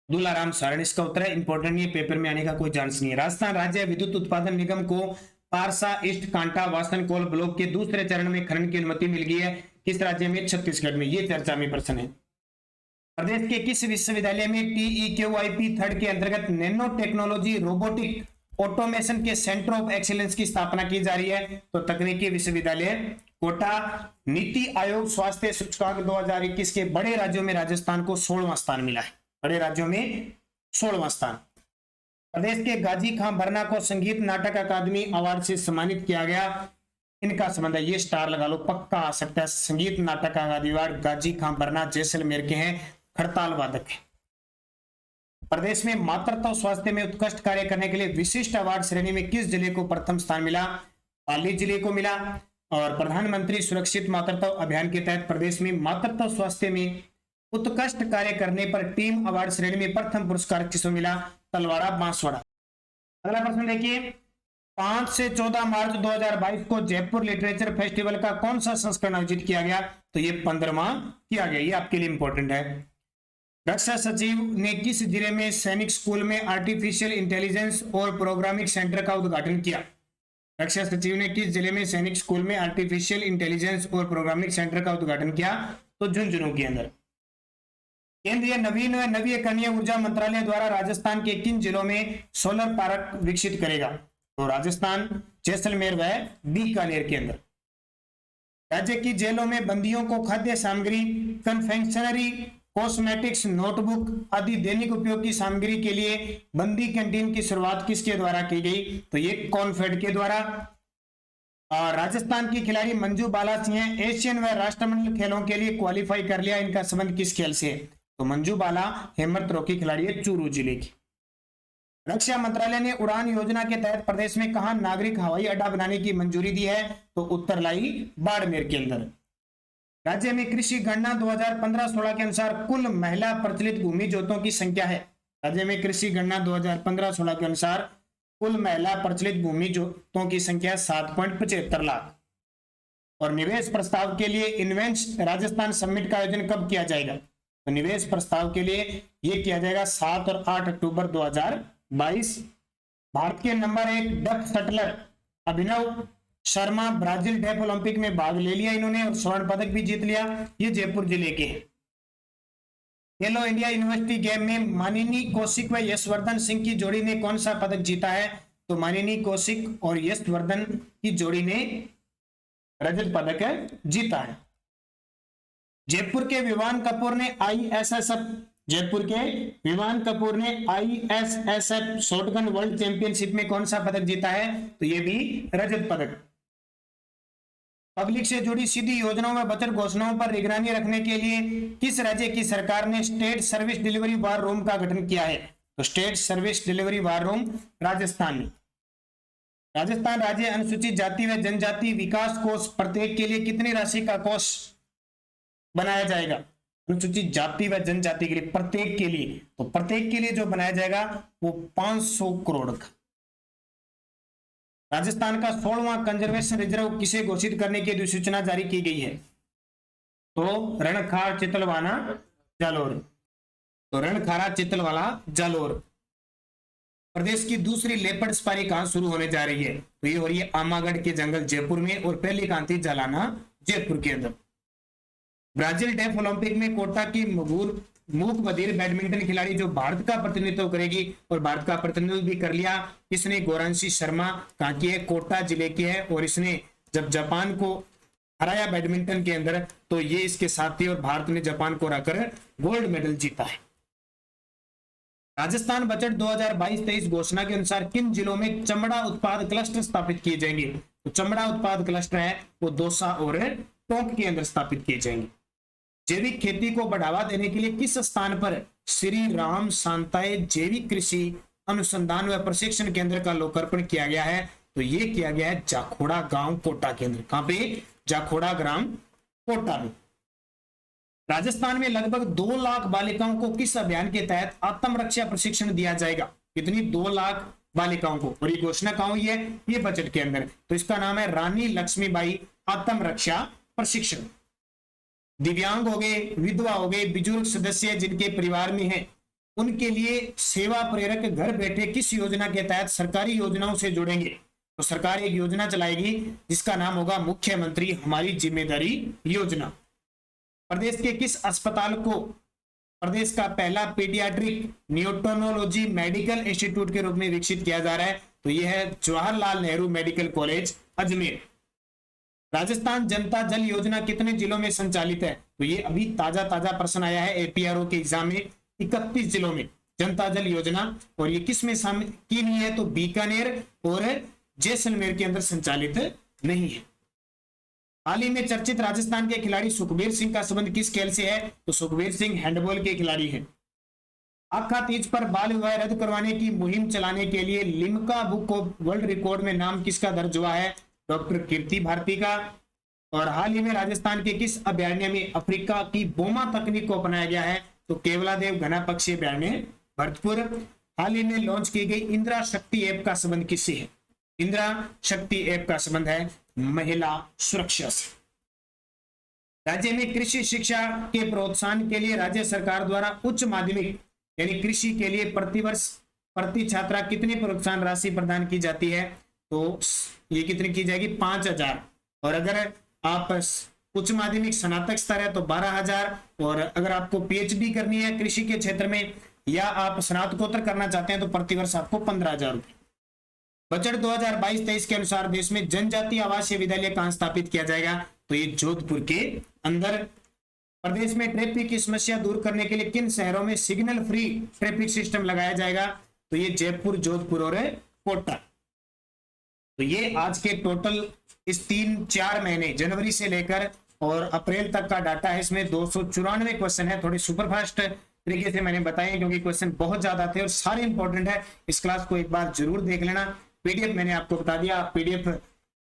दुलाराम सारण इसका उत्तर है, इंपॉर्टेंट नहीं है, पेपर में आने का कोई चांस नहीं है। राजस्थान राज्य विद्युत उत्पादन निगम को पारसा ईस्ट कांटा वासन कोल ब्लॉक के दूसरे चरण में खनन की अनुमति मिल गई है, किस राज्य में? छत्तीसगढ़ में। ये चर्चा में प्रश्न है। प्रदेश के किस विश्वविद्यालय में TEQIP 3 के अंतर्गत नैनो टेक्नोलॉजी रोबोटिक ऑटोमेशन के सेंटर ऑफ एक्सीलेंस की स्थापना की जा रही है? तो तकनीकी विश्वविद्यालय कोटा। नीति आयोग स्वास्थ्य सूचकांक 2021 के बड़े राज्यों में राजस्थान को 16वां स्थान मिला है, बड़े राज्यों में 16वां स्थान। प्रदेश के गाजी खां बरना को संगीत नाटक अकादमी अवार्ड से सम्मानित किया गया, इनका संबंध है, ये स्टार लगा लो, पक्का आ सकता है। संगीत नाटक अकादमी अवार्ड गाजी खां बरना जैसलमेर के हैं, खड़ताल वादक है। प्रदेश में मातृत्व स्वास्थ्य में उत्कृष्ट कार्य करने के लिए विशिष्ट अवार्ड श्रेणी में किस जिले को प्रथम स्थान मिला? पाली जिले को मिला। और प्रधानमंत्री सुरक्षित मातृत्व अभियान के तहत प्रदेश में मातृत्व स्वास्थ्य में उत्कृष्ट कार्य करने पर टीम अवार्ड श्रेणी में प्रथम पुरस्कार किसको मिला? तलवाड़ा बांसवाड़ा। अगला प्रश्न देखिए, 5 से 14 मार्च 2022 को जयपुर लिटरेचर फेस्टिवल का कौन सा संस्करण आयोजित किया गया? तो ये 15वां किया गया, ये आपके लिए इंपॉर्टेंट है। रक्षा सचिव ने किस जिले में सैनिक स्कूल में आर्टिफिशियल इंटेलिजेंस और प्रोग्रामिंग सेंटर का उद्घाटन किया? रक्षा सचिव ने किस जिले में सैनिक स्कूल में आर्टिफिशियल इंटेलिजेंस और प्रोग्रामिंग सेंटर का उद्घाटन किया? तो झुंझुनू के अंदर। केंद्रीय नवीन व नवीकरणीय ऊर्जा मंत्रालय द्वारा राजस्थान के किन जिलों में सोलर पार्क विकसित करेगा? तो राजस्थान, जैसलमेर व बीकानेर के अंदर। राज्य की जेलों में बंदियों को खाद्य सामग्री, कन्फेक्शनरी, कॉस्मेटिक्स, नोटबुक आदि दैनिक उपयोग की सामग्री के लिए बंदी कैंटीन की शुरुआत किसके द्वारा की गई? तो ये कॉन्फेड के द्वारा। राजस्थान की खिलाड़ी मंजू बाला सिंह एशियन व राष्ट्रमंडल खेलों के लिए क्वालिफाई कर लिया, इनका संबंध किस खेल से? तो मंजू बाला हेमंत थ्रो की खिलाड़ी है, चूरू जिले की। रक्षा मंत्रालय ने उड़ान योजना के तहत प्रदेश में कहां नागरिक हवाई अड्डा बनाने की मंजूरी दी है? तो उत्तरलाई बाड़मेर के अंदर। राज्य में कृषि गणना 2015-16 के अनुसार कुल महिला प्रचलित भूमि जोतों की संख्या है राज्य में कृषि गणना 2015-16 के अनुसार कुल महिला प्रचलित भूमि जोतों की संख्या 7.75 लाख। और निवेश प्रस्ताव के लिए इन्वेस्ट राजस्थान समिट का आयोजन कब किया जाएगा? तो निवेश प्रस्ताव के लिए यह किया जाएगा 7 और 8 अक्टूबर 2022। भारत के नंबर 1 डक शटलर अभिनव शर्मा ब्राजील डेफ ओलंपिक में भाग ले लिया इन्होंने और स्वर्ण पदक भी जीत लिया। ये जयपुर जिले के हैं। खेलो इंडिया यूनिवर्सिटी गेम में मानिनी कौशिक व यशवर्धन सिंह की जोड़ी ने कौन सा पदक जीता है? तो मानिनी कौशिक और यशवर्धन की जोड़ी ने रजत पदक जीता है। जयपुर के विवान कपूर ने आईएसएसएफ शॉटगन वर्ल्ड चैंपियनशिप में कौन सा पदक जीता है? तो यह भी रजत पदक। पब्लिक से जुड़ी सीधी योजनाओं में बजट घोषणाओं पर निगरानी रखने के लिए किस राज्य की सरकार ने state service delivery war room का गठन किया है? तो state service delivery war room Rajasthan में। राजस्थान राज्य अनुसूचित जाति व जनजाति विकास कोष प्रत्येक के लिए कितनी राशि का कोष बनाया जाएगा? अनुसूचित जाति व जनजाति के लिए प्रत्येक के लिए, तो प्रत्येक के लिए जो बनाया जाएगा वो 500 करोड़ का। राजस्थान का 16वां कंजर्वेशन रिजर्व किसे घोषित करने की अधिसूचना जारी की गई है? तो रणखार चितलवाना जालोर। तो रणखारा चितलवाला जालोर। प्रदेश की दूसरी लेपर्ड सफारी कहां शुरू होने जा रही है? तो ये हो रही है आमागढ़ के जंगल जयपुर में और पहली कांति जालाना जयपुर के अंदर। ब्राजील डेफ ओलंपिक में कोटा की मूक बधिर बैडमिंटन खिलाड़ी जो भारत का प्रतिनिधित्व करेगी और भारत का प्रतिनिधित्व भी कर लिया, इसने गौरांशी शर्मा कहाँ की है? कोटा जिले की है। और इसने जब जापान को हराया बैडमिंटन के अंदर तो ये इसके साथ थी और भारत ने जापान को हराकर गोल्ड मेडल जीता है। राजस्थान बजट 2022-23 घोषणा के अनुसार किन जिलों में चमड़ा उत्पाद क्लस्टर स्थापित किए जाएंगे? तो चमड़ा उत्पाद क्लस्टर है वो दौसा और टोंक के अंदर स्थापित किए जाएंगे। जैविक खेती को बढ़ावा देने के लिए किस स्थान पर श्री राम शांताय जैविक कृषि अनुसंधान व प्रशिक्षण केंद्र का लोकार्पण किया गया है? तो ये किया गया है जाखोड़ा गांव कोटा के अंदर। कहां पे? जाखोड़ा ग्राम कोटा में। राजस्थान में लगभग 2 लाख बालिकाओं को किस अभियान के तहत आत्मरक्षा प्रशिक्षण दिया जाएगा? कितनी? 2 लाख बालिकाओं को। और ये घोषणा कहां हुई है? ये बजट के अंदर। तो इसका नाम है रानी लक्ष्मीबाई आत्मरक्षा प्रशिक्षण। दिव्यांग हो गए, विधवा हो गए, बुजुर्ग सदस्य जिनके परिवार में है, उनके लिए सेवा प्रेरक घर बैठे किस योजना के तहत सरकारी योजनाओं से जुड़ेंगे? तो सरकार एक योजना चलाएगी जिसका नाम होगा मुख्यमंत्री हमारी जिम्मेदारी योजना। प्रदेश के किस अस्पताल को प्रदेश का पहला पीडियाट्रिक न्यूरोलॉजी मेडिकल इंस्टीट्यूट के रूप में विकसित किया जा रहा है? तो यह है जवाहरलाल नेहरू मेडिकल कॉलेज अजमेर। राजस्थान जनता जल योजना कितने जिलों में संचालित है? तो ये अभी ताजा प्रश्न आया है एपीआरओ के एग्जाम में। 31 जिलों में जनता जल योजना। और ये किस में शामिल की नहीं है? तो बीकानेर और जैसलमेर के अंदर संचालित नहीं है। हाल ही में चर्चित राजस्थान के खिलाड़ी सुखबीर सिंह का संबंध किस खेल से है? तो सुखबीर सिंह हैंडबॉल के खिलाड़ी हैं। आखा तीज पर बाल विवाह रद्द करवाने की मुहिम चलाने के लिए Limca book of world record में नाम किसका दर्ज हुआ है? डॉक्टर कीर्ति भारती का। और हाल ही में राजस्थान के किस अभयारण्य में अफ्रीका की बोमा तकनीक को अपनाया गया है? तो केवलादेव घना पक्षी अभयारण्य भरतपुर। हाल ही में लॉन्च की गई इंदिरा शक्ति ऐप का संबंध किससे है? इंदिरा शक्ति ऐप का संबंध है महिला सुरक्षा से। राज्य में कृषि शिक्षा के प्रोत्साहन के लिए राज्य सरकार द्वारा उच्च माध्यमिक यानी कृषि के लिए प्रतिवर्ष प्रति छात्रा कितनी प्रोत्साहन राशि प्रदान की जाती है? तो ये कितनी की जाएगी? 5000। और अगर आप उच्च माध्यमिक स्नातक स्तर है तो 12000। और अगर आपको पीएचडी करनी है कृषि के क्षेत्र में या आप स्नातकोत्तर करना चाहते हैं तो प्रतिवर्ष आपको 15000 रुपये। बजट 2022-23 के अनुसार देश में जनजातीय आवासीय विद्यालय कहां स्थापित किया जाएगा? तो ये जोधपुर के अंदर। प्रदेश में ट्रैफिक की समस्या दूर करने के लिए किन शहरों में सिग्नल फ्री ट्रैफिक सिस्टम लगाया जाएगा? तो ये जयपुर, जोधपुर और कोटा। तो ये आज के टोटल इस 3-4 महीने जनवरी से लेकर और अप्रैल तक का डाटा है। इसमें 294 क्वेश्चन है। थोड़ी सुपरफास्ट तरीके से मैंने बताया क्योंकि क्वेश्चन बहुत ज्यादा थे और सारे इंपॉर्टेंट है। इस क्लास को एक बार जरूर देख लेना। पीडीएफ मैंने आपको बता दिया, आप पीडीएफ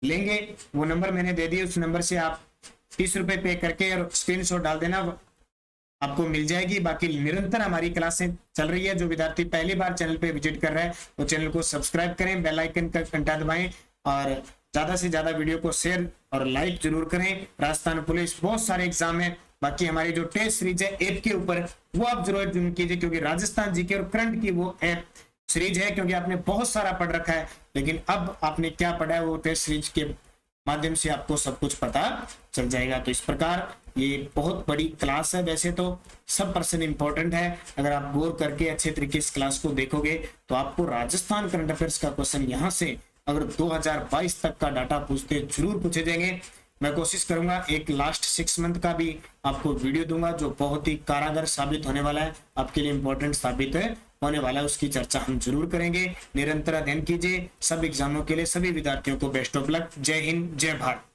लेंगे, वो नंबर मैंने दे दिया, उस नंबर से आप 30 रुपए पे करके और स्क्रीनशॉट डाल देना। आपको मिल जाएगी। बाकी निरंतर हमारी क्लासें चल रही है। जो विद्यार्थी पहली बार चैनल पे विजिट कर रहे हैं वो चैनल को सब्सक्राइब करें, बेल आइकन का घंटा दबाएं और ज्यादा से ज्यादा वीडियो को शेयर और लाइक जरूर करें। राजस्थान पुलिस बहुत सारे एग्जाम है। बाकी हमारी जो टेस्ट सीरीज है ऐप के ऊपर वो आप जरूर ज्वाइन कीजिए, क्योंकि राजस्थान जीके और करंट की वो ऐप सीरीज है। क्योंकि आपने बहुत सारा पढ़ रखा है, लेकिन अब आपने क्या पढ़ा है वो टेस्ट सीरीज के माध्यम से आपको सब कुछ पता चल जाएगा। तो इस प्रकार ये बहुत बड़ी क्लास है। वैसे तो सब पर्सन इंपॉर्टेंट है, अगर आप गौर करके अच्छे तरीके से क्लास को देखोगे तो आपको राजस्थान करंट अफेयर्स का क्वेश्चन यहाँ से अगर 2022 तक का डाटा पूछते जरूर पूछे जाएंगे। मैं कोशिश करूंगा एक लास्ट 6 मंथ का भी आपको वीडियो दूंगा जो बहुत ही कारगर साबित होने वाला है, आपके लिए इंपॉर्टेंट साबित होने वाला है। उसकी चर्चा हम जरूर करेंगे। निरंतर अध्ययन कीजिए। सब एग्जामों के लिए सभी विद्यार्थियों को बेस्ट ऑफ लक। जय हिंद, जय भारत।